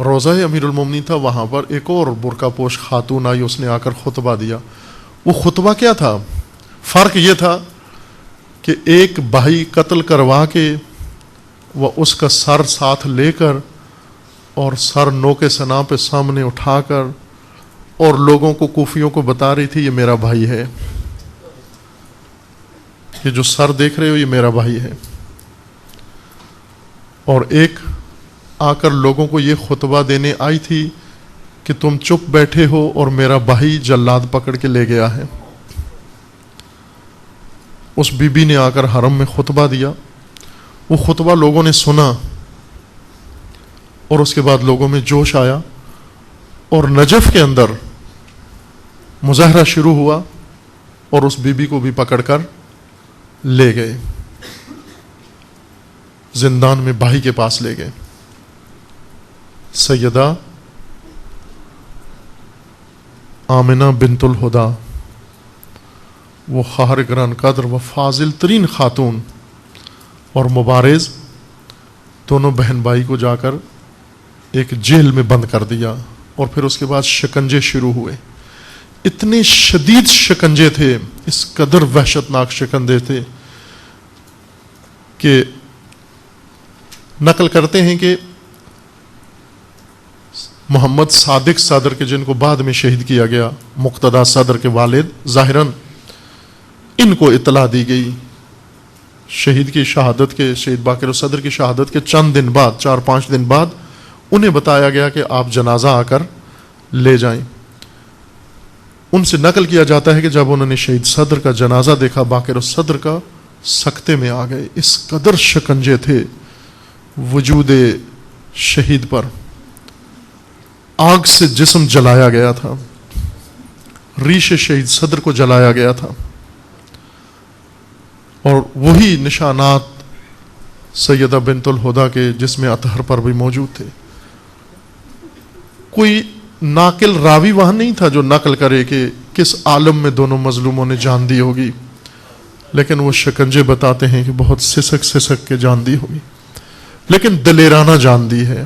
روضہ امیر المومنین تھا وہاں پر ایک اور برقع پوش خاتون آئی، اس نے آ کر خطبہ دیا۔ وہ خطبہ کیا تھا؟ فرق یہ تھا کہ ایک بھائی قتل کروا کے وہ اس کا سر ساتھ لے کر اور سر نو کے سنا پہ سامنے اٹھا کر اور لوگوں کو، کوفیوں کو بتا رہی تھی یہ میرا بھائی ہے، یہ جو سر دیکھ رہے ہو یہ میرا بھائی ہے، اور ایک آ کر لوگوں کو یہ خطبہ دینے آئی تھی کہ تم چپ بیٹھے ہو اور میرا بھائی جلاد پکڑ کے لے گیا ہے۔ اس بی بی نے آ کر حرم میں خطبہ دیا. وہ خطبہ لوگوں نے سنا اور اس کے بعد لوگوں میں جوش آیا اور نجف کے اندر مظاہرہ شروع ہوا اور اس بی بی کو بھی پکڑ کر لے گئے, زندان میں بھائی کے پاس لے گئے. سیدہ آمنہ بنت الہدا, وہ خواہر گران قدر و فاضل ترین خاتون اور مبارز, دونوں بہن بھائی کو جا کر ایک جیل میں بند کر دیا اور پھر اس کے بعد شکنجے شروع ہوئے. اتنے شدید شکنجے تھے, اس قدر وحشتناک شکنجے تھے کہ نقل کرتے ہیں کہ محمد صادق صدر کے, جن کو بعد میں شہید کیا گیا, مقتدی صدر کے والد ظاہراً ان کو اطلاع دی گئی شہید کی شہادت کے, شہید باقر صدر کی شہادت کے چند دن بعد, 4-5 دن بعد انہیں بتایا گیا کہ آپ جنازہ آ کر لے جائیں. ان سے نقل کیا جاتا ہے کہ جب انہوں نے شہید صدر کا جنازہ دیکھا, باقر صدر کا, سکتے میں آ گئے. اس قدر شکنجے تھے وجود شہید پر. آگ سے جسم جلایا گیا تھا, ریش شہید صدر کو جلایا گیا تھا, اور وہی نشانات سیدہ بنت الہدا کے جسم اطہر پر بھی موجود تھے. کوئی ناقل راوی وہاں نہیں تھا جو نقل کرے کہ کس عالم میں دونوں مظلوموں نے جان دی ہوگی, لیکن وہ شکنجے بتاتے ہیں کہ بہت سسک کے جان دی ہوگی, لیکن دلیرانہ جان دی ہے,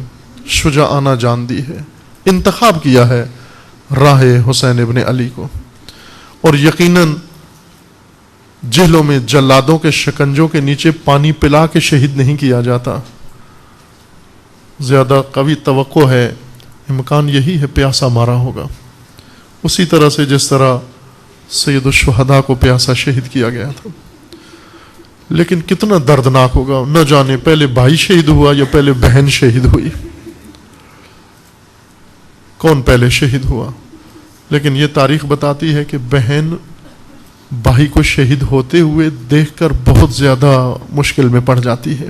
شجاعانہ جان دی ہے, انتخاب کیا ہے راہ حسین ابن علی کو. اور یقیناً جہلوں میں جلادوں کے شکنجوں کے نیچے پانی پلا کے شہید نہیں کیا جاتا. زیادہ قوی توقع ہے, امکان یہی ہے پیاسا مارا ہوگا, اسی طرح سے جس طرح سید الشہداء کو پیاسا شہید کیا گیا تھا. لیکن کتنا دردناک ہوگا, نہ جانے پہلے بھائی شہید ہوا یا پہلے بہن شہید ہوئی, کون پہلے شہید ہوا. لیکن یہ تاریخ بتاتی ہے کہ بہن بھائی کو شہید ہوتے ہوئے دیکھ کر بہت زیادہ مشکل میں پڑ جاتی ہے.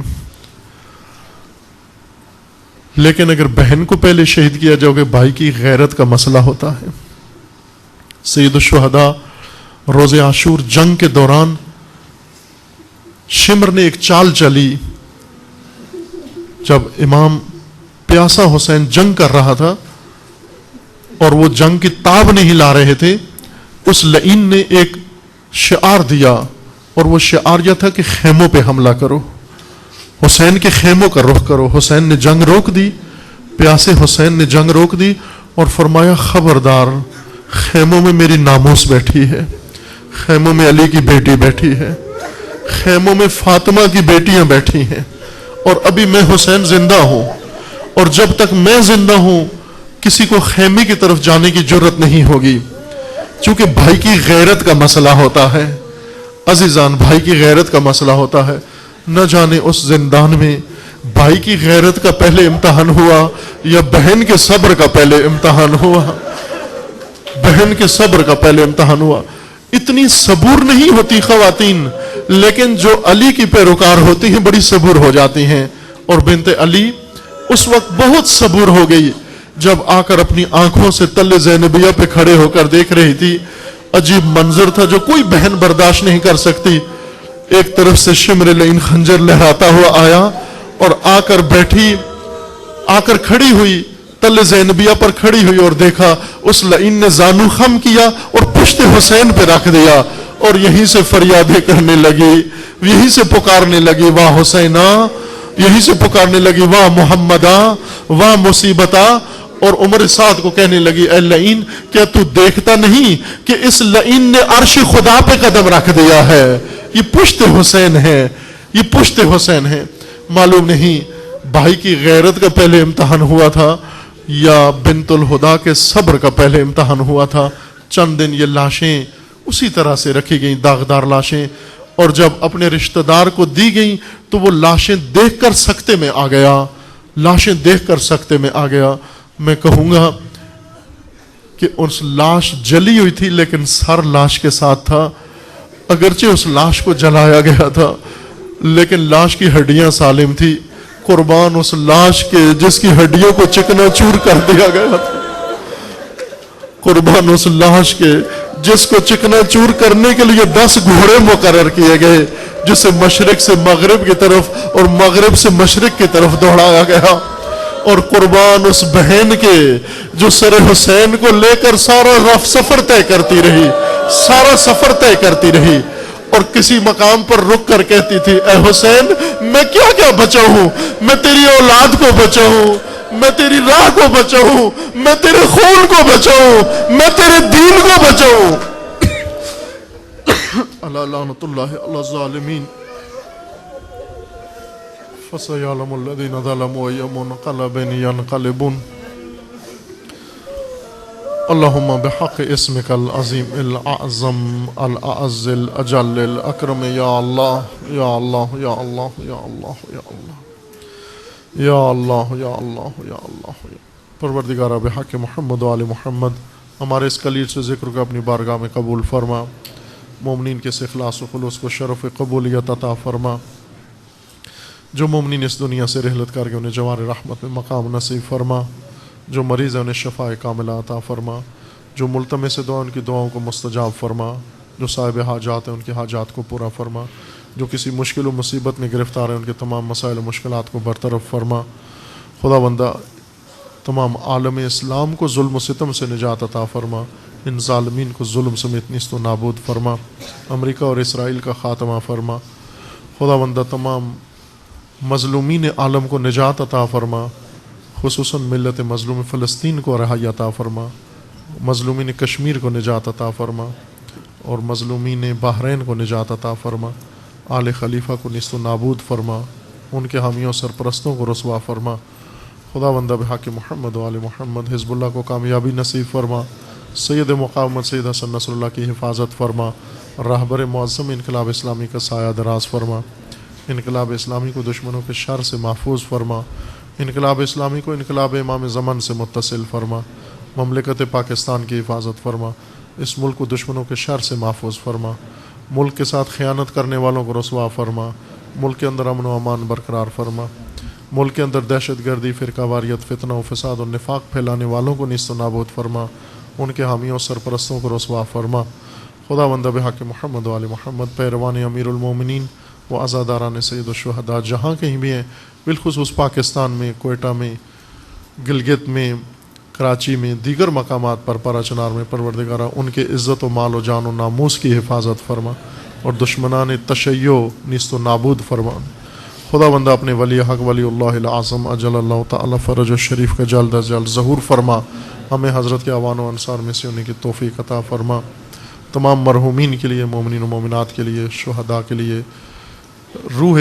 لیکن اگر بہن کو پہلے شہید کیا جاؤ گے, بھائی کی غیرت کا مسئلہ ہوتا ہے. سید الشہداء روز عاشور جنگ کے دوران شمر نے ایک چال چلی. جب امام پیاسا حسین جنگ کر رہا تھا اور وہ جنگ کی تاب نہیں لا رہے تھے, اس لعین نے ایک شعار دیا, اور وہ شعار یہ تھا کہ خیموں پہ حملہ کرو, حسین کے خیموں کا رخ کرو. حسین نے جنگ روک دی, پیاسے حسین نے جنگ روک دی اور فرمایا خبردار, خیموں میں میری ناموس بیٹھی ہے, خیموں میں علی کی بیٹی بیٹھی ہے, خیموں میں فاطمہ کی بیٹیاں بیٹھی ہیں, اور ابھی میں حسین زندہ ہوں, اور جب تک میں زندہ ہوں کسی کو خیمے کی طرف جانے کی جرت نہیں ہوگی, چونکہ بھائی کی غیرت کا مسئلہ ہوتا ہے. عزیزان, بھائی کی غیرت کا مسئلہ ہوتا ہے. نہ جانے اس زندان میں بھائی کی غیرت کا پہلے امتحان ہوا یا بہن کے صبر کا پہلے امتحان ہوا, بہن کے صبر کا پہلے امتحان ہوا. اتنی صبور نہیں ہوتی خواتین, لیکن جو علی کی پیروکار ہوتی ہیں بڑی صبور ہو جاتی ہیں. اور بنت علی اس وقت بہت صبور ہو گئی جب آ کر اپنی آنکھوں سے تل زینبیہ پہ کھڑے ہو کر دیکھ رہی تھی. عجیب منظر تھا جو کوئی بہن برداشت نہیں کر سکتی. ایک طرف سے شمر لعین خنجر لہراتا ہوا آیا اور آ کر بیٹھی, آ کر کھڑی ہوئی, تل زینبیہ پر کھڑی ہوئی, اور دیکھا اس لعین نے زانو خم کیا اور پشت حسین پہ رکھ دیا, اور یہیں سے فریادیں کرنے لگی, یہیں سے پکارنے لگی واہ حسینہ, یہیں سے پکارنے لگی واہ محمدہ, واہ مصیبتہ. اور عمر سعد کو کہنے لگی اے لعین, کیا تو دیکھتا نہیں کہ اس لعین نے عرش خدا پہ قدم رکھ دیا ہے, یہ پشت حسین ہے, یہ پشت حسین ہے. معلوم نہیں بھائی کی غیرت کا پہلے امتحان ہوا تھا یا بنت الہدا کے صبر کا پہلے امتحان ہوا تھا. چند دن یہ لاشیں اسی طرح سے رکھی گئیں, داغدار لاشیں, اور جب اپنے رشتہ دار کو دی گئیں تو وہ لاشیں دیکھ کر سکتے میں آ گیا, لاشیں دیکھ کر سکتے میں آ گیا. میں کہوں گا کہ اس لاش جلی ہوئی تھی لیکن سر لاش کے ساتھ تھا. اگرچہ اس لاش کو جلایا گیا تھا لیکن لاش کی ہڈیاں سالم تھی. قربان اس لاش کے جس کی ہڈیوں کو چکنا چور کر دیا گیا تھا. قربان اس لاش کے جس کو چکنا چور کرنے کے لیے 10 گھوڑے مقرر کیے گئے، جسے مشرق سے مغرب کی طرف اور مغرب سے مشرق کی طرف دوڑایا گیا. اور قربان اس بہن کے جو سر حسین کو لے کر سارا سفر طے کرتی رہی، سارا سفر طے کرتی رہی، اور کسی مقام پر رک کر کہتی تھی اے حسین میں کیا کیا بچا ہوں، میں تیری اولاد کو بچا ہوں، میں تیری راہ کو بچاؤں، میں تیرے خون کو بچاؤں، میں تیرے دین کو بچاؤں. اللہ لعنت اللہ علی الظالمین. فسيعلم الذين ظلموا أي منقلب ينقلبون. اللهم بحق اسمك العظيم الأعظم الأعز الأجل الأكرم يا الله يا الله يا الله يا الله يا الله یا اللہ یا اللہ یا اللہ. پروردگارہ بحق محمد و آل محمد ہمارے اس کلیل سے ذکر کو اپنی بارگاہ میں قبول فرما. مومنین کے اخلاص و خلوص کو شرف قبولیت عطا فرما. جو مومنین اس دنیا سے رحلت کر کے انہیں جوار رحمت میں مقام نصیب فرما. جو مریض ہیں انہیں شفاء کاملہ عطا فرما. جو ملتمس دعا ان کی دعاؤں کو مستجاب فرما. جو صاحب حاجات ہیں ان کی حاجات کو پورا فرما. جو کسی مشکل و مصیبت میں گرفتار ہیں ان کے تمام مسائل و مشکلات کو برطرف فرما. خدا بندہ تمام عالم اسلام کو ظلم و ستم سے نجات عطا فرما. ان ظالمین کو ظلم سمیت نیست و نابود فرما. امریکہ اور اسرائیل کا خاتمہ فرما. خدا بندہ تمام مظلومین عالم کو نجات عطا فرما. خصوصاً ملت مظلوم فلسطین کو رہائی عطا فرما. مظلومین کشمیر کو نجات عطا فرما. اور مظلومین بحرین کو نجات عطا فرما. آل خلیفہ کو نیست و نابود فرما. ان کے حامیوں سرپرستوں کو رسوا فرما. خدا بندہ بحق محمد و آل محمد حزب اللہ کو کامیابی نصیب فرما. سید مقاومت سید حسن نصر اللہ کی حفاظت فرما. راہبر معظم انقلاب اسلامی کا سایہ دراز فرما. انقلاب اسلامی کو دشمنوں کے شر سے محفوظ فرما. انقلاب اسلامی کو انقلاب امام زمان سے متصل فرما. مملکت پاکستان کی حفاظت فرما. اس ملک کو دشمنوں کے شر سے محفوظ فرما. ملک کے ساتھ خیانت کرنے والوں کو رسوا فرما. ملک کے اندر امن و امان برقرار فرما. ملک کے اندر دہشت گردی، فرقہ واریت، فتنہ و فساد اور نفاق پھیلانے والوں کو نیست و نابود فرما. ان کے حامیوں سرپرستوں کو رسوا فرما. خدا بندہ بحق محمد و آل محمد پیروان امیر المومنین و عزاداران سید الشہداء جہاں کہیں بھی ہیں، بالخصوص پاکستان میں، کوئٹہ میں، گلگت میں، کراچی میں، دیگر مقامات پر پارا چنار میں، پروردگارہ ان کے عزت و مال و جان و ناموس کی حفاظت فرما اور دشمنان تشیع نیست و نابود فرما. خدا بندہ اپنے ولی حق ولی اللہ العظم اجل اللہ تعالی فرج الشریف کا جلد از جلد ظہور فرما. ہمیں حضرت کے اعوان و انصار میں سے ہونے کی توفیق عطا فرما. تمام مرحومین کے لیے، مومنین و مومنات کے لیے، شہداء کے لیے، روح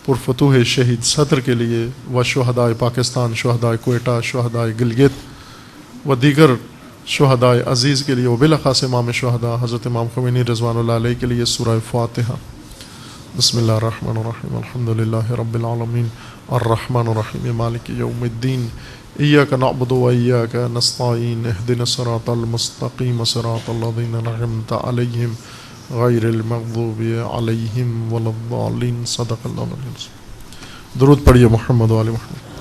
پرفتوح شہید صدر کے لیے، و شہداء پاکستان، شہداء کوئٹہ، شہداء گلگت و دیگر شہداء عزیز کے لیے، و بالخاص امام شہداء حضرت امام خمینی رضوان اللہ علیہ کے لیے سورہ فاتحہ. بسم اللہ الرحمن الرحیم. الحمد للہ رب العالمین الرحمن الرحیم مالک یوم الدین. ایاک نعبد و ایاک نستعین. اہدنا الصراط المستقیم صراط الذین انعمت علیہم غیر المغضوب علیہم ولا الضالین. صدق اللہ العظیم. درود پڑھیے محمد و آل محمد.